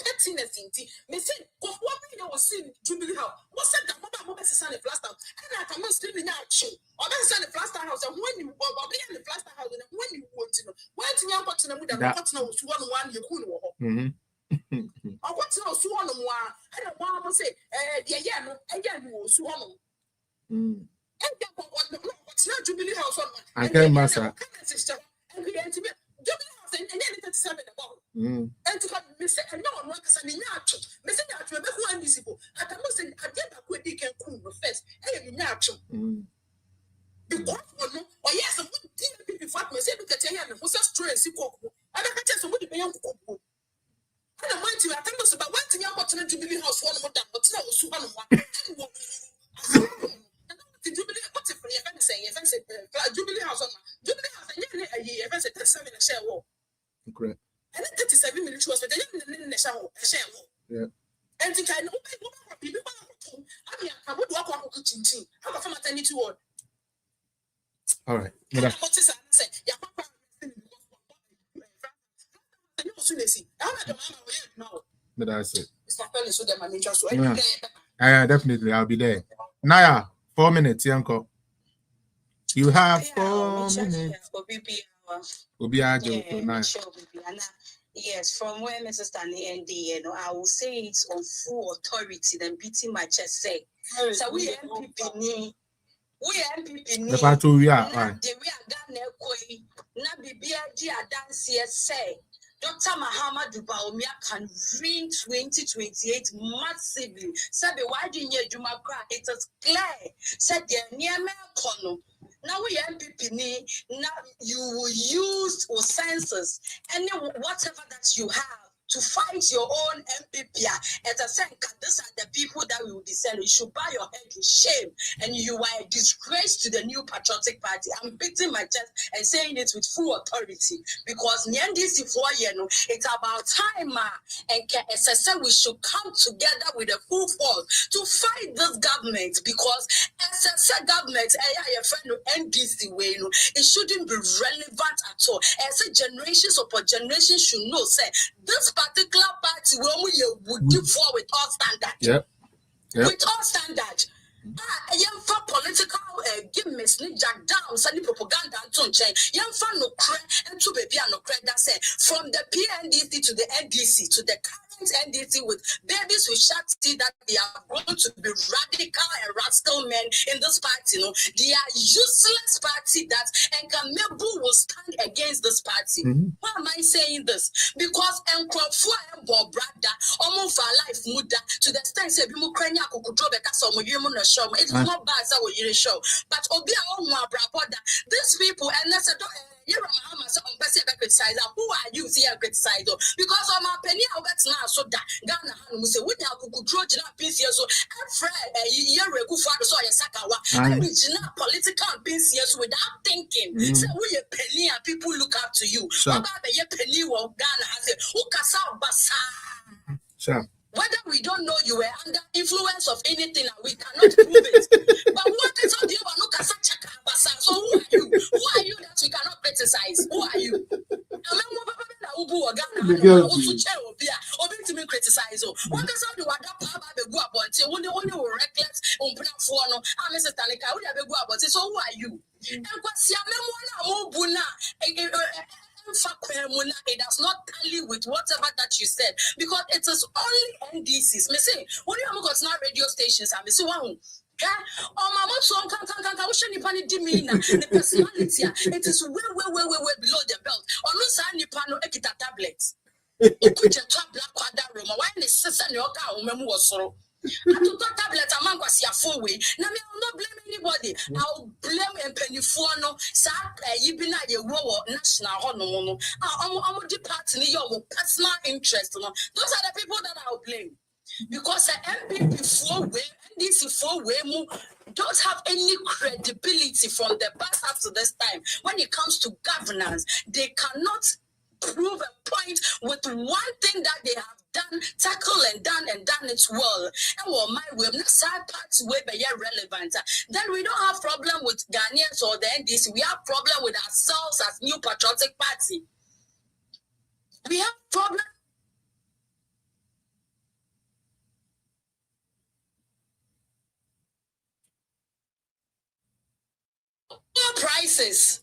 in tea. May say, what we was seen Jubilee House. What said that mobile is a plaster house? And I come screaming out, or that's a plaster house. And when you go in the plaster house, and when you want to know, why to know what's in the middle of what's no one you couldn't. I want to know Suon. I don't want to say, again, Suon. And what's not Jubilee House on my Master. And we enter Jubilee House and then it's 7 about. And to have Mr. and no one works and in natural. Mr. Natural, who invisible. At the most, I get a quick can cool first. And natural. Because or yes, a good deal people fat myself to tell him who's a stress. I don't catch somebody beyond cook. I don't mind you. I think about one thing about the Jubilee House one more than what's now Suhan one. Jubilee, what's it for your friend saying? If I said Jubilee House on Jubilee House, and a year, if I said 37 in a share wall. Correct. And 37 minutes was, but then in a share wall. Yeah. And think I know people. I mean, I would walk on to Chin. I'm a from maternity ward. All right. What is I say? But that's it. Definitely, I'll be there. Naya, 4 minutes, Yanko. You have 4 minutes. Yes, from where Mrs. Stanley and I will say it's on full authority, then beating my chest say. So we MPP ni. We MPP ni. The part we are done na bibia di adanse say. Dr. Mahamadou Bawumia can win 2028 massively. Sabe why didn't you cry? It is clear. Said the near kono. Now we MPP now you will use your senses and whatever that you have to fight your own MPP. As I said, these are the people that we will be selling. You should buy your head in shame, and you are a disgrace to the New Patriotic Party. I'm beating my chest and saying it with full authority because it's about time, and as I said, we should come together with a full force to fight this government because as I said, government, NDC way, it shouldn't be relevant at all. As a generations upon generations should know, say this particular party would give forward with all standard. Yep. With all standard. Young for political gimmicks, jack down, sending propaganda and change. Young for no credit and to baby no credit. That say from the PNDC to the NDC to the NDC with babies with sharp teeth that they are going to be radical and rascal men in this party. They are useless party that and Kamebu will stand against this party. Why am I saying this? Because Nkrofu and Bob brother almost for life muda to the extent say Ukraine could draw better some show. It's not bad so you show. But Obia brother, these people and let's say you're a criticizer. Who are you here criticize? Because I'm a penny of now so that Ghana will say, we have could draw Pins so every year go for the soil Sakawa. I mean, political Pins without thinking. So we a penny and people look up to you. About a penny of Ghana has it. Who can basa? Sure. Whether we don't know you were under influence of anything and we cannot prove it. But what is on the so who are you? Who are you that we cannot criticize? Who are you? Criticize. What is on the water go about it? When you were reckless on platform, Mr. Tanika, would have go about it. So who are you? And what's your it does not tally with whatever that you said because it is only NDCs. Me say, when you have got now radio stations, I say, wow. My mom so the personality it is way below the belt. On no sign you pano ekita tablets. It could just black quadra room. Why the sister your car was so. I took that tablet a man was your full way. Now me will not blame anybody. I'll blame a penny for no sack you been at your war national honor. I'm departing your personal interest. Those are the people that I'll blame. Because the MPP 4 way and this 4 way don't have any credibility from the past up to this time. When it comes to governance, they cannot prove a point with one thing that they have done, tackle and done it well. And well, my way, not side parts way be relevant. Then we don't have problem with Ghanaians or the NDC. We have problem with ourselves as New Patriotic Party. We have problem. Prices.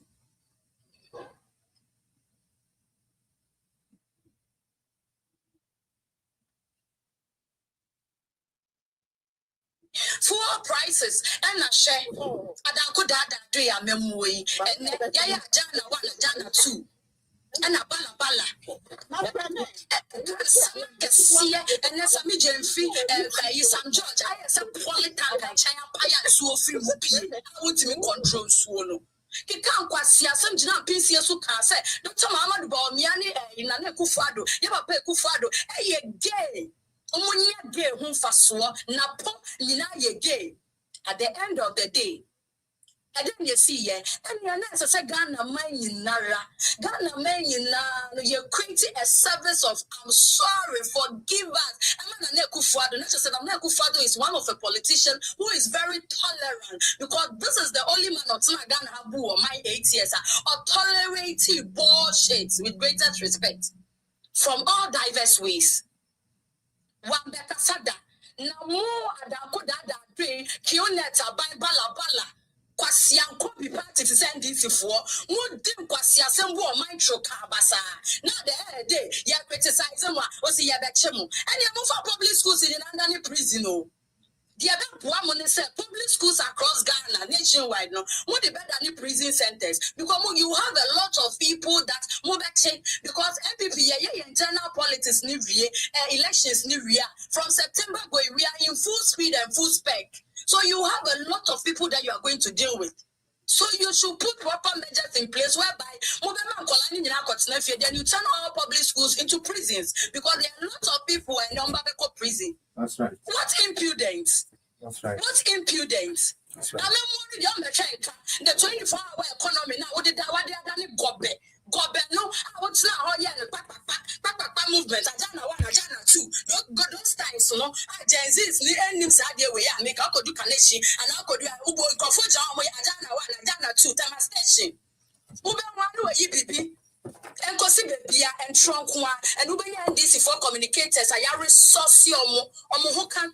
Fuel prices and a share. I could add do ya memory and ya Jana 1 and Jana 2. And a bala. See, and as a medium fee, some George, I have some quality and China Paya so few whoopee. I want to control swallow. He can't quite see some Jana Pinsia so can say, Dr. Mamma Bomiani in a Kufado, Yapa Kufado, a gay. Omunya gay hum faswa na po nyina ye gay at the end of the day. I didn't see ye and you are say Ghana man nara Ghana man you creating a service of I'm sorry, forgive us. I'm not Kufuado. Not just said I'm not Kufuado is one of a politician who is very tolerant because this is the only man of Ghana Habu or my 8 years or tolerating bullshit with greatest respect from all diverse ways. One better sada. Now more adako dada pay kioneta by bala. Kwasian copy party to send this for more dim kwasia sembo mindro kabasa. Now the day ya criticize them was ya betchemo. And you move for public schools in under prison. The other woman said public schools across Ghana, nationwide, no, more the better than the prison centers. Because you have a lot of people that move change because MPP, internal politics, elections, from September, we are in full speed and full spec. So you have a lot of people that you are going to deal with. So you should put proper measures in place whereby then you turn all public schools into prisons because there are lots of people in Umbabeko prison. That's right. What impudence? That's right. What impudence? That's right. I mean, the 24-hour economy now, what did they gobe? Gobe, no, I would say, oh, yeah, the movement, I don't know one, I don't know two. Those times, no, Gen Z is the ending side way, I make I could do Kaneshi, and I could do Ubo, Kofuja, I don't know one, I don't know two, time station. Ube one do a EBB. And consider and trunk one and Uber and DC for communicators. I are resource who can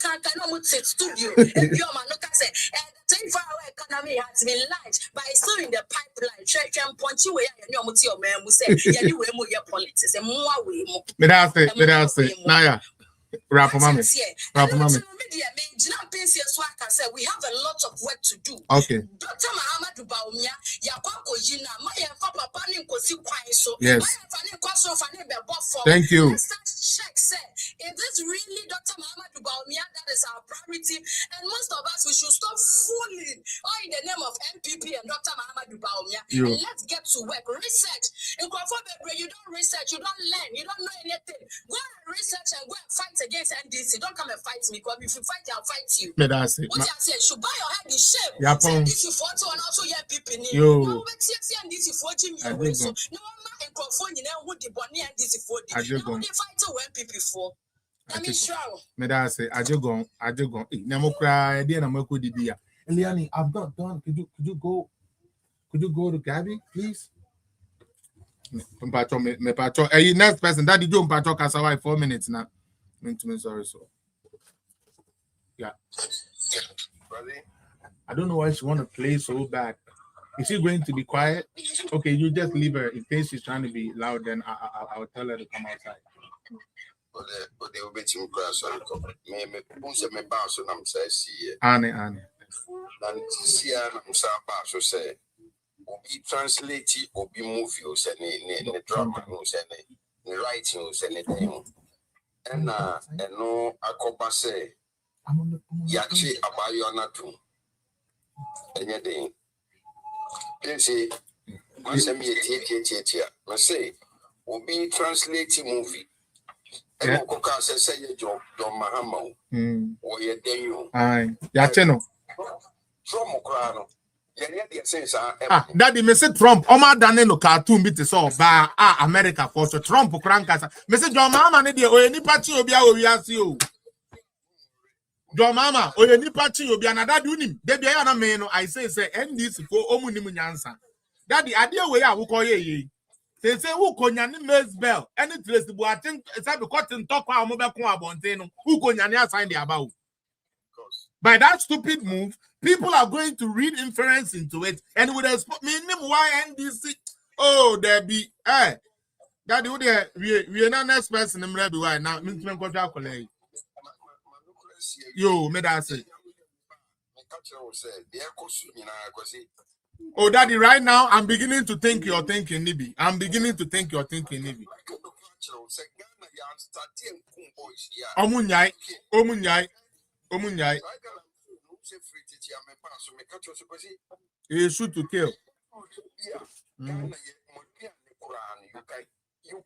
studio. And your man look at and the 24-hour economy has been launched by still in the pipeline. Check and punch you away and your mutio man will say, yeah, you will your politics and more way. Let us say, Naya. Rap mommy. We have a lot of work to do. Okay. Dr. Mahamadou Baumia, Yakoko Jina, Maya Papa Panin Kosi Kwaiso. Yes. Thank you. Let's start check, say, is this really Dr. Mahamadou Baumia? That is our priority. And most of us, we should stop fooling all in the name of MPP and Dr. Mahamadou Baumia. And let's get to work. Research. In Crawford, you don't research, you don't learn, you don't know anything. Go and research and go and fight against NDC. Don't come and fight me because if you fight, I'll fight you. But that's it. What you say? Should buy your head in shame. Yeah, NDC for and also your people. Yo. No, but NDC for Jimmy. So no one in Crawford, you know, would the bonnie NDC for the. No, they fight to when people for. I mean, sure. But that's it. I just go. Namo cry. Dear Namoko Dibia. Eliani, I've not done. Could you go? Could you go to Gabby, please? Me pacho. Hey, next person. That did you pacho Kasawai 4 minutes now. Sorry, so. Yeah. I don't know why she want to play so bad. Is she going to be quiet? Okay, you just leave her. In case she's trying to be loud, then I'll tell her to come outside. Annie. Obi translate obi movie o se ne drama o se ne writing o se ne thing ena eno akoba se yachi abayo na tu enye den say once me tie me say obi translate movie eno koka se ye John Mahama o ye den yo yachi no from okra no. Daddy, me say Trump. Oma dane no cartoon bit so ba America for so Trump krankasa. Me say John Mama ne de oye nipa chi obi a owi ase o. John Mama oye nipa chi obi na daddy unim. De bia na me no I say NDC for omu nim nyansa. Daddy ade we a wo koye ye. Say wo konya ne Maysbell. Any trace bu atin say be cotton talk kwa mo be ko abonte no. Wo konya ne assign the about. By that stupid move, people are going to read inference into it, and with a minimum why NDC. Oh, there be Daddy, we are not next person. I'm ready. Why now? Yo, me that say. Oh, Daddy, right now I'm beginning to think you're thinking, Nibi. I'm beginning to think you're thinking, Nibi. Omunyai. Shoot to kill. You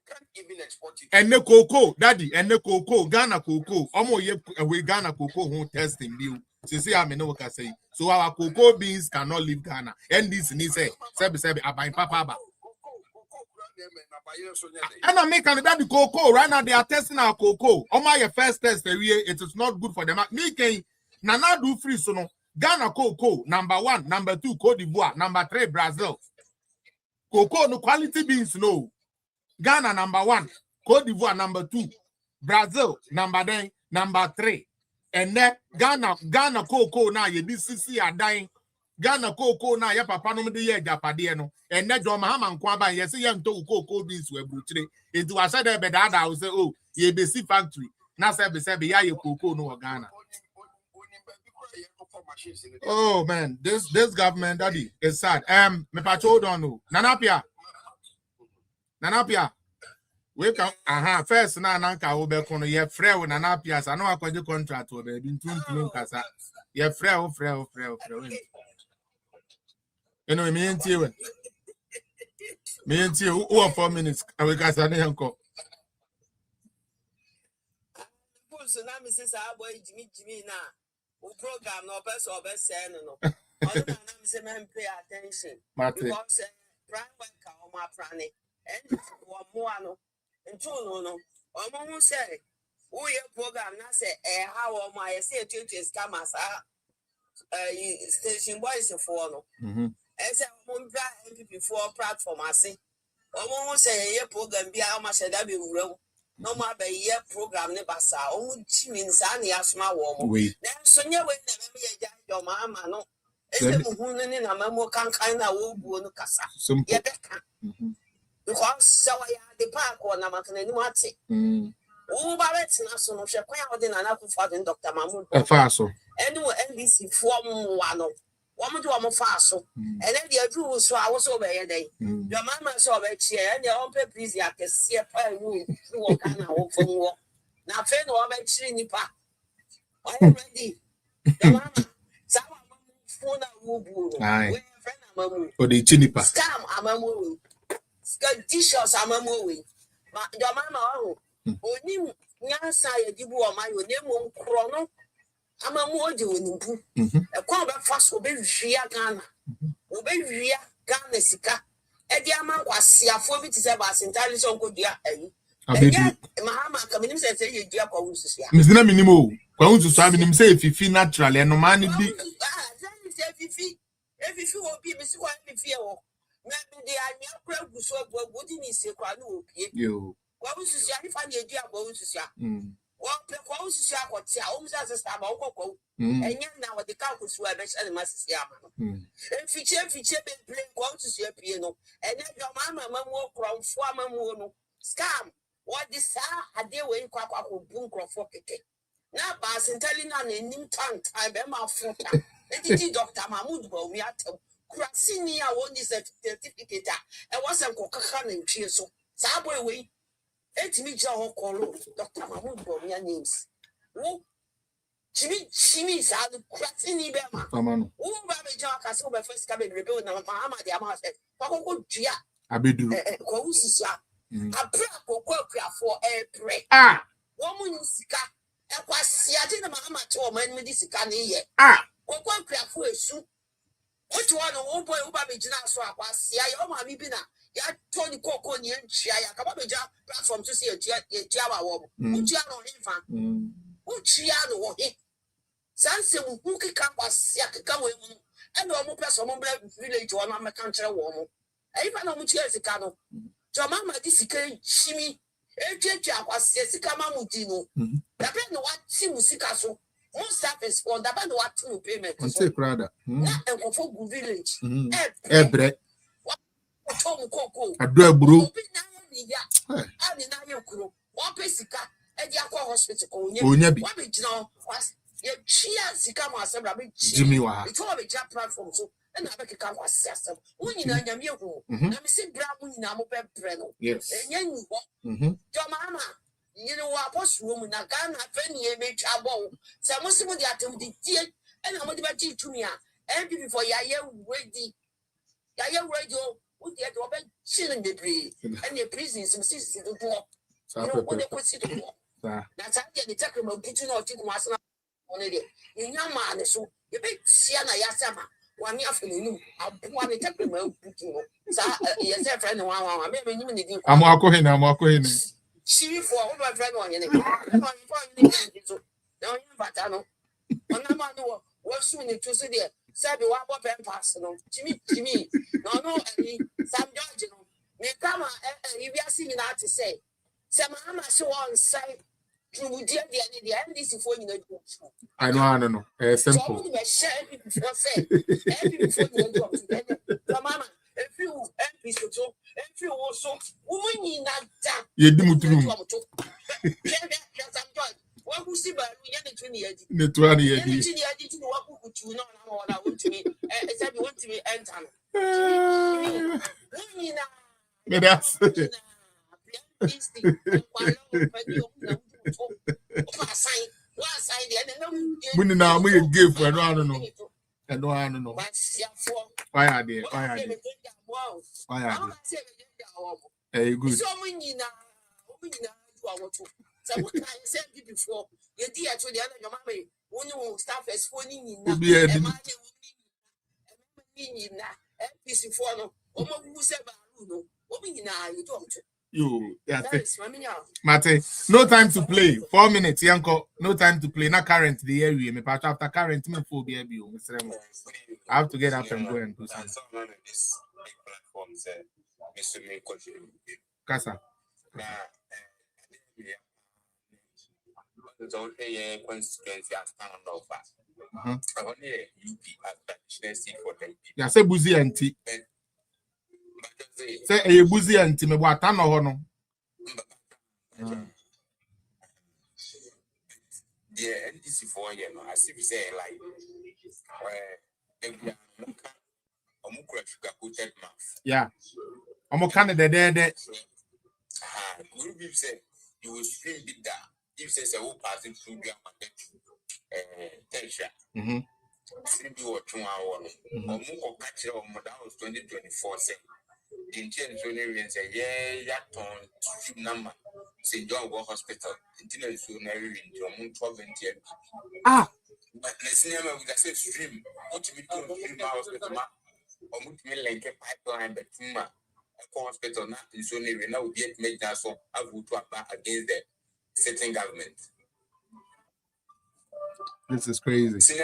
can't even export it. And the cocoa, Daddy, and the cocoa, Ghana cocoa. We Ghana cocoa won't test in view. See, I know what I say. So our cocoa beans cannot leave Ghana. And this needs say, Abai Papa. And I make that cocoa right now. They are testing our cocoa. On my first test, it is not good for them. Me can Nana do free so no. Ghana cocoa number 1, number 2 Cote d'Ivoire, number 3 Brazil. Cocoa no quality beans no. Ghana number 1, Cote d'Ivoire number 2, Brazil number 9, number 3. And then Ghana cocoa now ye BCC are dying. Ghana cocoa now ya papa no de ye japade no. And then John Mahama nkwaba ye say yam to cocoa beans we butire. It was said be that I will say oh ye BC factory. Na say be ya ye cocoa no Ghana. Oh man, this government, Daddy, is sad. Me patrol don't know. Nanapia. We can first na nanka wo be kono ye frɛ wo Nanapia sa no akwaje contract wo be bi ntuntum kasa. Ye frɛ wo. Anyway, me and you. Me and you. Who 4 minutes? I will cast an uncle. So now, Mrs. Boy, Jimmy, now. Who program no best or best saying no. Other than I'm saying, pay attention. Because prime worker on my prane and one more no and two no. Almost say, who your program now say, how my say to is come as station boys for no. And say, before platform, I say, almost say, your program be how much that be real. No more by year program never saw. Oh, Jimmy, Sani, as my woman. Then so near when your mamma no. Who in a mamma can kind of will no cassa. Because so I had the park or Namakan and Mati. Oh, but it's not so much a crowd in another father, Dr. Mahmoud. A faso. And NBC form one. Woman to a faso. And then the other so I was over a day. Your mamma saw a chair and your own please, I can see a pile room through a kind of open walk. Now, fair no other Trini Park. I am ready. Your mamma, some phone a woo. Aye. For the chinipa. Scam, I'm a movie. Scam t-shirts, I'm a movie. Your mamma, only Yansai, you were my name, Chrono. I'm a more doing a combat fast will be Ria Ghana. Obey Ria Ghana Sika. Eddie Amman was Sia for me to say about entirely so good. Mahama coming and say, you dear Kawusia. Miss Naminimo, Kawus to him say if you naturally and no man be. If you will be Miss White fear, maybe they are near Crowd, so what didn't he say? You. What was the if I need dear Kawusia? Well, Kawusia, what's your homes as a star, and yet now the Caucus were best and must see. And feature playing Kawusia piano, and then your mamma walk around Farmer Mono. Scam, what this a day way quack boom for it. Now, Bass and telling on a new tongue time, Emma Fota. Let Dr. Mahmoud go, we are to Crassinia won this certificate. I wasn't Cocacan and Cheers. Subway way. Let me John call Dr. Mahmoud go, your names. Oh, Jimmy said, Crassini Bema. Oh, Babby Jack has over first coming rebuild Mahama, the Amasa. Papa, Gia. Abidu. Kawusia. A prayer for a pray. Ah, woman sika. A quasiatin Mahama to a man with this canny. Ah, what prayer for a soup? Which one, oh boy, who Babby Jana swap was Sia, Mamma Bina. Ya Tony Coco and Chia, Kabaja platform to see a Java woman. Uchiano infant. Uchiano or he. Sansa who can come was Siaka woman. And no person village or Mamma country woman. Even on Muchiazicano. So Mamma disicate shimmy. Eja was Sicama Mutino. The pen what Simusicaso. Most staff is for the band what to payment. And say, brother. Not a for village. Every. Tom Coco. A drug brew. I did not your crew. One Pesica at the Aqua Hospital. What we know was your chia Sicama Sabra Jimmy. It's all a job platform. So, and I make a car was system. When you know your mule, let me see Brown Namo Breno. Yes. And you, your mamma. You know what post woman, I can't have any image about. So I must have the dear, and I'm going to to me. And before you're ready, you're ready. With the other chilling debris and your prisons and sisters to walk. You know what they put it to walk. That's how they take them out, get you know, take my son on it. In your man, so you bet Siana Yasama, 1 year from you. I'll want to take them out. So, yes, a friend, I'm walking. She for all my friend on it. No, but I know. On the man who was soon to see there. Sabi wa bo pen pass no Jimmy no Sam George no me kama if you see me na to say mama so on side to dear the NDC for you know I know simple so we share before say before you go to mama if you MP so if you also woman in that you do mutu Sam George what who see by we need to near the 20 years to what you know I want to me said you want to be enter that's when now we give for I don't know. Why are they? Hey, good. So what I said before, you did actually the other mammy, when staff is phoning in you, Mate, no time to play. 4 minutes, Yanko. No time to play. Not current the area. Me patch after current me for be I have to get up and go and do something. Kasa. Yeah, say buzi anti. Say a buzi anti me what no hono. Yeah, NDC for you know, as if you say like yeah. I'm kind of there. You will stream big that if says a whole passing through your tension. Stream you 2 hours. Or more catch your model 2024. The intent only say, yeah, stream number. St. John War Hospital. Until soon, I read your moon 12 and 10. But let's never with a stream. What you mean, stream hospital map or multi like a pipeline, but Tuma. Hospital now is only now yet make that so I would to against the sitting government. This is crazy. Say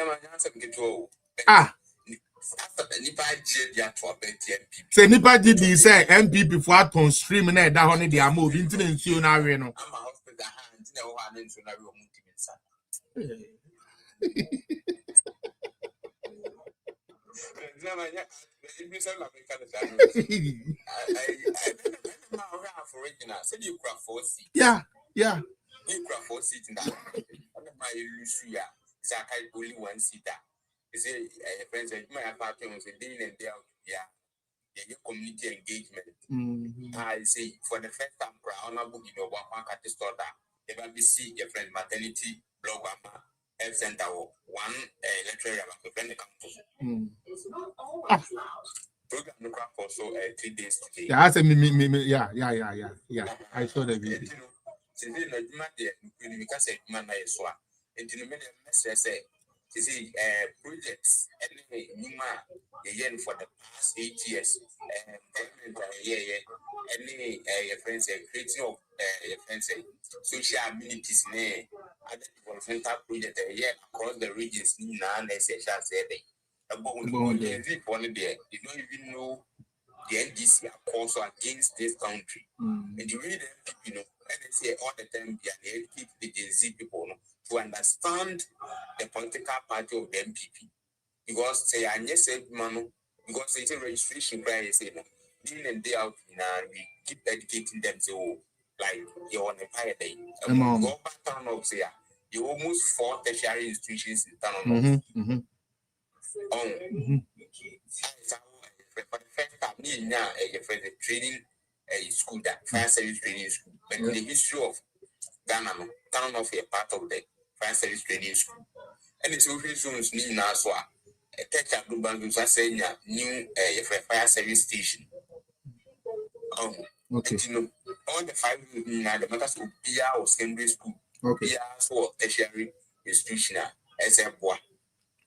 Nipa did say MPP for on stream na that honey they are moving into the national no. Yeah. You craft 4 seats in that. My Lucia, Zakai only 1 seater. You say, friends, my apartment was a day and day out. Yeah, community engagement. I say, for the first time, Crown, I'll book your one at the store. If I see your friend maternity blog, health center, one lecturer about the friend campus. Program the craft also 3 days today. Yeah, I said me. Yeah. I saw the video. Since then, I did because a man I saw. And in the middle of say, projects anyway, Nima, for the past 8 years, and any friends, creating of friends, social amenities, other developmental project across the regions, Nina, they say, you don't even know the NDC are also against this country. And you read you know, and they say all the time they educate the Gen Z people to understand the political party of the MPP. Because say I just said man, because it's a registration prior say no, day in and day out we keep educating them so like you're on a fire day. Go back town of say you almost 4 tertiary institutions in town. For the first time, me now a training school that fire service training school. But in the history of Ghana, town of a part of the fire service training school. And it's also zones need now so a tech and banks are saying new fire service station. Okay. You know, all the 5 now the matters of PR or secondary school. Okay. PR or tertiary institution as a boy.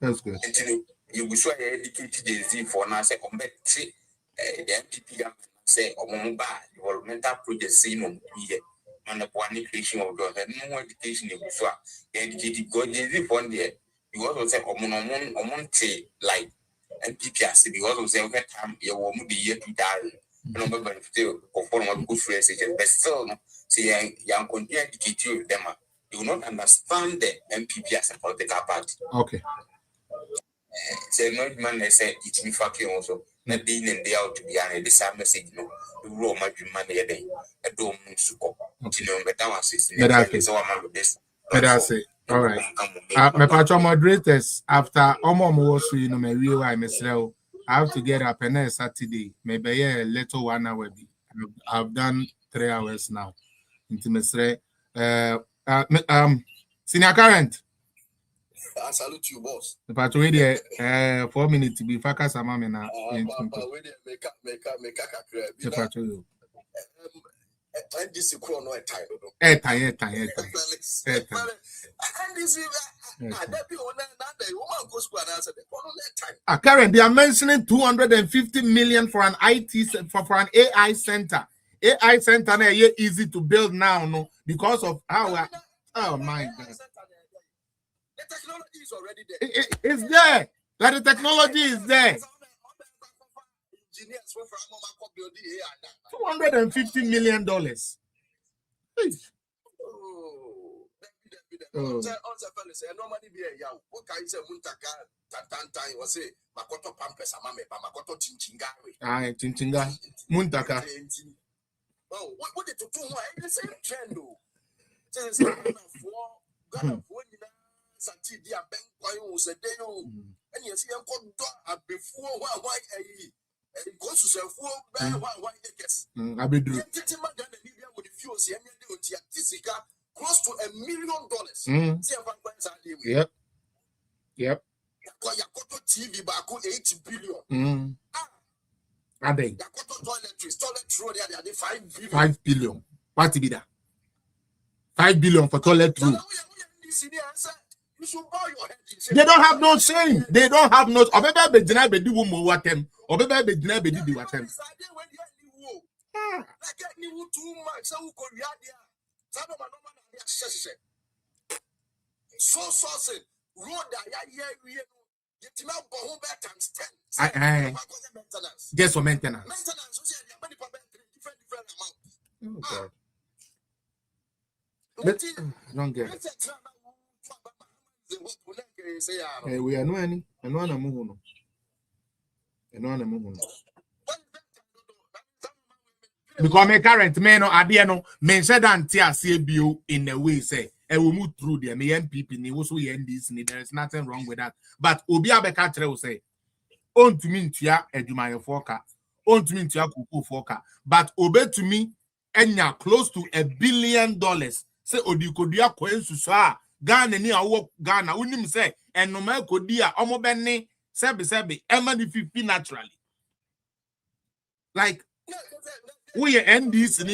That's good. And you know, you will show educated Gen Z for now say combat the MPP government say Omomba developmental projects say no here and the one creation of those and no education you will show educated because Gen Z for there you also say Omonte like MPP as because also say okay time you will move the year to die and no benefit of form good phrases but still say young continue educated them you will not understand the MPP as a political party. Okay. Say no man they say it's me fucking also not day in and day out to be an this message no the raw might be money a day a dome suko you know but that was so I'm with this but I say all right my patron moderators after was you know my real I have to get up and then Saturday maybe a little 1 hour I've done 3 hours now into Mr. Senior current I salute you, boss. But wait there, 4 minutes to be focused on me now. And this is chrono a time. Karen, they are mentioning 250 million for an for an AI center. AI center now easy to build now, no, because of how. Oh my God. The technology is already there. It's there. Like the technology is there. $250 million. Chinchinga. Muntaka. Oh, what did you do? The same trend, though. And you see, I'm called before why goes to self why I be do. Close to $1 million. Yep. Yep. TV back 8 billion. I think. Toilet 5 billion. What to be that? 5 billion for toilet room. They don't have no shame. They don't have no. Obeba be deny be do mo watem. Obeba be deny be do watem. Just for maintenance. Oh God. But, I don't get it. Hey, we are no any. And one amuno. And one amuno. Because my current man or Adiano mentioned Antia CBO in a way say, I will move through the MPP, and also end this. There is nothing wrong with that. But Obia Becatre will say, on to me, Tia, Edumaya Foka, on to me, Tia Kuku Foka. But obey to me, and you're close to $1 billion. Say Odikodia Coensusa, Ghana ni awo Ghana, unim say, and no man could dear Omobene, Sebi, MANIFESTO naturally. Like, we end this in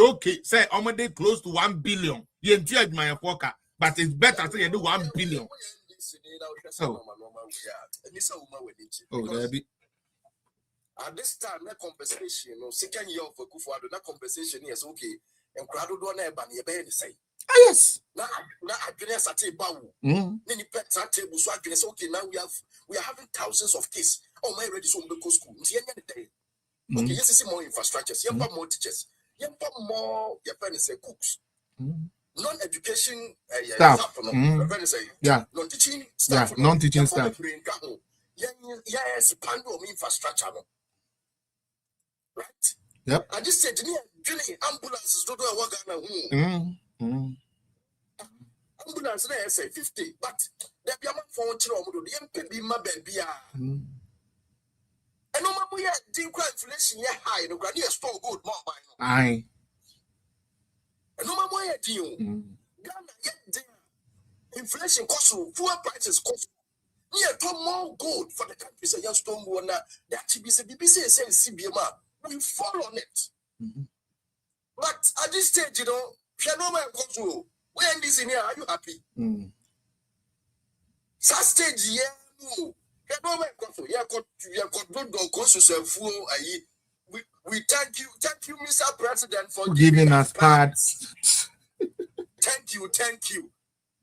okay, say, Omode close to 1 billion. You entered my forecast, but it's better to do 1 billion. So, Debbie. At this time, that conversation, second year of Kufuado, that conversation is okay. And Crowd don't ever be say. Yes. Now I guess I take bow. Many pets are table, so I guess okay. Now we are having thousands of kids. Oh, my ready to go school. Okay, yes, see more infrastructures, you have more teachers, you have more your parents say cooks. Non-education staff. Yeah, non-teaching staff. Yeah, non-teaching staff. Yes, pando infrastructure. Right? Yep. I just said, ambulances don't know what Ghana. Ambulance there say 50, but there be a man for the MPB my baby. And no man we had inflation high, no granny store good more by no. Aye. And no man we had deal. Ghana yet inflation cost fuel prices cost. Yeah, more gold for the country. Say yes, don't go that BBC says CBMA. We fall on it. But at this stage, you know, Piano control. We end this in here. Are you happy? That stage, yeah, Piano control. Yeah, we thank you, Mr. President, for giving us parts. Thank you.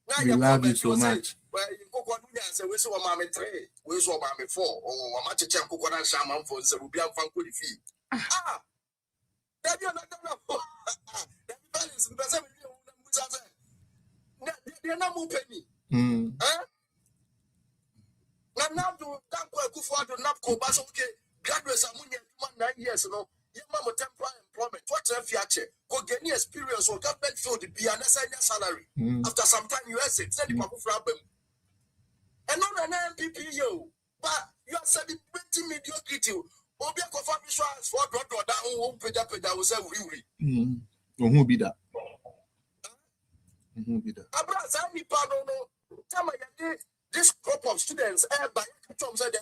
Now we love you so much. Well, you go on say we saw mommy 3, we saw mommy 4, or much check cook on shaman for the Rubian Fanco fee. That you're not going to balance in the 7 they're not more penny. Now do that go for the Napco, but okay, graduates are 9 years, you know. You mama temporary employment. What if you go get any experience or government field be an salary? After some time you exit, send the problem. And not an MPP, but you are celebrating mediocrity. Obia confirm insurance for God that won't pay that was a really. Who be that? Who be that? Abrazani Pano, time I did this group of students, by Tom said,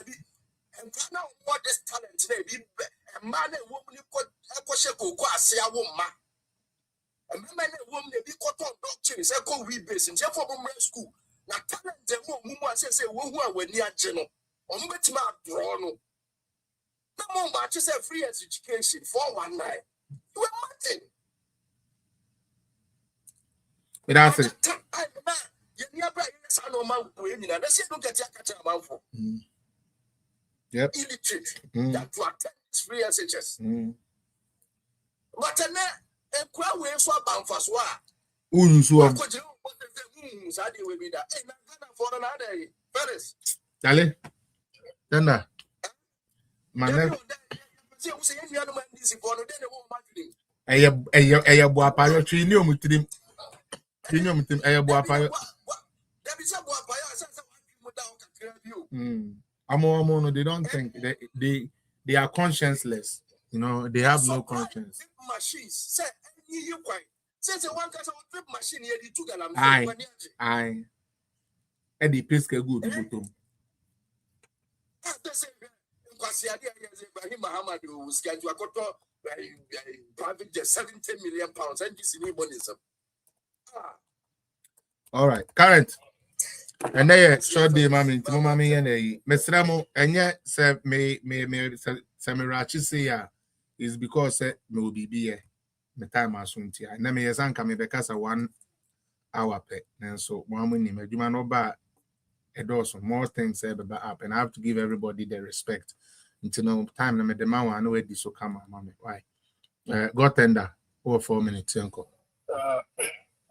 and now what this talent today be a man and woman you could go see a woman. A man and woman they be caught on doctrines, echo rebase, and therefore school. Now talent the woman says, when near general, on which my drawn. No more matches a free education for one night. You are Martin. That's it. Yep. Illiterate that to attend free SHS. But then a crowd way so bound for swa. Sadi will be that. And for another Paris. Dale. Tenda. Man. Eya bo apayo twi ni omutrim. Twi ni omutrim eya bo apayo. No, they don't think they are conscienceless. You know, they have no conscience. Machines say you quite. Since one person with machine here, the two galam. Aye. Eddie Piske good to Muhammad was going to a private jet, 70 million pounds, and this in monism. All right, current. And then short day, mammy, and a Mesramo, and yet, sir, may Samirachi say, is because no be the time I soon tea. And then me as Anka me because 1 hour pay. And so, one minute, you man no bad. Also, more things about up, and I have to give everybody their respect. Until no time, I demand I know where this will come, mommy. Why? Go tender over 4 minutes, uncle.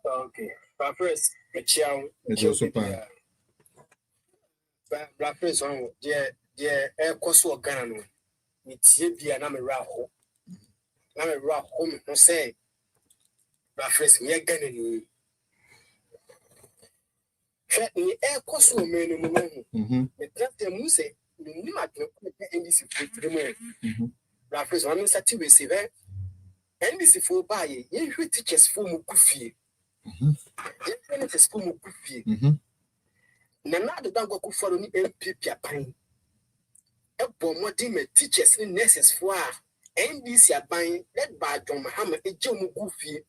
Okay. But first, a chow. But first, dear, air coso Ghana. It's ye and I'm a raho. I'm a rock home, no say. But first, me again. Ni air coso men, the captain Muse, you might not NDC for 3 months. But first, one is a TV receiver. NDC for buy, you teachers for Mukufi. You for Mukufi. Nana the Dango for me MP pine. A bomb teachers in nurses for NDC are buying led by John Muhammad a Joe Mukufi.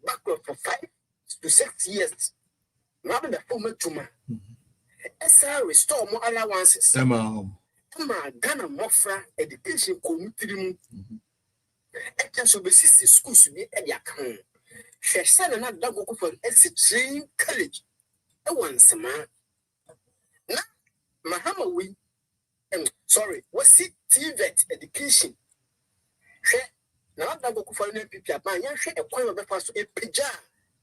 Backward for 5 to 6 years. Rather than former tumor. SR restore more allowances. Emma Ghana Mofra education committee. It should be 60 schools to be at your account. She said another dog for train college. A once a man. Now, Mahama we sorry, what's it TVET education? She now dog for an MP. I share a point of the first a pija.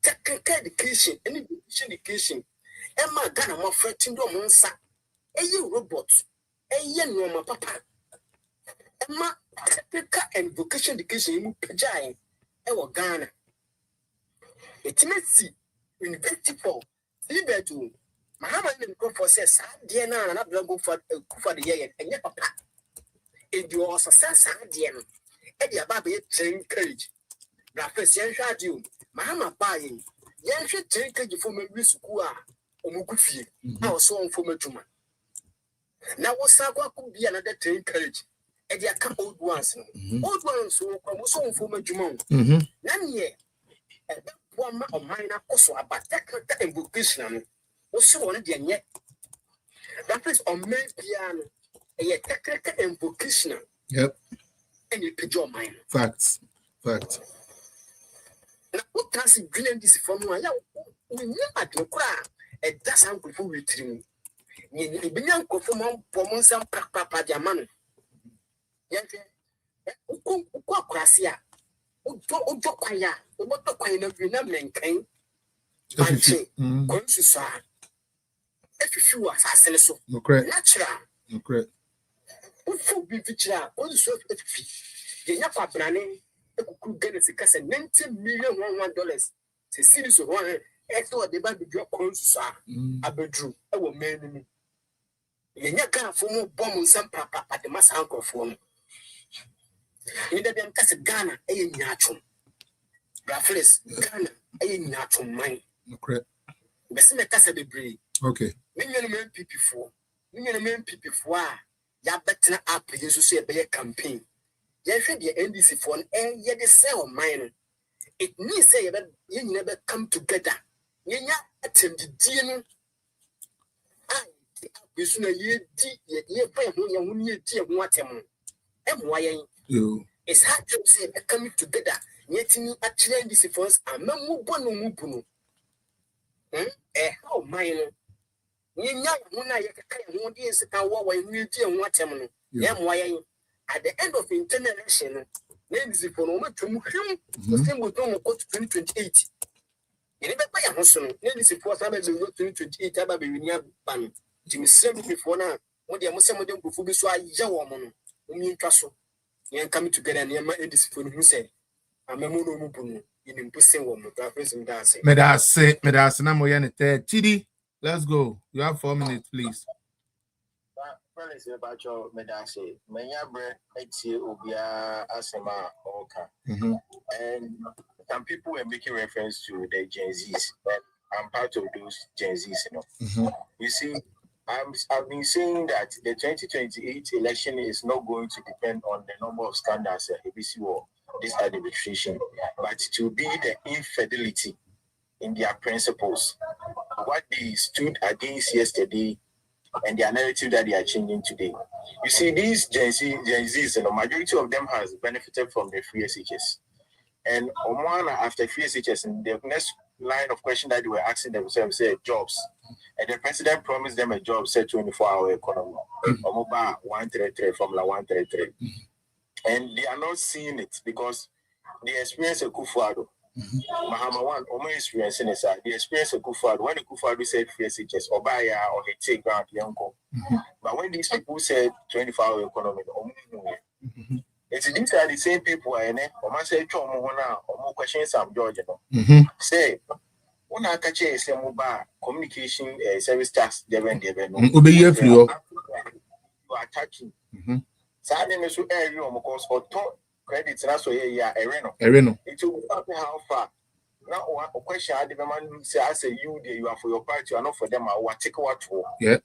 Technical education, any education. Emma Ghana Mofra Tindo Monsa. A you robot. A young woman, papa. Emma, technical and vocation education, you pajai. Ewa Ghana. It may see university for Liberty. Mahama and go for says, dear, and I'm go for the year and your papa. If you are success, dear, and your baby train courage. Breakfast, young you. Mahama buying. Young should train courage for me, school. Omukufi. I was so for me to man. Now, what's Sagua could be another train courage. And there come old ones. Old ones who come so for me to man. None ye. And that one of mine also about technical and vocational. Also, one of the yet. That is on main piano. A technical and vocational. Yep. And you pick your mind. Facts. Now, what does it bring this from? We never do cry. A dozen people with him. You be young for some papa diamond. Yes, Uquasia. Utoquia, what the kind of remembering came. Consusa. If you are so natural. Who be vigilant, also if you have a planning, could get a case $90 million $1. The series of one. Eto de ba bidio konsusa abedru e wo menu ye nya Ghana fo mu bom nsam papa de masa ankofo no ni de dem kase Ghana e ye nyaachum Brafles Ghana e ye nyaachum man okay bese me kase bebre Okay. Minimum PP4. Minimum PP4. Ya better up you say a campaign. You should be NDC for and yet the sell mine. It means say that you never come together. You attend the DNA. You soon a year pay when you dear what it's hard to say coming together. Yet me actually this first and no mubuno. How mine? You know, when I want years ago, when you dear what at the end of the internal election, names for moment to him, the same with no 2028. You never buy a house, names for some of the 2028 about the ban. Jimmy said before now, when the Muslim before we saw a young woman, whom you trust. You coming together and you're discipline who said, I'm a mono in imposing woman, representing dancing. Medase, Namoyan, Chidi, let's go. You have 4 minutes, please. About your Medase, Mayabre, Ubia, Asema, Oka. And some people were making reference to the Gen Zs, but I'm part of those Gen Zs, you know. You see, I've been saying that the 2028 election is not going to depend on the number of scandals ABC or this administration, but to be the infidelity in their principles, what they stood against yesterday and their narrative that they are changing today. You see, these Gen Zs, the majority of them has benefited from the free SHS. And after free SHS, in the next line of question that they were asking themselves said jobs. And the president promised them a job, said 24-hour economy. Omoba 133 Formula 133. And they are not seeing it because they experience a Kufuado. Mahama one, Omo experiencing it, they experience a Kufuado. When the Kufuado said free SHS, Obaya or he take ground, Yanko. But when these people said 24-hour economy, it's these are the same people, and Oma say, Omo question some George, say, when I catch a mobile communication service tax, they went there. You are attacking. Sadly, so area because for credits, that's why Ereno. It will be how far. Now, a question I demand say, I say you are for your party, you are not for them. I will take what for. Yeah.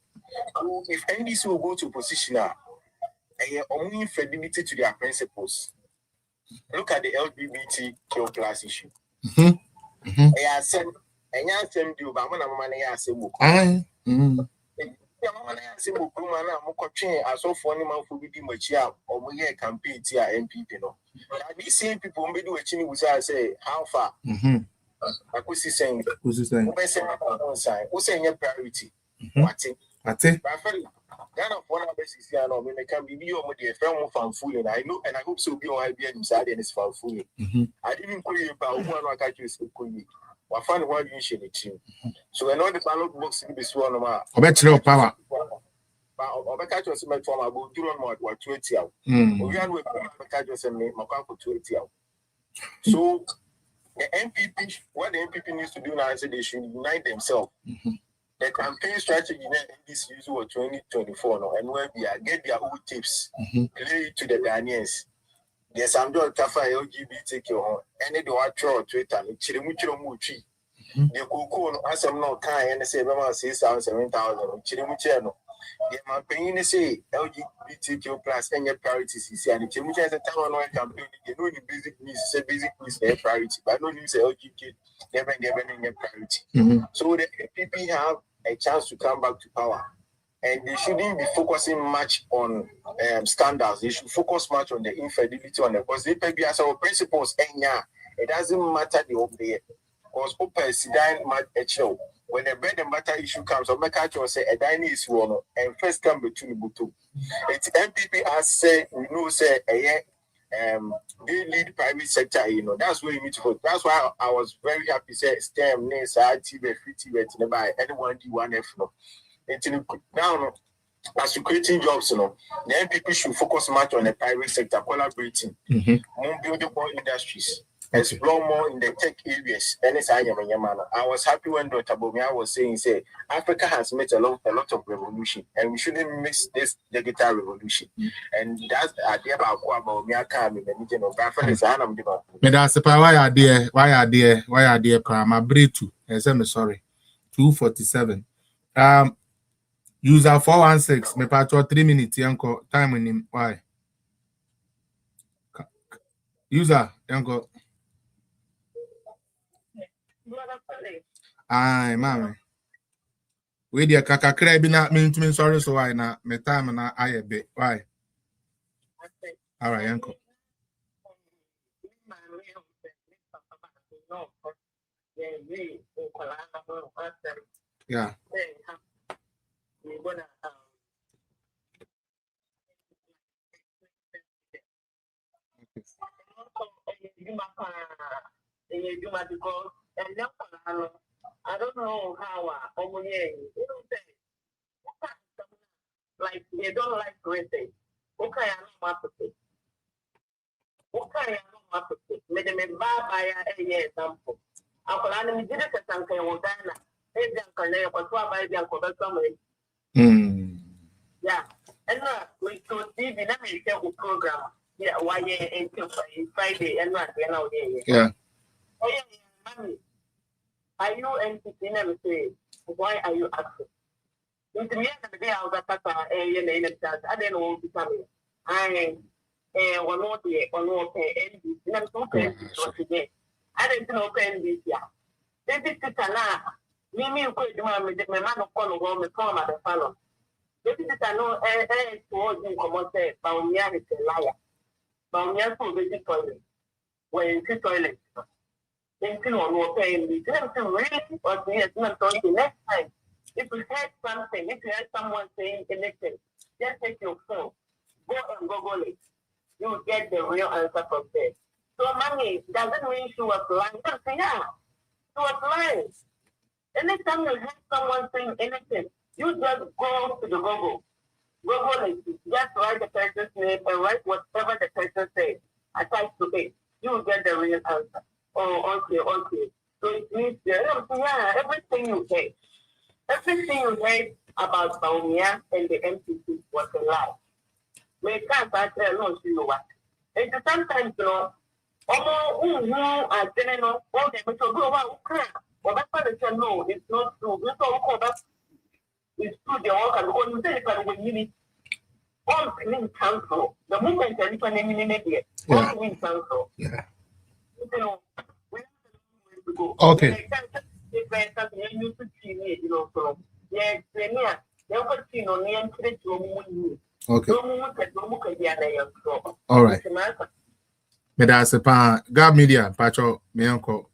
If NDC will go to position only infidelity to their principles. Look at the LGBTQ plus issue. I said, and I said, you, but when I'm money, I said, I saw funny man for be much or we campaign to MPP. These same people may do a chin which I say, how far? I could see saying, who's saying your priority? What's it? Ghana for our basis, you know, we can be your film from fooling. I know, and I hope so. Be on IBM inside and it's from fooling. I didn't call you about one or catch you. I found one you should team. So, I know the ballot box in this one of our power. But catch us from about 200 or 20 hours. We are with catch us and make my couple 20 hours. So, the MPP, what the MPP needs to do now is they should unite themselves. The campaign strategy in this usual 2024 no, and where we are get their own tips, play to the Ghanaians. There's some joy Tafa LGBTQ and they do a throw Twitter, Chirimuchiro Muchi. The Coco, as I'm not kind and say, Mama 6,000, 7,000, Chirimucheno. The campaign say LGBTQ plus and your priorities is and Chirimuch as a town campaign, you know, the basic needs, say basic needs, their priority, but no news LGBT. Never priority. So the people have a chance to come back to power, and they shouldn't be focusing much on scandals. They should focus much on the infidelity on the because they pay as our principles. And it doesn't matter the over there because open Sidan when the bread and butter issue comes, or make out say a dining is one and first come between the two. It's MPP has said we know say they lead private sector, you know, that's where you need to vote. That's why I was very happy say STEM, NESA, TV, free TV, anyone D1F, no. Now, as you creating jobs, you know, the MPP should focus much on the private sector, collaborating, more building more industries, explore more in the tech areas. And it's I was happy when Dr. Bomia was saying, say, Africa has made a lot of revolution, and we shouldn't miss this digital revolution. And that's the idea about Bomia coming and the why are there, I'm sorry, 247. User 416, me patch 3 minutes, yanko time in him. Why? User, yanko. Aye, mammy. We dear kaka crab not mean to me sorry, so I na me time and I a bit. Why? All right, yanko. Yeah. I don't know how like they don't like races. Okay, I know what to say. Okay, I know what to say. Me buy a year example. I'm going to do this and say, well, Ghana. Maybe I'm going to buy the uncle somewhere. Yeah. And we could see the name program. Yeah, why Friday and not the end of the year. Yeah. Oh, yeah, mommy. Are you NCC? Never say, why are you asking? In the end of the day, I was at I didn't know what to I one more day, one more pay, and today. I didn't know paying this year. This is now. Mimi, my man of color, me come at the fellow. This is no towards you, come on, say, Baunia is a liar. Baunia for the toilet. When you toilet. Then you know, paying this. Really, or yes, not the next time. If you heard something, if you heard someone saying anything, just take your phone, go and Google it. You will get the real answer from there. So, mommy, doesn't mean she was lying. Yeah, she was lying. Anytime you hear someone saying anything, you just go to the Google. Google it. Just write the person's name and write whatever the person says. Attached to it. You will get the real answer. Oh, okay. So it means, everything you say. Everything you heard about Baunia and the MPC was a lie. We can't no, you know what. And sometimes, you know, I didn't know, okay, but so go about well, that's why they say no, it's not true. We all that it's true, they all can go. You say if we need all clean council, the movement and if I name it, all clean council. Yeah. You know, we have to go. Okay. You know, so yes, okay. All right. But that's a pan. God media, Pacho, me uncle.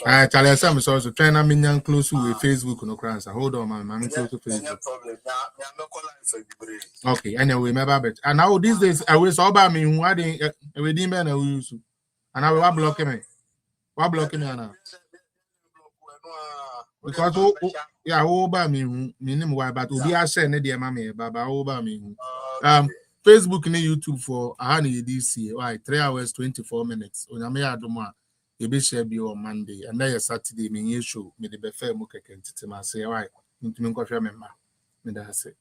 I tell you something. So trying to be close with Facebook, no crowns. Hold on, man. I'm close to Facebook. Okay. Anyway, my bad. And now these days, I will so about me who I didn't. We didn't man who use. And I will block me. What blocking me now? Because yeah, over me, minimum why, but we are saying the mammy, Baba over me. Facebook and YouTube for DC. Why 3 hours 24 minutes. On a mere doma, you be share be on Monday, and then Saturday, me show me the buffet muka can say why. Into me coffee member. Me that's it.